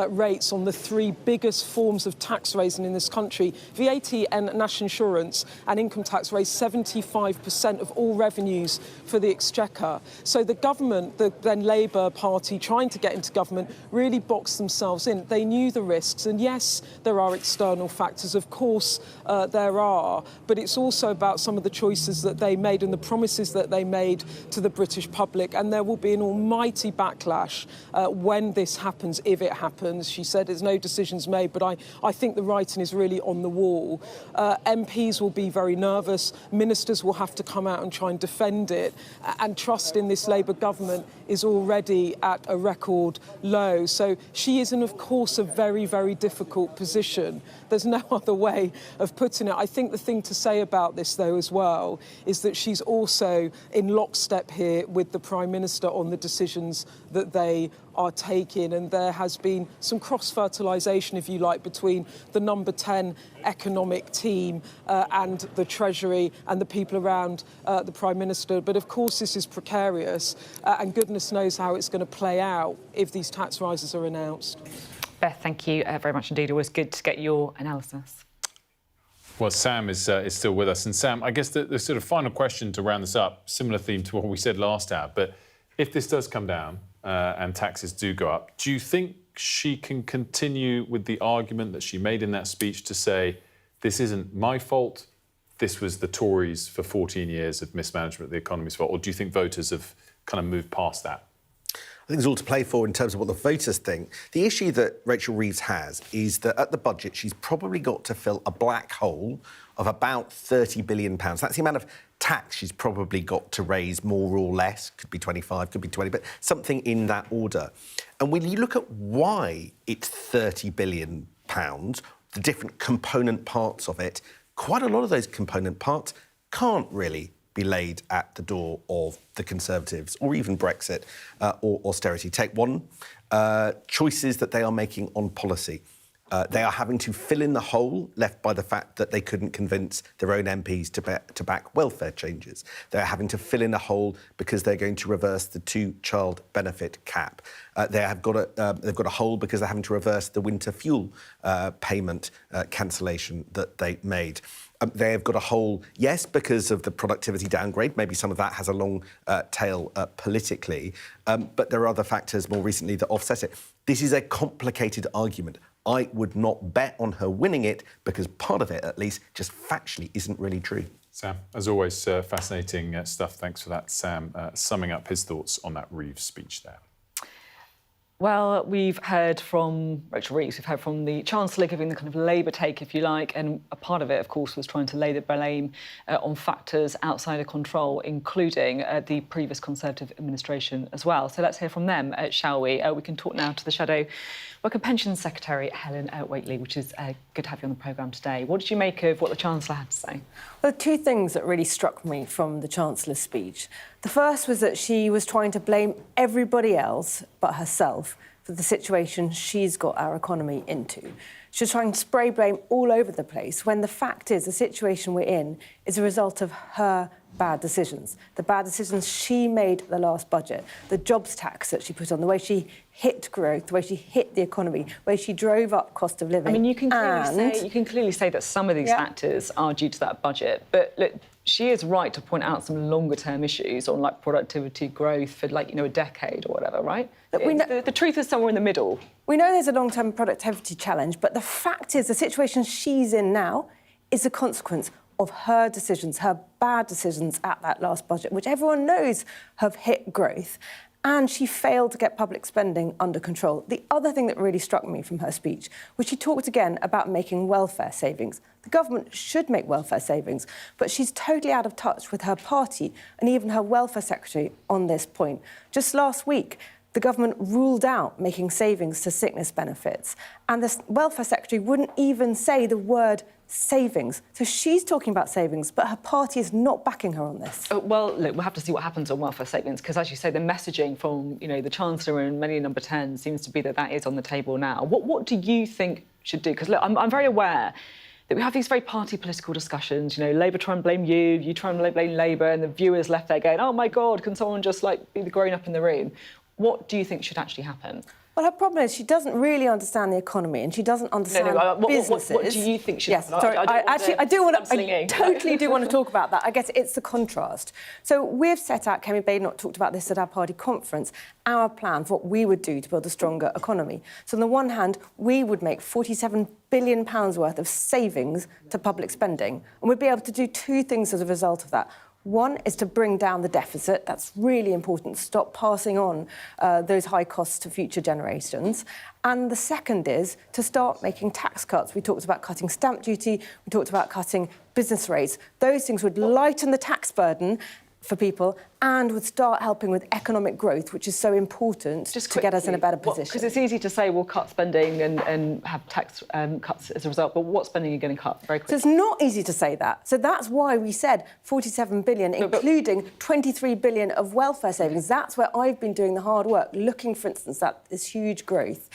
rates on the three biggest forms of tax raising in this country. VAT and national insurance and income tax raised 75% of all revenues for the Exchequer. So the government, the then Labour Party trying to get into government, really boxed themselves in. They knew the risks, and yes, there are external factors, of course there are, but it's also about some of the choices that they made and the promises that they made to the British public, and there will be an almighty backlash when this happens, if it happens. She said there's no decisions made, but I think the writing is really on the wall. MPs will be very nervous. Ministers will have to come out and try and defend it. And trust in this Labour government is already at a record low. So she is in, of course, a very, very difficult position. There's no other way of putting it. I think the thing to say about this, though, as well, is that she's also in lockstep here with the Prime Minister on the decisions that they are taking, and there has been some cross-fertilisation, if you like, between the number 10 economic team and the Treasury and the people around the Prime Minister. But of course this is precarious, and goodness knows how it's going to play out if these tax rises are announced. Beth, thank you very much indeed. Always good to get your analysis. Well, Sam is still with us. And Sam, I guess the sort of final question to round this up, similar theme to what we said last hour, but if this does come down and taxes do go up, do you think she can continue with the argument that she made in that speech to say, this isn't my fault, this was the Tories for 14 years of mismanagement of the economy's fault, or do you think voters have kind of moved past that? I think there's all to play for in terms of what the voters think. The issue that Rachel Reeves has is that at the budget, she's probably got to fill a black hole of about £30 billion. That's the amount of tax she's probably got to raise, more or less. Could be 25, could be 20, but something in that order. And when you look at why it's £30 billion, the different component parts of it, quite a lot of those component parts can't really be laid at the door of the Conservatives, or even Brexit or austerity. Take one, choices that they are making on policy. They are having to fill in the hole left by the fact that they couldn't convince their own MPs to back welfare changes. They're having to fill in a hole because they're going to reverse the two-child benefit cap. They've got a hole because they're having to reverse the winter fuel payment cancellation that they made. They have got a hole, yes, because of the productivity downgrade. Maybe some of that has a long tail politically, but there are other factors more recently that offset it. This is a complicated argument. I would not bet on her winning it because part of it, at least, just factually isn't really true. Sam, as always, fascinating stuff. Thanks for that, Sam, summing up his thoughts on that Reeves speech there. Well, we've heard from Rachel Reeves, we've heard from the Chancellor giving the kind of Labour take, if you like, and a part of it, of course, was trying to lay the blame on factors outside of control, including the previous Conservative administration as well. So let's hear from them, shall we? We can talk now to the Shadow Work and Pensions Secretary, Helen Whately, which is good to have you on the programme today. What did you make of what the Chancellor had to say? Well, two things that really struck me from the Chancellor's speech. The first was that she was trying to blame everybody else but herself for the situation she's got our economy into. She was trying to spray blame all over the place when the fact is the situation we're in is a result of her bad decisions. The bad decisions she made at the last budget, the jobs tax that she put on, the way she hit growth, the way she hit the economy, the way she drove up cost of living. I mean, you can clearly say that some of these factors are due to that budget, but look, she is right to point out some longer-term issues on, like, productivity growth for, like, a decade or whatever, right? The truth is somewhere in the middle. We know there's a long-term productivity challenge, but the fact is the situation she's in now is a consequence of her decisions, her bad decisions at that last budget, which everyone knows have hit growth. And she failed to get public spending under control. The other thing that really struck me from her speech was she talked again about making welfare savings. The government should make welfare savings, but she's totally out of touch with her party and even her welfare secretary on this point. Just last week, the government ruled out making savings to sickness benefits, and the welfare secretary wouldn't even say the word savings. So she's talking about savings, but her party is not backing her on this. Well, look, we'll have to see what happens on welfare savings, because, as you say, the messaging from, the Chancellor and many Number 10 seems to be that is on the table now. What do you think should do? Because, look, I'm very aware that we have these very party political discussions. Labour try and blame you try and blame Labour, and the viewers left there going, oh, my God, can someone just, be the grown-up in the room? What do you think should actually happen? Well, her problem is she doesn't really understand the economy and she doesn't understand businesses. What do you think should happen? Sorry, I totally do want to talk about that. I guess it's the contrast. So we've set out, Kemi Badenoch talked about this at our party conference, our plan for what we would do to build a stronger economy. So on the one hand, we would make £47 billion worth of savings to public spending, and we'd be able to do two things as a result of that. One is to bring down the deficit. That's really important. Stop passing on those high costs to future generations. And the second is to start making tax cuts. We talked about cutting stamp duty. We talked about cutting business rates. Those things would lighten the tax burden for people and would start helping with economic growth, which is so important to get us in a better position. Because it's easy to say we'll cut spending and have tax cuts as a result, but what spending are you going to cut very quickly? So it's not easy to say that. So that's why we said 47 billion, including 23 billion of welfare savings. That's where I've been doing the hard work, looking, for instance, at this huge growth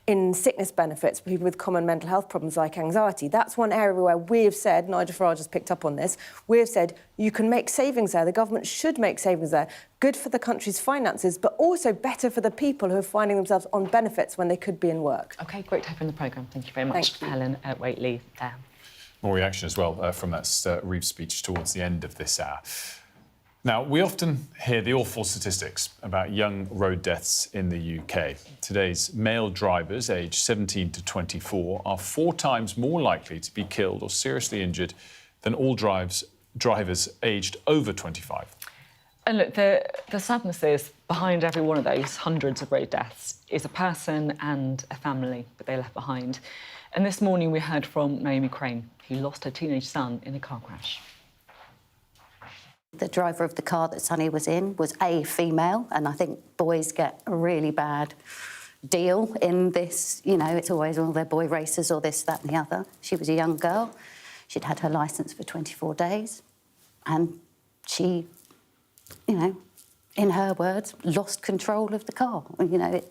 in sickness benefits for people with common mental health problems like anxiety. That's one area where we have said, Nigel Farage has picked up on this, we have said you can make savings there. The government should make savings there. Good for the country's finances, but also better for the people who are finding themselves on benefits when they could be in work. OK, great to have you on the programme. Thank you very much, Helen Whately there. More reaction as well from that Reeves speech towards the end of this hour. Now, we often hear the awful statistics about young road deaths in the UK. Today's male drivers aged 17 to 24 are 4 times more likely to be killed or seriously injured than all drivers aged over 25. And look, the sadness is behind every one of those hundreds of road deaths is a person and a family that they left behind. And this morning we heard from Naomi Crane, who lost her teenage son in a car crash. The driver of the car that Sonny was in was a female, and I think boys get a really bad deal in this. It's always all their boy racers or this, that and the other. She was a young girl. She'd had her licence for 24 days, and she in her words, lost control of the car. You know,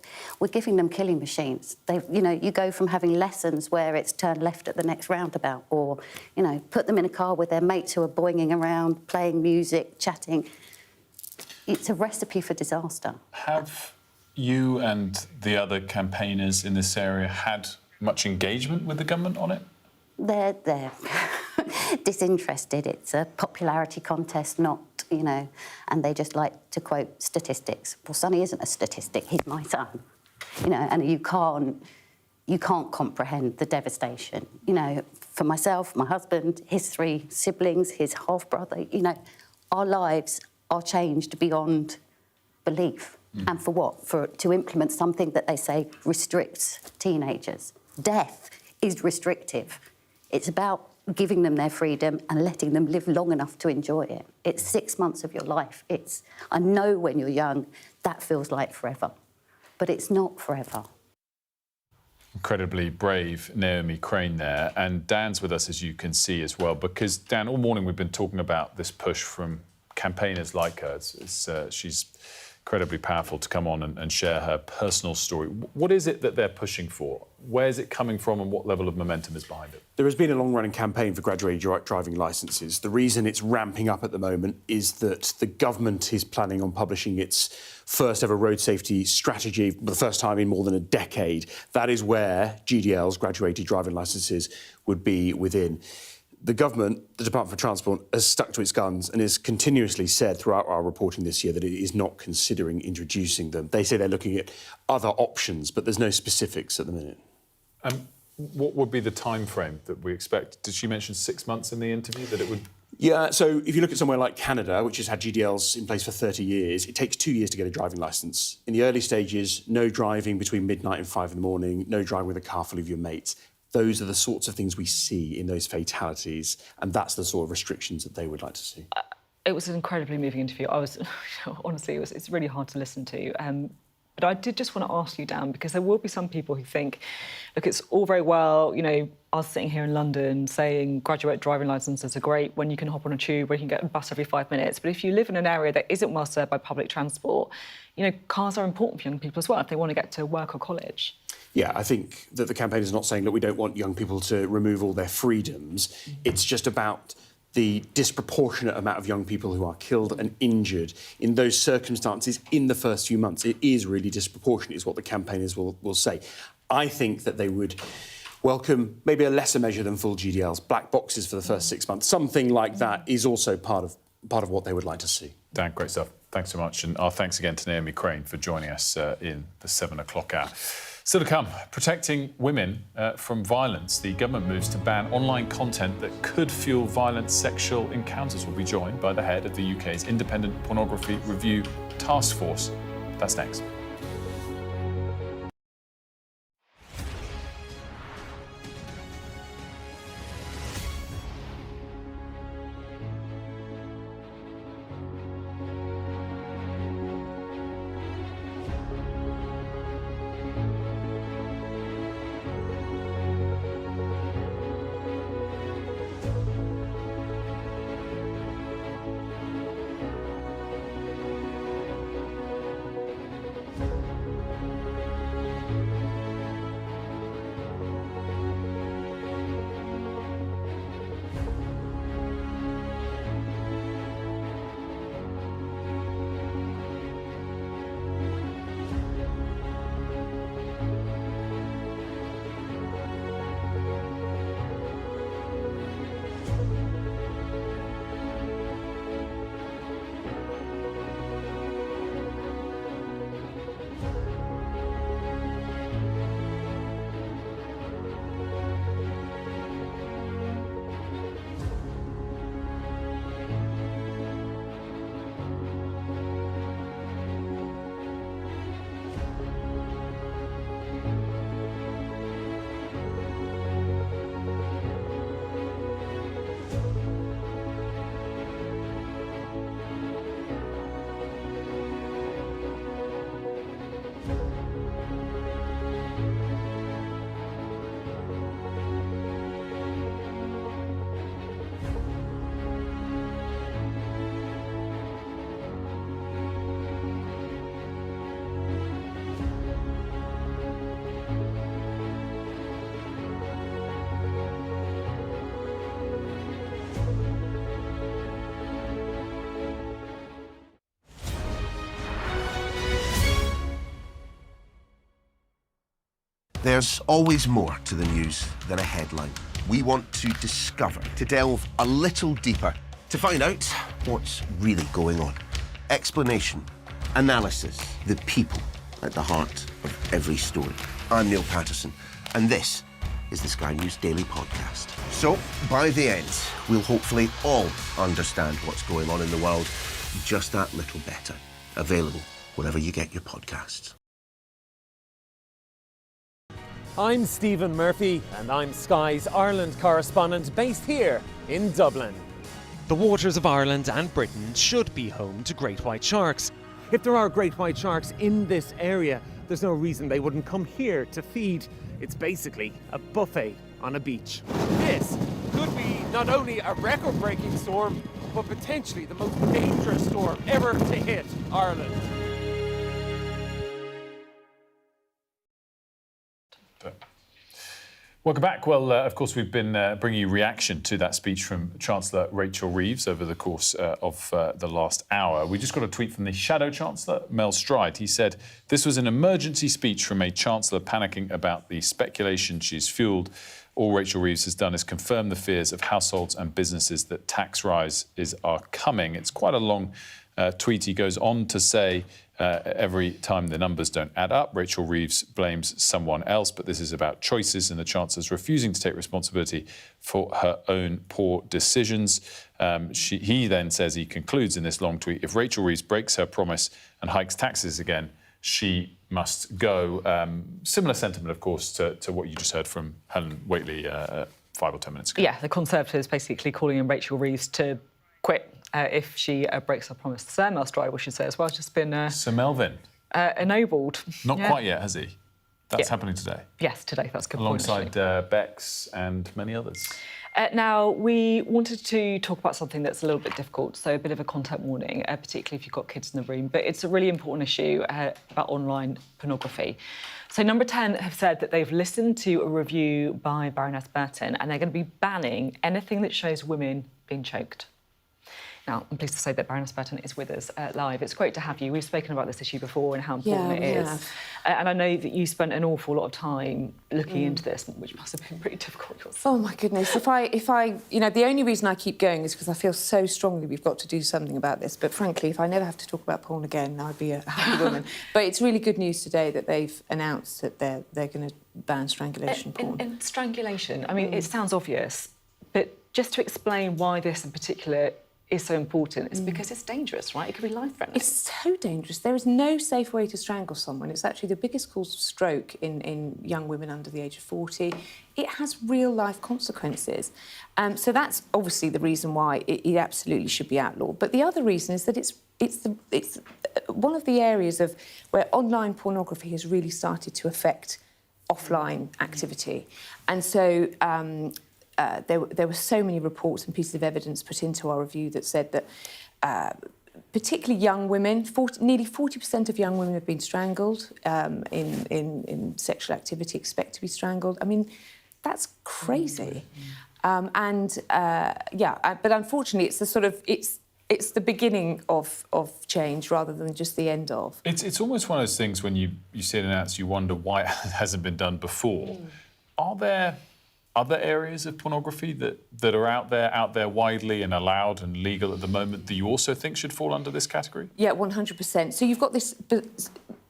we're giving them killing machines. You know, you go from having lessons where it's turn left at the next roundabout, or, you know, put them in a car with their mates who are boinging around, playing music, chatting. It's a recipe for disaster. Have you and the other campaigners in this area had much engagement with the government on it? They're disinterested. It's a popularity contest, not, you know, and they just like to quote statistics. Well, Sonny isn't a statistic, he's my son. You know, and you can't comprehend the devastation. You know, for myself, my husband, his 3 siblings, his half-brother, you know, our lives are changed beyond belief. And for what? To implement something that they say restricts teenagers. Death is restrictive. It's about giving them their freedom and letting them live long enough to enjoy it. It's 6 months of your life. I know when you're young, that feels like forever, but it's not forever. Incredibly brave Naomi Crane there. And Dan's with us, as you can see, as well, because, Dan, all morning we've been talking about this push from campaigners like her. She's incredibly powerful to come on and share her personal story. What is it that they're pushing for? Where's it coming from and what level of momentum is behind it? There has been a long-running campaign for graduated driving licences. The reason it's ramping up at the moment is that the government is planning on publishing its first ever road safety strategy for the first time in more than a decade. That is where GDLs, graduated driving licences, would be within. The government, the Department for Transport, has stuck to its guns and has continuously said throughout our reporting this year that it is not considering introducing them. They say they're looking at other options, but there's no specifics at the minute. What would be the time frame that we expect? Did she mention 6 months in the interview that it would? Yeah, so if you look at somewhere like Canada, which has had GDLs in place for 30 years, it takes 2 years to get a driving licence. In the early stages, no driving between midnight and 5 in the morning, no driving with a car full of your mates. Those are the sorts of things we see in those fatalities, and that's the sort of restrictions that they would like to see. It was an incredibly moving interview. Honestly, it's really hard to listen to. But I did just want to ask you, Dan, because there will be some people who think, look, it's all very well, you know, us sitting here in London saying graduate driving licences are great when you can hop on a tube, where you can get a bus every 5 minutes. But if you live in an area that isn't well served by public transport, you know, cars are important for young people as well if they want to get to work or college. Yeah, I think that the campaign is not saying that we don't want young people to remove all their freedoms. It's just about the disproportionate amount of young people who are killed and injured in those circumstances in the first few months. It is really disproportionate, is what the campaigners will say. I think that they would welcome maybe a lesser measure than full GDLs, black boxes for the first 6 months. Something like that is also part of what they would like to see. Dan, great stuff. Thanks so much. And our thanks again to Naomi Crane for joining us in the 7 o'clock hour. Still to come, protecting women from violence. The government moves to ban online content that could fuel violent sexual encounters. We'll be joined by the head of the UK's Independent Pornography Review Task Force. That's next. There's always more to the news than a headline. We want to discover, to delve a little deeper, to find out what's really going on. Explanation, analysis, the people at the heart of every story. I'm Neil Patterson, and this is the Sky News Daily Podcast. So, by the end, we'll hopefully all understand what's going on in the world just that little better. Available wherever you get your podcasts. I'm Stephen Murphy, and I'm Sky's Ireland correspondent based here in Dublin. The waters of Ireland and Britain should be home to great white sharks. If there are great white sharks in this area, there's no reason they wouldn't come here to feed. It's basically a buffet on a beach. This could be not only a record-breaking storm, but potentially the most dangerous storm ever to hit Ireland. Welcome back. Well, of course, we've been bringing you reaction to that speech from Chancellor Rachel Reeves over the course of the last hour. We just got a tweet from the Shadow Chancellor, Mel Stride. He said, "This was an emergency speech from a Chancellor panicking about the speculation she's fueled. All Rachel Reeves has done is confirm the fears of households and businesses that tax rises are coming." It's quite a long tweet. He goes on to say, every time the numbers don't add up, Rachel Reeves blames someone else, but this is about choices and the Chancellor's refusing to take responsibility for her own poor decisions. He then says, he concludes in this long tweet, if Rachel Reeves breaks her promise and hikes taxes again, she must go. Similar sentiment, of course, to what you just heard from Helen Whately 5 or 10 minutes ago. Yeah, the Conservatives basically calling on Rachel Reeves to quit if she breaks her promise. Sir Mel Stride, we should say as well, has just been... Sir Melvin. Ennobled. Not quite yet, has he? That's happening today. Yes, today, that's a good Alongside point. Bex and many others. Now, we wanted to talk about something that's a little bit difficult, so a bit of a content warning, particularly if you've got kids in the room, but it's a really important issue about online pornography. So Number 10 have said that they've listened to a review by Baroness Burton and they're going to be banning anything that shows women being choked. Now, I'm pleased to say that Baroness Burton is with us live. It's great to have you. We've spoken about this issue before and how important it is. And I know that you spent an awful lot of time looking into this, which must have been pretty difficult yourself. Oh, my goodness. If I, you know, the only reason I keep going is because I feel so strongly we've got to do something about this. But frankly, if I never have to talk about porn again, I'd be a happy woman. But it's really good news today that they've announced that they're going to ban strangulation porn. And strangulation, I mean, it sounds obvious, but just to explain why this in particular is so important, it's because it's dangerous, right? It could be life-threatening. It's so dangerous. There is no safe way to strangle someone. It's actually the biggest cause of stroke in young women under the age of 40. It has real-life consequences. So that's obviously the reason why it absolutely should be outlawed. But the other reason is that it's one of the areas of where online pornography has really started to affect offline activity. And so there were so many reports and pieces of evidence put into our review that said that particularly young women, nearly 40% of young women have been strangled in sexual activity, expect to be strangled. I mean, that's crazy. But unfortunately, it's the sort of it's the beginning of change rather than just the end of. It's almost one of those things when you see it announced, you wonder why it hasn't been done before. Are there other areas of pornography that are out there widely and allowed and legal at the moment that you also think should fall under this category? Yeah, 100%. So you've got this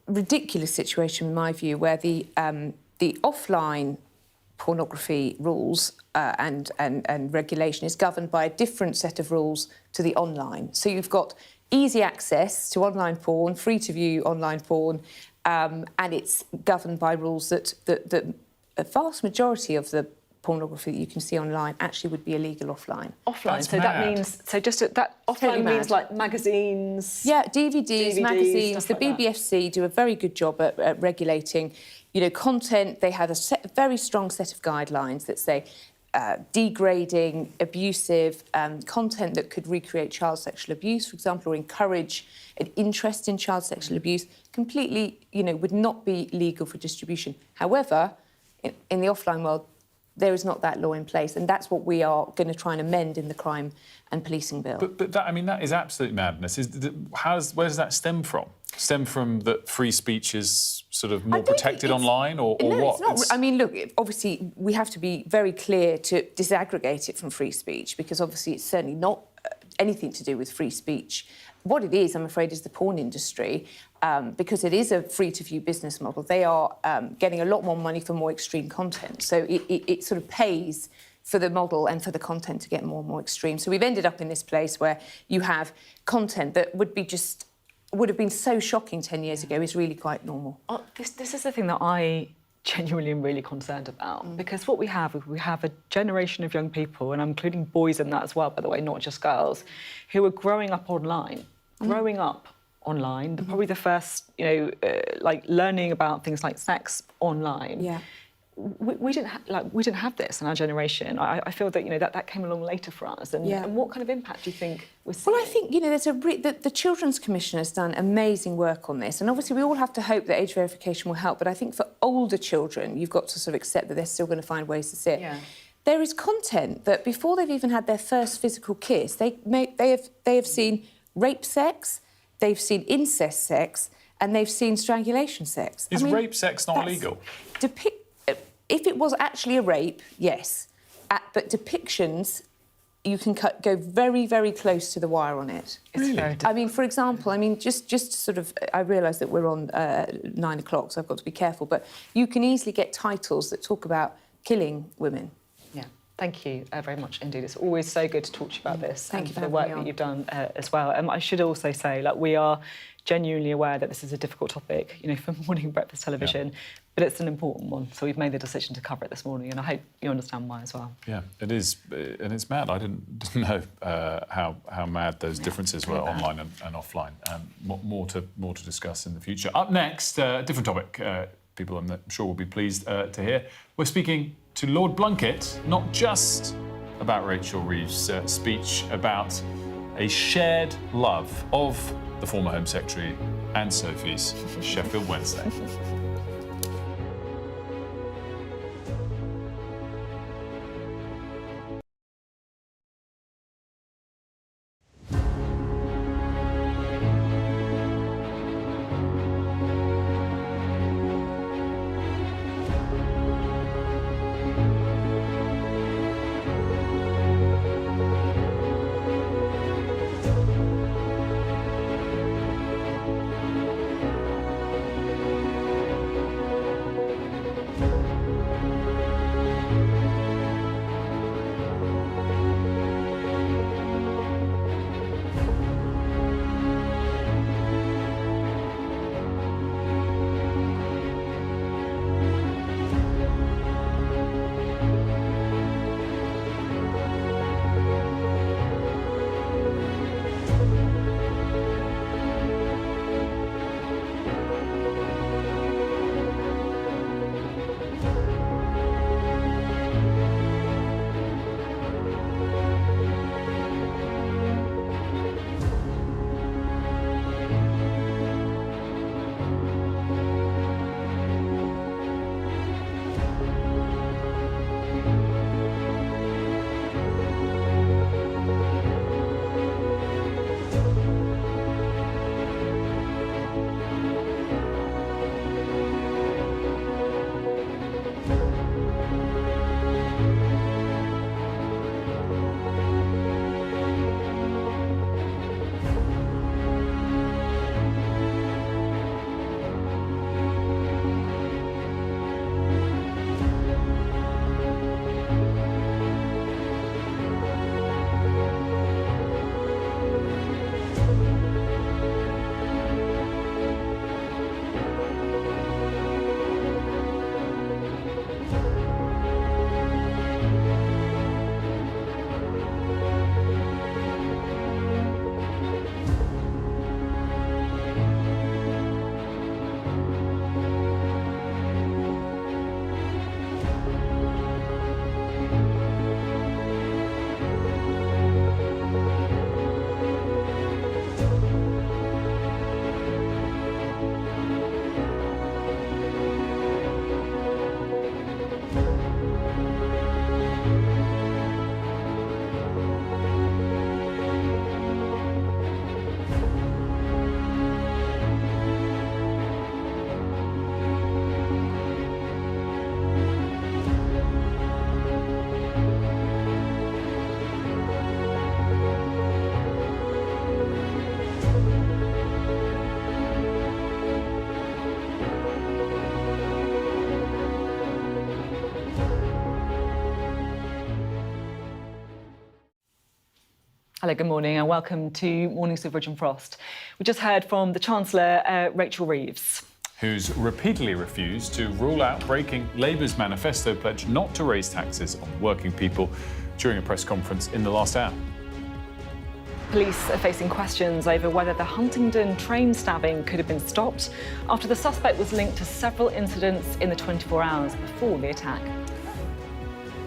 ridiculous situation, in my view, where the offline pornography rules and regulation is governed by a different set of rules to the online. So you've got easy access to online porn, free to view online porn, and it's governed by rules that a vast majority of the pornography that you can see online actually would be illegal offline. Offline, so that means that offline means like magazines. Yeah, DVDs, magazines. The like BBFC do a very good job at regulating, you know, content. They have a very strong set of guidelines that say degrading, abusive content that could recreate child sexual abuse, for example, or encourage an interest in child sexual abuse, completely, you know, would not be legal for distribution. However, in the offline world, there is not that law in place, and that's what we are going to try and amend in the crime and policing bill. But that, I mean, that is absolute madness. Where does that stem from? stem from that free speech is sort of more protected online, or no, what? It's not. I mean, look, obviously we have to be very clear to disaggregate it from free speech, because obviously it's certainly not anything to do with free speech. What it is, I'm afraid, is the porn industry, because it is a free-to-view business model. They are getting a lot more money for more extreme content. So it sort of pays for the model and for the content to get more and more extreme. So we've ended up in this place where you have content that would have been so shocking 10 years ago is really quite normal. Oh, this is the thing that I genuinely am really concerned about, because what we have a generation of young people, and I'm including boys in that as well, by the way, not just girls, who are growing up online. Probably the first, like learning about things like sex online. Yeah. We didn't have this in our generation. I feel that that came along later for us. And what kind of impact do you think we're seeing? Well, I think there's the Children's Commission has done amazing work on this, and obviously we all have to hope that age verification will help. But I think for older children, you've got to sort of accept that they're still going to find ways to see it. Yeah. There is content that before they've even had their first physical kiss, they have seen rape sex, they've seen incest sex, and they've seen strangulation sex. Is rape sex not legal? If it was actually a rape, yes. But depictions, you can go very, very close to the wire on it. Really? I mean, for example, just sort of, I realise that we're on 9 o'clock, so I've got to be careful, but you can easily get titles that talk about killing women. Yeah. Thank you very much indeed. It's always so good to talk to you about this. Thank you for for the work having me that on. you've done as well. I should also say, we are genuinely aware that this is a difficult topic, for morning breakfast television, but it's an important one. So we've made the decision to cover it this morning, and I hope you understand why as well. Yeah, it is, and it's mad. I didn't know how mad those differences were online and offline. More to discuss in the future. Up next, a different topic. People I'm sure will be pleased to hear. We're speaking to Lord Blunkett, not just about Rachel Reeves' speech about a shared love of the former Home Secretary and Sophie's Sheffield Wednesday. Hello, good morning and welcome to Mornings with Ridge and Frost. We just heard from the Chancellor, Rachel Reeves, who's repeatedly refused to rule out breaking Labour's manifesto pledge not to raise taxes on working people during a press conference in the last hour. Police are facing questions over whether the Huntingdon train stabbing could have been stopped after the suspect was linked to several incidents in the 24 hours before the attack.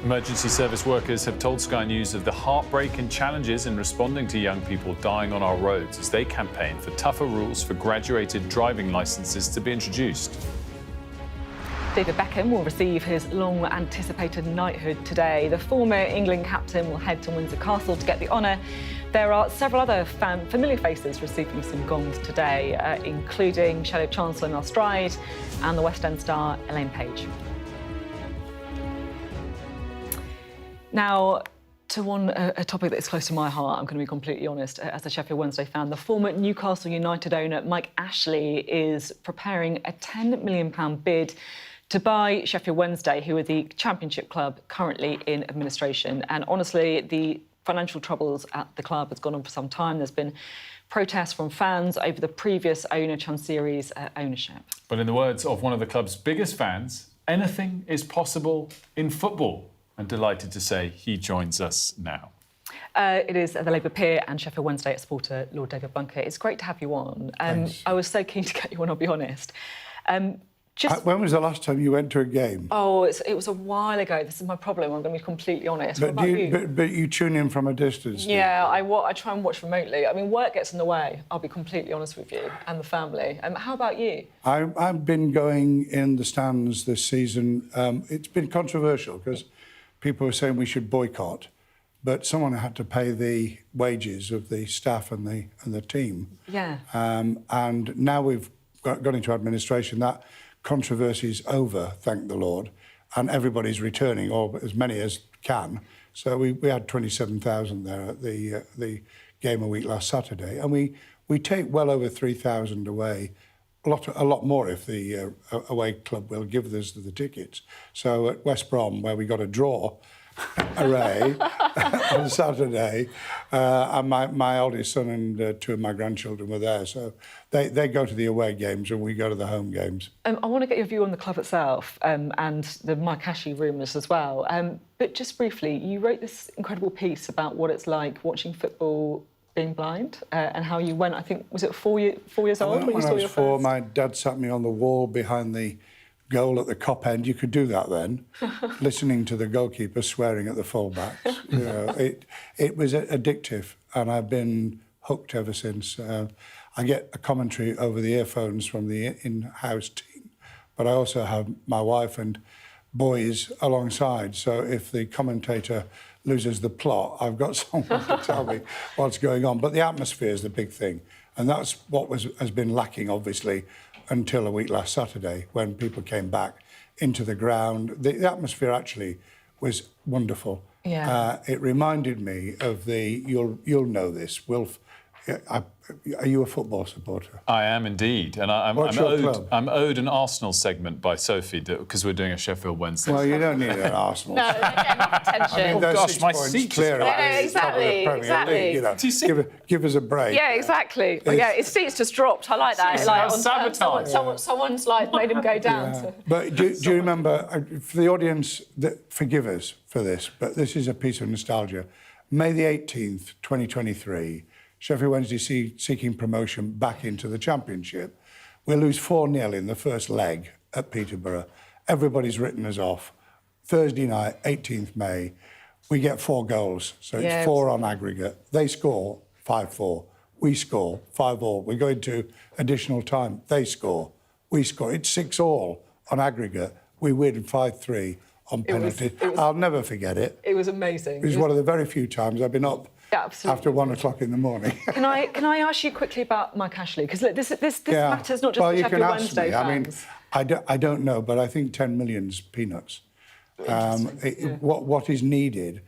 Emergency service workers have told Sky News of the heartbreak and challenges in responding to young people dying on our roads as they campaign for tougher rules for graduated driving licences to be introduced. David Beckham will receive his long-anticipated knighthood today. The former England captain will head to Windsor Castle to get the honour. There are several other familiar faces receiving some gongs today, including Shadow Chancellor Mel Stride and the West End star Elaine Page. Now, to a topic that is close to my heart, I'm going to be completely honest. As a Sheffield Wednesday fan, the former Newcastle United owner, Mike Ashley, is preparing a £10 million bid to buy Sheffield Wednesday, who are the Championship club currently in administration. And honestly, the financial troubles at the club has gone on for some time. There's been protests from fans over the previous owner, Chancellor's ownership. But in the words of one of the club's biggest fans, anything is possible in football. I'm delighted to say he joins us now. It is the Labour peer and Sheffield Wednesday supporter, Lord David Bunker. It's great to have you on. I was so keen to get you on, I'll be honest. When was the last time you went to a game? Oh, it was a while ago. This is my problem. I'm going to be completely honest. But, but you tune in from a distance? Yeah, I try and watch remotely. I mean, work gets in the way, I'll be completely honest with you, and the family. How about you? I've been going in the stands this season. It's been controversial because people were saying we should boycott, but someone had to pay the wages of the staff and the team. Yeah. And now we've got into administration. That controversy is over, thank the Lord, and everybody's returning, or as many as can. So we had 27,000 there at the game a week last Saturday, and we take well over 3,000 away. A lot more if the away club will give us the tickets. So at West Brom, where we got a draw array on Saturday, and my oldest son and two of my grandchildren were there. So they go to the away games and we go to the home games. I want to get your view on the club itself and the Mike Ashley rumours as well. But just briefly, you wrote this incredible piece about what it's like watching football being blind and how you went, I think, was it 4 years old when you saw I was your four, first? my dad sat me on the wall behind the goal at the Cop End. You could do that then, listening to the goalkeeper swearing at the fullbacks. You know, it was addictive, and I've been hooked ever since. I get a commentary over the earphones from the in-house team, but I also have my wife and boys alongside. So if the commentator loses the plot, I've got someone to tell me what's going on. But the atmosphere is the big thing, and that's what has been lacking, obviously, until a week last Saturday when people came back into the ground. The atmosphere actually was wonderful. Yeah. It reminded me of you'll know this, are you a football supporter? I am indeed, and I'm owed an Arsenal segment by Sophy because we're doing a Sheffield Wednesday. Well, you don't need an Arsenal. No, they get enough attention. I mean, those gosh, 6 my points seat clear is out Yeah, the top of the Premier League, you know. Do you see? Give us a break. Yeah, exactly. But yeah, his seat's just dropped. I like that. Someone's like made him go down. Yeah. But do you remember, for the audience, forgive us for this, but this is a piece of nostalgia. May the 18th, 2023, Sheffield Wednesday seeking promotion back into the Championship. We lose 4-0 in the first leg at Peterborough. Everybody's written us off. Thursday night, 18th May, we get 4 goals. So it's 4 on aggregate. They score 5-4. We score 5-all. We go into additional time. They score. We score. It's 6-all on aggregate. We win 5-3 on penalty. I'll never forget it. It was amazing. It was one of the very few times I've been up after 1 o'clock in the morning. Can I ask you quickly about Mike Ashley? Because this matters not just for Sheffield Wednesday fans. I mean, I don't know, but I think 10 million's peanuts. What is needed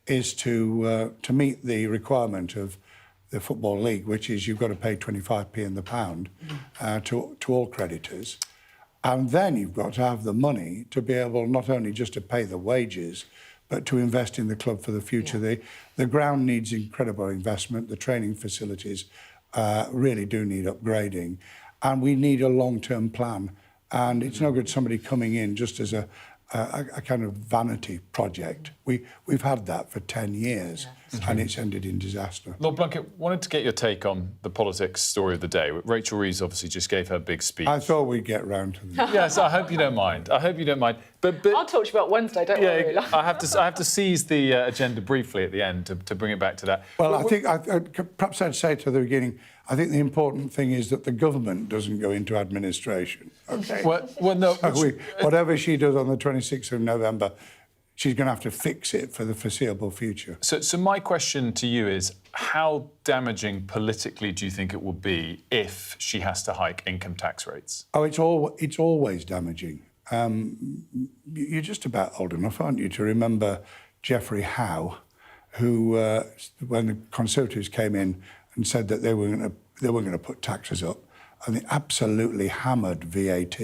is to meet the requirement of the Football League, which is you've got to pay 25p in the pound to all creditors. And then you've got to have the money to be able not only just to pay the wages, but to invest in the club for the future. The ground needs incredible investment. The training facilities really do need upgrading. And we need a long-term plan. And it's no good somebody coming in just as a kind of vanity project. We've had that for 10 years, and it's ended in disaster. Lord Blunkett, wanted to get your take on the politics story of the day. Rachel Reeves obviously just gave her big speech. I thought we'd get round to that. Yes, I hope you don't mind. I hope you don't mind. But I'll talk to you about Wednesday, don't worry. I have to seize the agenda briefly at the end to bring it back to that. Well, I think perhaps I'd say to the beginning, I think the important thing is that the government doesn't go into administration. Okay. Well, no. So whatever she does on the 26th of November, she's going to have to fix it for the foreseeable future. So my question to you is, how damaging politically do you think it will be if she has to hike income tax rates? Oh, it's always damaging. You're just about old enough, aren't you, to remember Geoffrey Howe, who, when the Conservatives came in and said that they were going to put taxes up, and they absolutely hammered VAT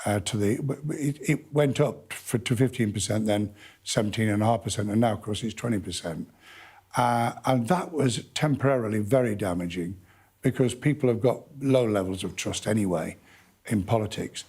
it went up to 15%, then 17.5%, and now, of course, it's 20%. And that was temporarily very damaging because people have got low levels of trust anyway in politics.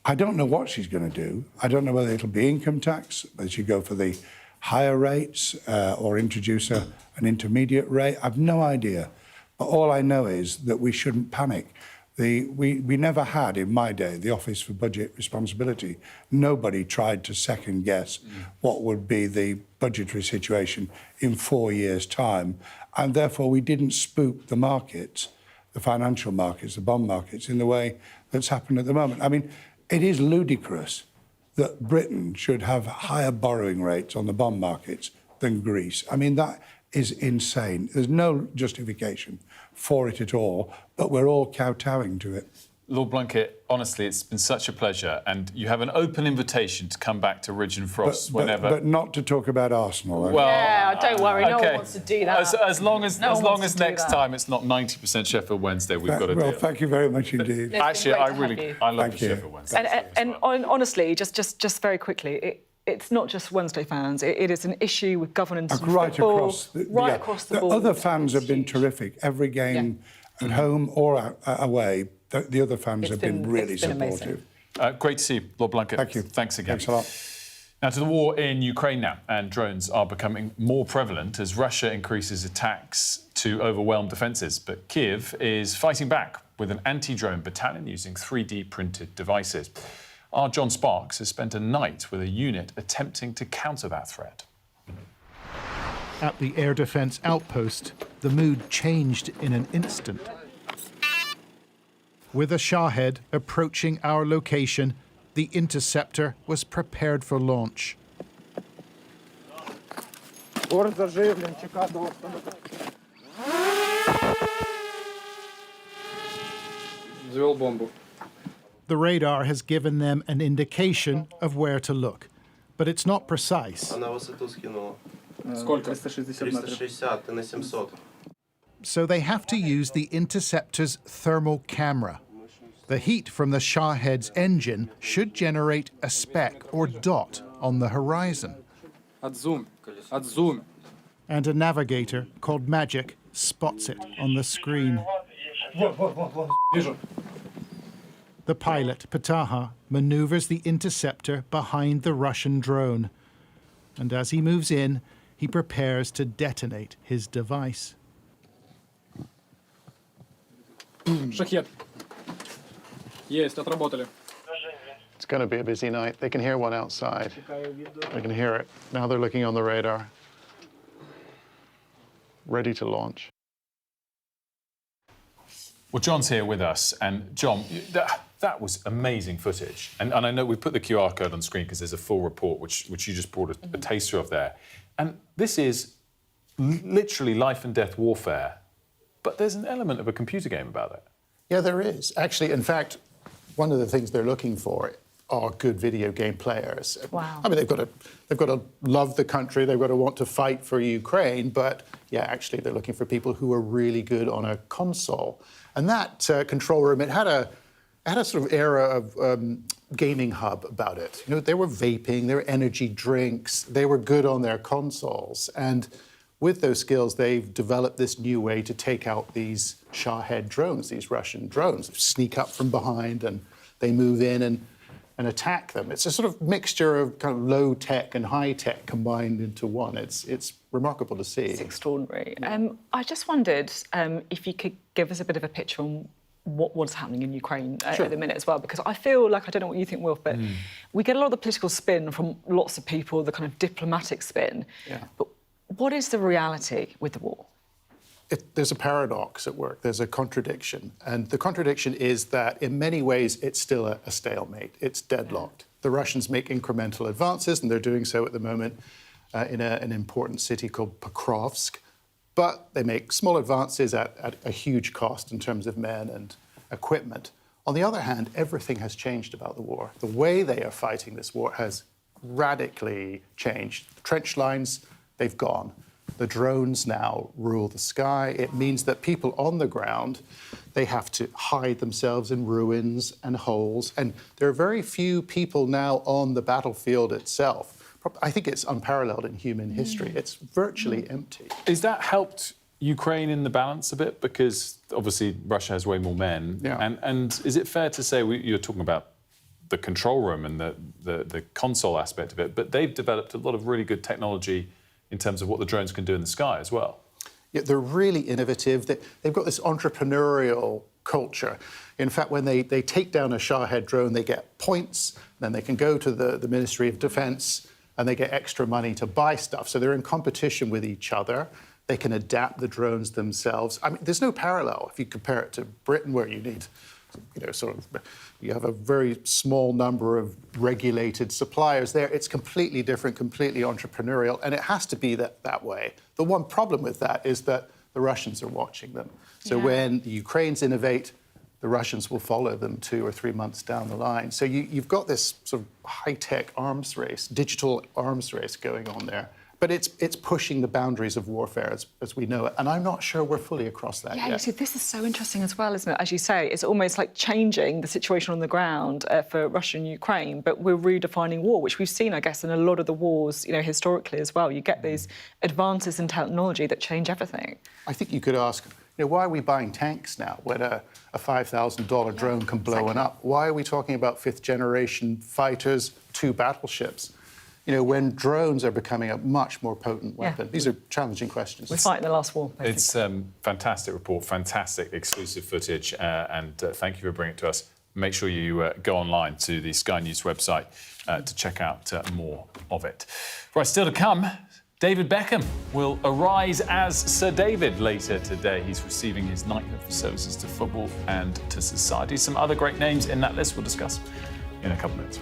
I don't know what she's going to do. I don't know whether it'll be income tax, whether she go for the higher rates or introduce an intermediate rate. I've no idea. But all I know is that we shouldn't panic. We never had, in my day, the Office for Budget Responsibility. Nobody tried to second guess what would be the budgetary situation in 4 years' time. And therefore, we didn't spook the markets, the financial markets, the bond markets, in the way that's happened at the moment. I mean, it is ludicrous that Britain should have higher borrowing rates on the bond markets than Greece. I mean, that is insane. There's no justification for it at all, but we're all kowtowing to it. Lord Blunkett, honestly, it's been such a pleasure, and you have an open invitation to come back to Ridge and Frost whenever. But not to talk about Arsenal. Well, yeah, don't worry, no one wants to do that. As long as next time it's not 90% Sheffield Wednesday, we've got to do it. Well, thank you very much indeed. Actually, I love the Sheffield Wednesday. And honestly, just very quickly, it's not just Wednesday fans. It is an issue with governance and football, across the board. Other fans have been terrific. Every game at home or away, the other fans have been really supportive. Great to see you, Lord Blunkett. Thank you. Thanks again. Thanks a lot. Now to the war in Ukraine now, and drones are becoming more prevalent as Russia increases attacks to overwhelm defences. But Kiev is fighting back with an anti-drone battalion using 3D printed devices. Our John Sparks has spent a night with a unit attempting to counter that threat. At the air defence outpost, the mood changed in an instant. With a Shahed approaching our location, the interceptor was prepared for launch. The radar has given them an indication of where to look, but it's not precise. So they have to use the interceptor's thermal camera. The heat from the Shahed's engine should generate a speck or dot on the horizon. And a navigator called Magic spots it on the screen. The pilot, Pataha, maneuvers the interceptor behind the Russian drone. And as he moves in, he prepares to detonate his device. Шахед. Есть, отработали. It's going to be a busy night. They can hear one outside. They can hear it. Now they're looking on the radar. Ready to launch. Well, John's here with us, and John, that was amazing footage. And I know we put the QR code on screen because there's a full report which you just brought a taster of there. And this is literally life and death warfare, but there's an element of a computer game about it. Yeah, there is. Actually, in fact, one of the things they're looking for are good video game players. Wow. I mean, they've got to love the country, they've got to want to fight for Ukraine, but yeah, actually they're looking for people who are really good on a console. And that control room, it had had a sort of era of gaming hub about it. You know, they were vaping, they were energy drinks, they were good on their consoles. And with those skills, they've developed this new way to take out these Shahed drones, these Russian drones, sneak up from behind, and they move in and attack them. It's a sort of mixture of kind of low tech and high tech combined into one. It's remarkable to see. It's extraordinary. I just wondered if you could give us a bit of a picture on what's happening in Ukraine at the minute as well, because I feel like, I don't know what you think, Wilf, but we get a lot of the political spin from lots of people, the kind of diplomatic spin. But what is the reality with the war? There's a paradox at work, there's a contradiction. And the contradiction is that in many ways it's still a stalemate, it's deadlocked. The Russians make incremental advances, and they're doing so at the moment in an important city called Pokrovsk. But they make small advances at a huge cost in terms of men and equipment. On the other hand, everything has changed about the war. The way they are fighting this war has radically changed. Trench lines, they've gone. The drones now rule the sky. It means that people on the ground, they have to hide themselves in ruins and holes. And there are very few people now on the battlefield itself. I think it's unparalleled in human history. It's virtually empty. Is that helped Ukraine in the balance a bit? Because obviously Russia has way more men. And is it fair to say, you're talking about the control room and the console aspect of it, but they've developed a lot of really good technology in terms of what the drones can do in the sky as well? Yeah, they're really innovative. They've got this entrepreneurial culture. In fact, when they take down a Shahed drone, they get points, then they can go to the Ministry of Defense and they get extra money to buy stuff. So they're in competition with each other. They can adapt the drones themselves. I mean, there's no parallel if you compare it to Britain, where you need, you have a very small number of regulated suppliers there. It's completely different, completely entrepreneurial, and it has to be that way. The one problem with that is that the Russians are watching them. So when the Ukrainians innovate, the Russians will follow them 2 or 3 months down the line. So you've got this sort of high-tech arms race, digital arms race going on there. But it's pushing the boundaries of warfare as we know it. And I'm not sure we're fully across that yet. You see, this is so interesting as well, isn't it? As you say, it's almost like changing the situation on the ground for Russia and Ukraine, but we're redefining war, which we've seen, I guess, in a lot of the wars, historically as well. You get these advances in technology that change everything. I think you could ask, why are we buying tanks now when a $5,000 drone can blow one up? Why are we talking about fifth-generation fighters, 2 battleships? When drones are becoming a much more potent weapon. These are challenging questions. We're fighting the last war, basically. It's a fantastic report, fantastic exclusive footage, and thank you for bringing it to us. Make sure you go online to the Sky News website to check out more of it. Right, still to come, David Beckham will arise as Sir David later today. He's receiving his knighthood for services to football and to society. Some other great names in that list we'll discuss in a couple of minutes.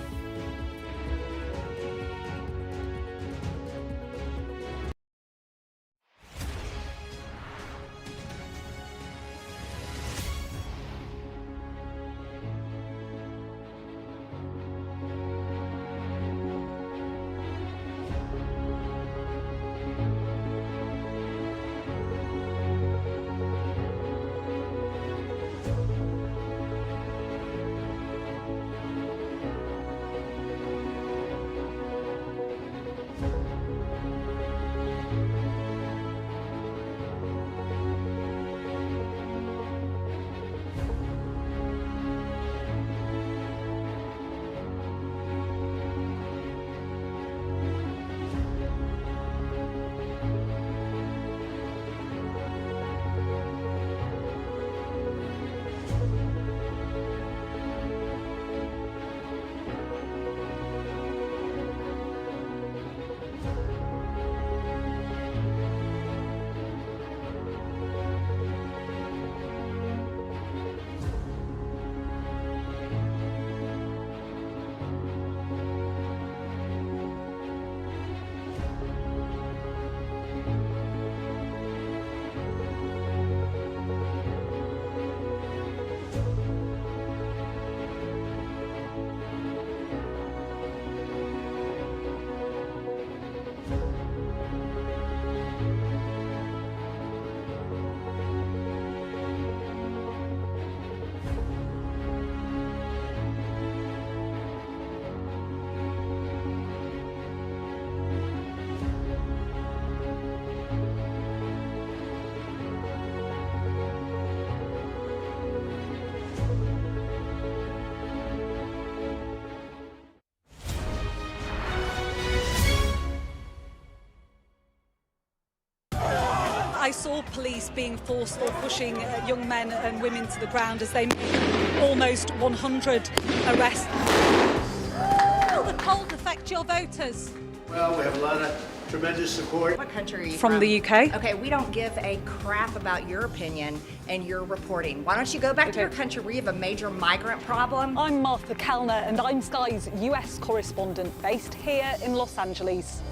I saw police being forceful, pushing young men and women to the ground as they made almost 100 arrests. Will the cold affect your voters? Well, we have a lot of tremendous support. What country are you From the UK. Okay, we don't give a crap about your opinion and your reporting. Why don't you go back to your country where you have a major migrant problem? I'm Martha Kellner and I'm Sky's US correspondent based here in Los Angeles.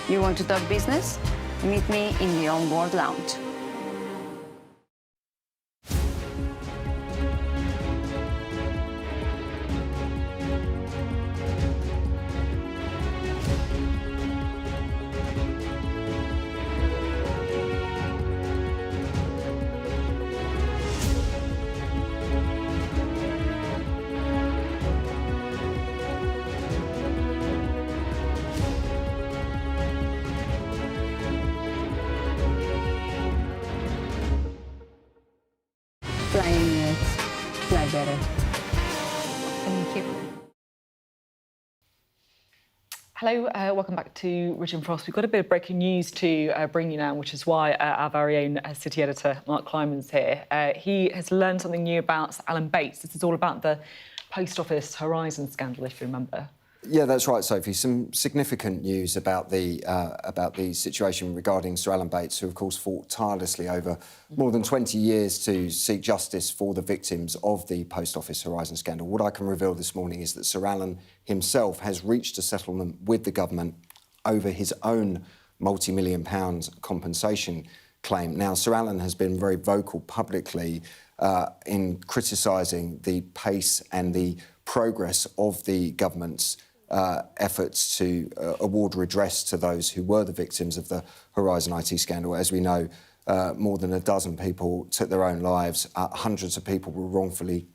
You want to talk business? Meet me in the On-Board Lounge. Flying minutes, fly better. Thank you. Hello, welcome back to Ridge and Frost. We've got a bit of breaking news to bring you now, which is why our very own city editor, Mark Kleiman's here. He has learned something new about Sir Alan Bates. This is all about the Post Office Horizon scandal, if you remember. Yeah, that's right, Sophie. Some significant news about the situation regarding Sir Alan Bates, who, of course, fought tirelessly over more than 20 years to seek justice for the victims of the Post Office Horizon scandal. What I can reveal this morning is that Sir Alan himself has reached a settlement with the government over his own multi-million pounds compensation claim. Now, Sir Alan has been very vocal publicly in criticising the pace and the progress of the government's efforts to award redress to those who were the victims of the Horizon IT scandal. As we know, more than a dozen people took their own lives. Hundreds of people were wrongfully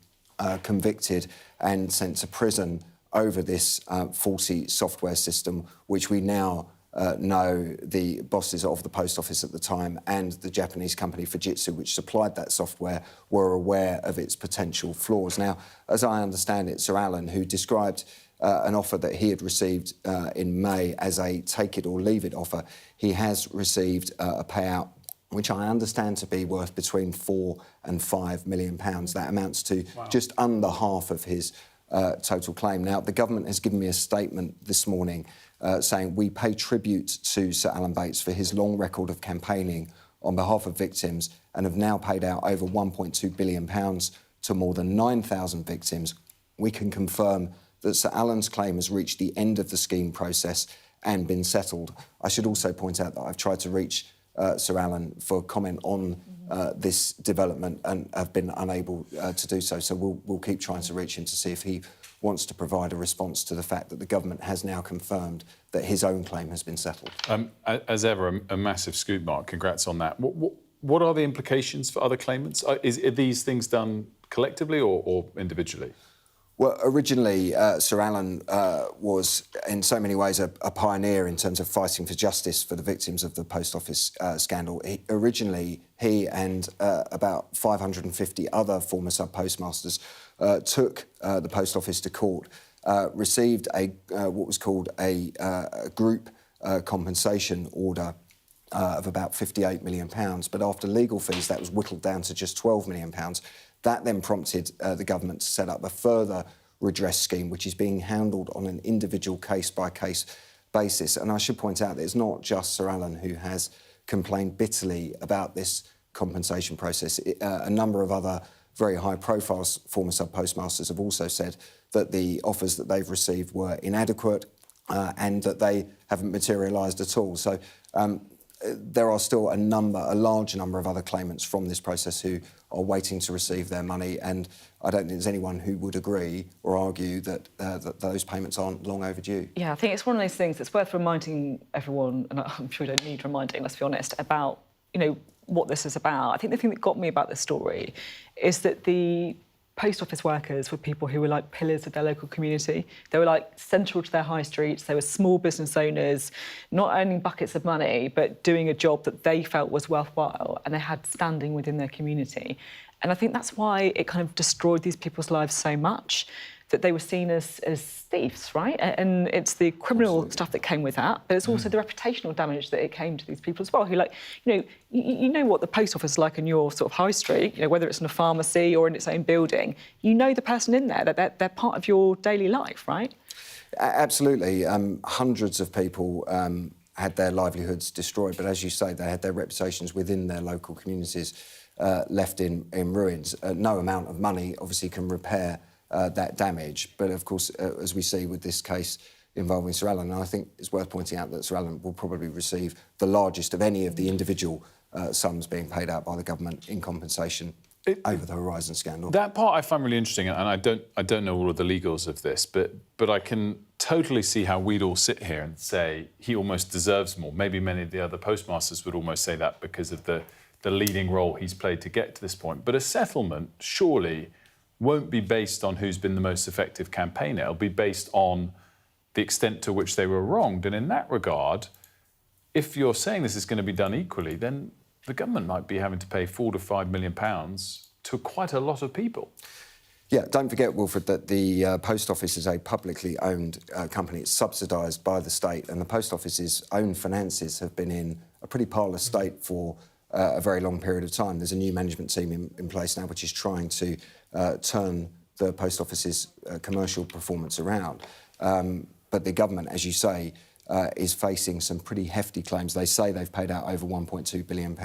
convicted and sent to prison over this faulty software system, which we now know the bosses of the Post Office at the time and the Japanese company Fujitsu, which supplied that software, were aware of its potential flaws. Now, as I understand it, Sir Alan, who described an offer that he had received in May as a take-it-or-leave-it offer, he has received a payout which I understand to be worth between £4 and £5 million. That amounts to just under half of his total claim. Now, the government has given me a statement this morning saying we pay tribute to Sir Alan Bates for his long record of campaigning on behalf of victims and have now paid out over £1.2 billion to more than 9,000 victims. We can confirm that Sir Alan's claim has reached the end of the scheme process and been settled. I should also point out that I've tried to reach Sir Alan for comment on this development and have been unable to do so. So we'll keep trying to reach him to see if he wants to provide a response to the fact that the government has now confirmed that his own claim has been settled. As ever, a massive scoop, Mark. Congrats on that. What are the implications for other claimants? Are these things done collectively or individually? Well, originally, Sir Alan was, in so many ways, a pioneer in terms of fighting for justice for the victims of the Post Office scandal. Originally, he and about 550 other former sub-postmasters took the Post Office to court, received what was called a group compensation order of about £58 million. But after legal fees, that was whittled down to just £12 million. That then prompted the government to set up a further redress scheme, which is being handled on an individual case-by-case basis. And I should point out that it's not just Sir Alan who has complained bitterly about this compensation process. A number of other very high-profile former sub-postmasters have also said that the offers that they've received were inadequate and that they haven't materialised at all. So there are still a large number of other claimants from this process who are waiting to receive their money, and I don't think there's anyone who would agree or argue that those payments aren't long overdue. Yeah, I think it's one of those things that's worth reminding everyone, and I'm sure we don't need reminding, let's be honest, about, what this is about. I think the thing that got me about this story is that the post office workers were people who were like pillars of their local community. They were like central to their high streets. They were small business owners, not earning buckets of money, but doing a job that they felt was worthwhile, and they had standing within their community. And I think that's why it kind of destroyed these people's lives so much. that they were seen as thieves, right? And it's the criminal stuff that came with that, but it's also the reputational damage that it came to these people as well, who, like, you know what the post office is like in your sort of high street, whether it's in a pharmacy or in its own building. You know the person in there, that they're part of your daily life, right? Absolutely. Hundreds of people had their livelihoods destroyed, but as you say, they had their reputations within their local communities left in ruins. No amount of money obviously can repair that damage. But of course, as we see with this case involving Sir Alan, and I think it's worth pointing out that Sir Alan will probably receive the largest of any of the individual sums being paid out by the government in compensation over the Horizon scandal. That part I find really interesting, and I don't know all of the legals of this, but I can totally see how we'd all sit here and say he almost deserves more. Maybe many of the other postmasters would almost say that because of the leading role he's played to get to this point. But a settlement surely won't be based on who's been the most effective campaigner. It'll be based on the extent to which they were wronged. And in that regard, if you're saying this is going to be done equally, then the government might be having to pay £4 to £5 million to quite a lot of people. Yeah, don't forget, Wilfred, that the Post Office is a publicly owned company. It's subsidised by the state, and the Post Office's own finances have been in a pretty parlous state for a very long period of time. There's a new management team in place now which is trying to turn the Post Office's commercial performance around. But the government, as you say, is facing some pretty hefty claims. They say they've paid out over £1.2 billion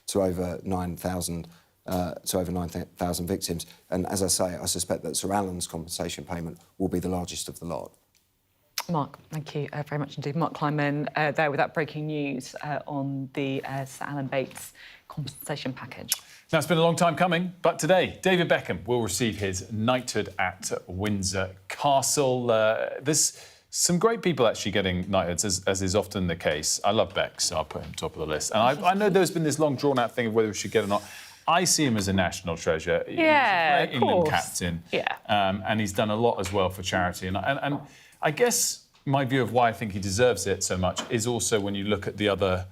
to over 9,000 victims. And as I say, I suspect that Sir Alan's compensation payment will be the largest of the lot. Mark, thank you very much indeed. Mark Kleinman there with that breaking news on the Sir Alan Bates compensation package. Now, it's been a long time coming, but today, David Beckham will receive his knighthood at Windsor Castle. There's some great people actually getting knighthoods, as is often the case. I love Beck, so I'll put him top of the list. And I know there's been this long, drawn-out thing of whether we should get or not. I see him as a national treasure. Yeah, he's a great England captain. Yeah. And he's done a lot as well for charity. And I guess my view of why I think he deserves it so much is also when you look at the other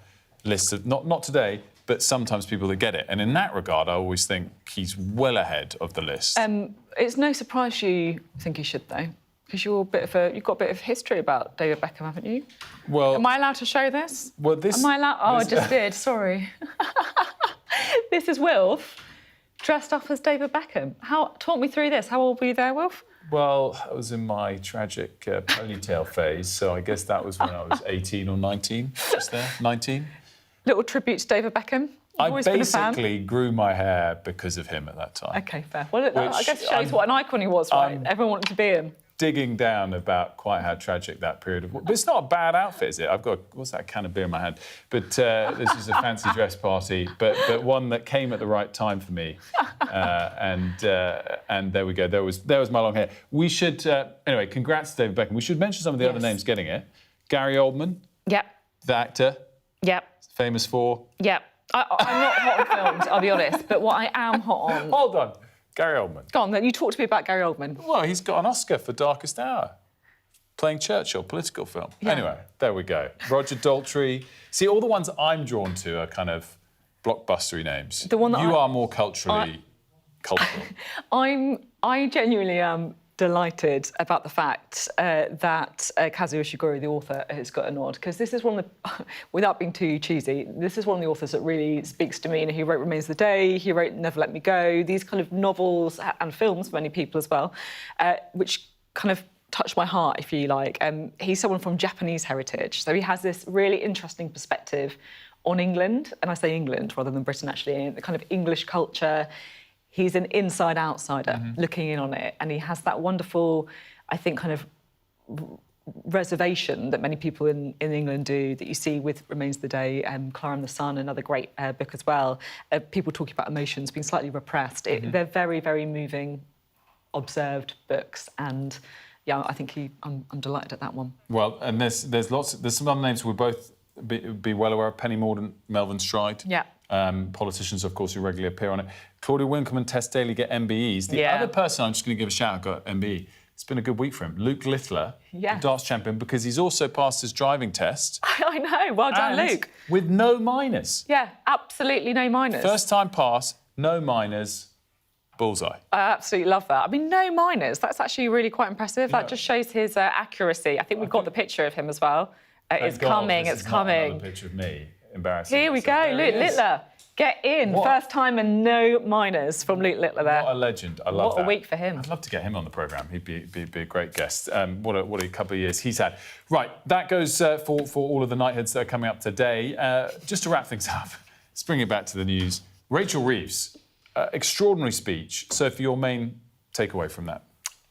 lists of, not today, but sometimes people that get it. And in that regard, I always think he's well ahead of the list. It's no surprise you think he should, though, because you've got a bit of history about David Beckham, haven't you? Well, am I allowed to show this? Well, this. Am I allowed? Oh, I just did. Sorry. This is Wilf dressed up as David Beckham. Talk me through this. How old were you there, Wilf? Well, I was in my tragic ponytail phase, so I guess that was when I was 18 or 19. Just there, 19. Little tribute to David Beckham. I basically grew my hair because of him at that time. OK, fair. Well, I guess it shows what an icon he was, right? Everyone wanted to be him. Digging down about quite how tragic that period of... But it's not a bad outfit, is it? I've got, what's that can of beer in my hand? But this is a fancy dress party, but one that came at the right time for me. And there we go. There was my long hair. We should... anyway, congrats to David Beckham. We should mention some of the other names getting it. Gary Oldman. Yep. The actor. Yep. Famous for... Yep. I'm not hot on films, I'll be honest, but what I am hot on... Hold on. Gary Oldman. Go on, then. You talk to me about Gary Oldman. Well, he's got an Oscar for Darkest Hour, playing Churchill, political film. Yeah. Anyway, there we go. Roger Daltrey. See, all the ones I'm drawn to are kind of blockbustery names. The one that you are more culturally cultural. I genuinely am delighted about the fact that Kazuo Ishiguro, the author, has got a nod, because this is one of the, without being too cheesy, this is one of the authors that really speaks to me. He wrote Remains the Day, he wrote Never Let Me Go, these kind of novels and films for many people as well, which kind of touched my heart, if you like. He's someone from Japanese heritage, so he has this really interesting perspective on England, and I say England rather than Britain, actually, the kind of English culture. He's an inside outsider looking in on it, and he has that wonderful, I think, kind of reservation that many people in England do, that you see with Remains the Day, Clara and the Sun, another great book as well. People talking about emotions being slightly repressed. They're very, very moving, observed books, and yeah, I think I'm delighted at that one. Well, and there's some other names we'll both be well aware of. Penny Mordaunt, Melvin Stride. Yeah. Politicians, of course, who regularly appear on it. Claudia Wincombe and Tess Daly get MBEs. The other person I'm just going to give a shout out got MBE. It's been a good week for him. Luke Littler, the darts champion, because he's also passed his driving test. I know. Well done, Luke. With no minors. Yeah, absolutely no minors. First time pass, no minors. bullseye. I absolutely love that. I mean, no minors. That's actually really quite impressive. That just shows his accuracy. I think we've got the picture of him as well. It's coming, it's coming. Another picture of me. Embarrassing. Here we go, Luke Littler. Get in. First time and no minors from Luke Littler there. What a legend. I love that. What a week for him. I'd love to get him on the programme. He'd be a great guest. What a couple of years he's had. Right, that goes for all of the Knightheads that are coming up today. Just to wrap things up, let's bring it back to the news. Rachel Reeves, extraordinary speech. Sophie, your main takeaway from that?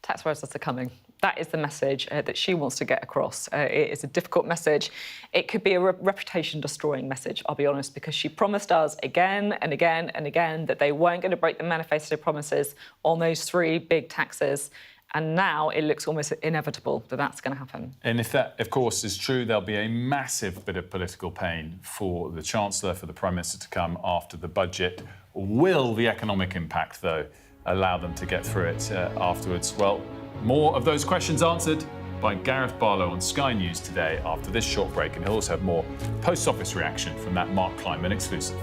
Tax rises are coming. That is the message that she wants to get across. It is a difficult message. It could be a reputation-destroying message, I'll be honest, because she promised us again and again and again that they weren't going to break the manifesto promises on those 3 big taxes. And now it looks almost inevitable that that's going to happen. And if that, of course, is true, there'll be a massive bit of political pain for the Chancellor, for the Prime Minister to come after the budget. Will the economic impact, though, allow them to get through it afterwards? Well, more of those questions answered by Gareth Barlow on Sky News today after this short break, and he'll also have more post-office reaction from that Mark Kleinman exclusive.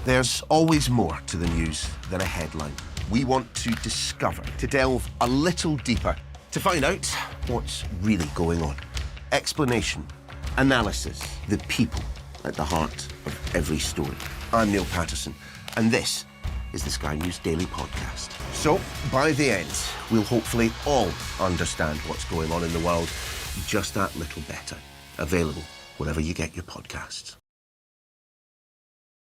There's always more to the news than a headline. We want to discover, to delve a little deeper, to find out what's really going on. Explanation, analysis, the people at the heart of every story. I'm Neil Patterson, and this is the Sky News Daily Podcast. So, by the end, we'll hopefully all understand what's going on in the world just that little better. Available wherever you get your podcasts.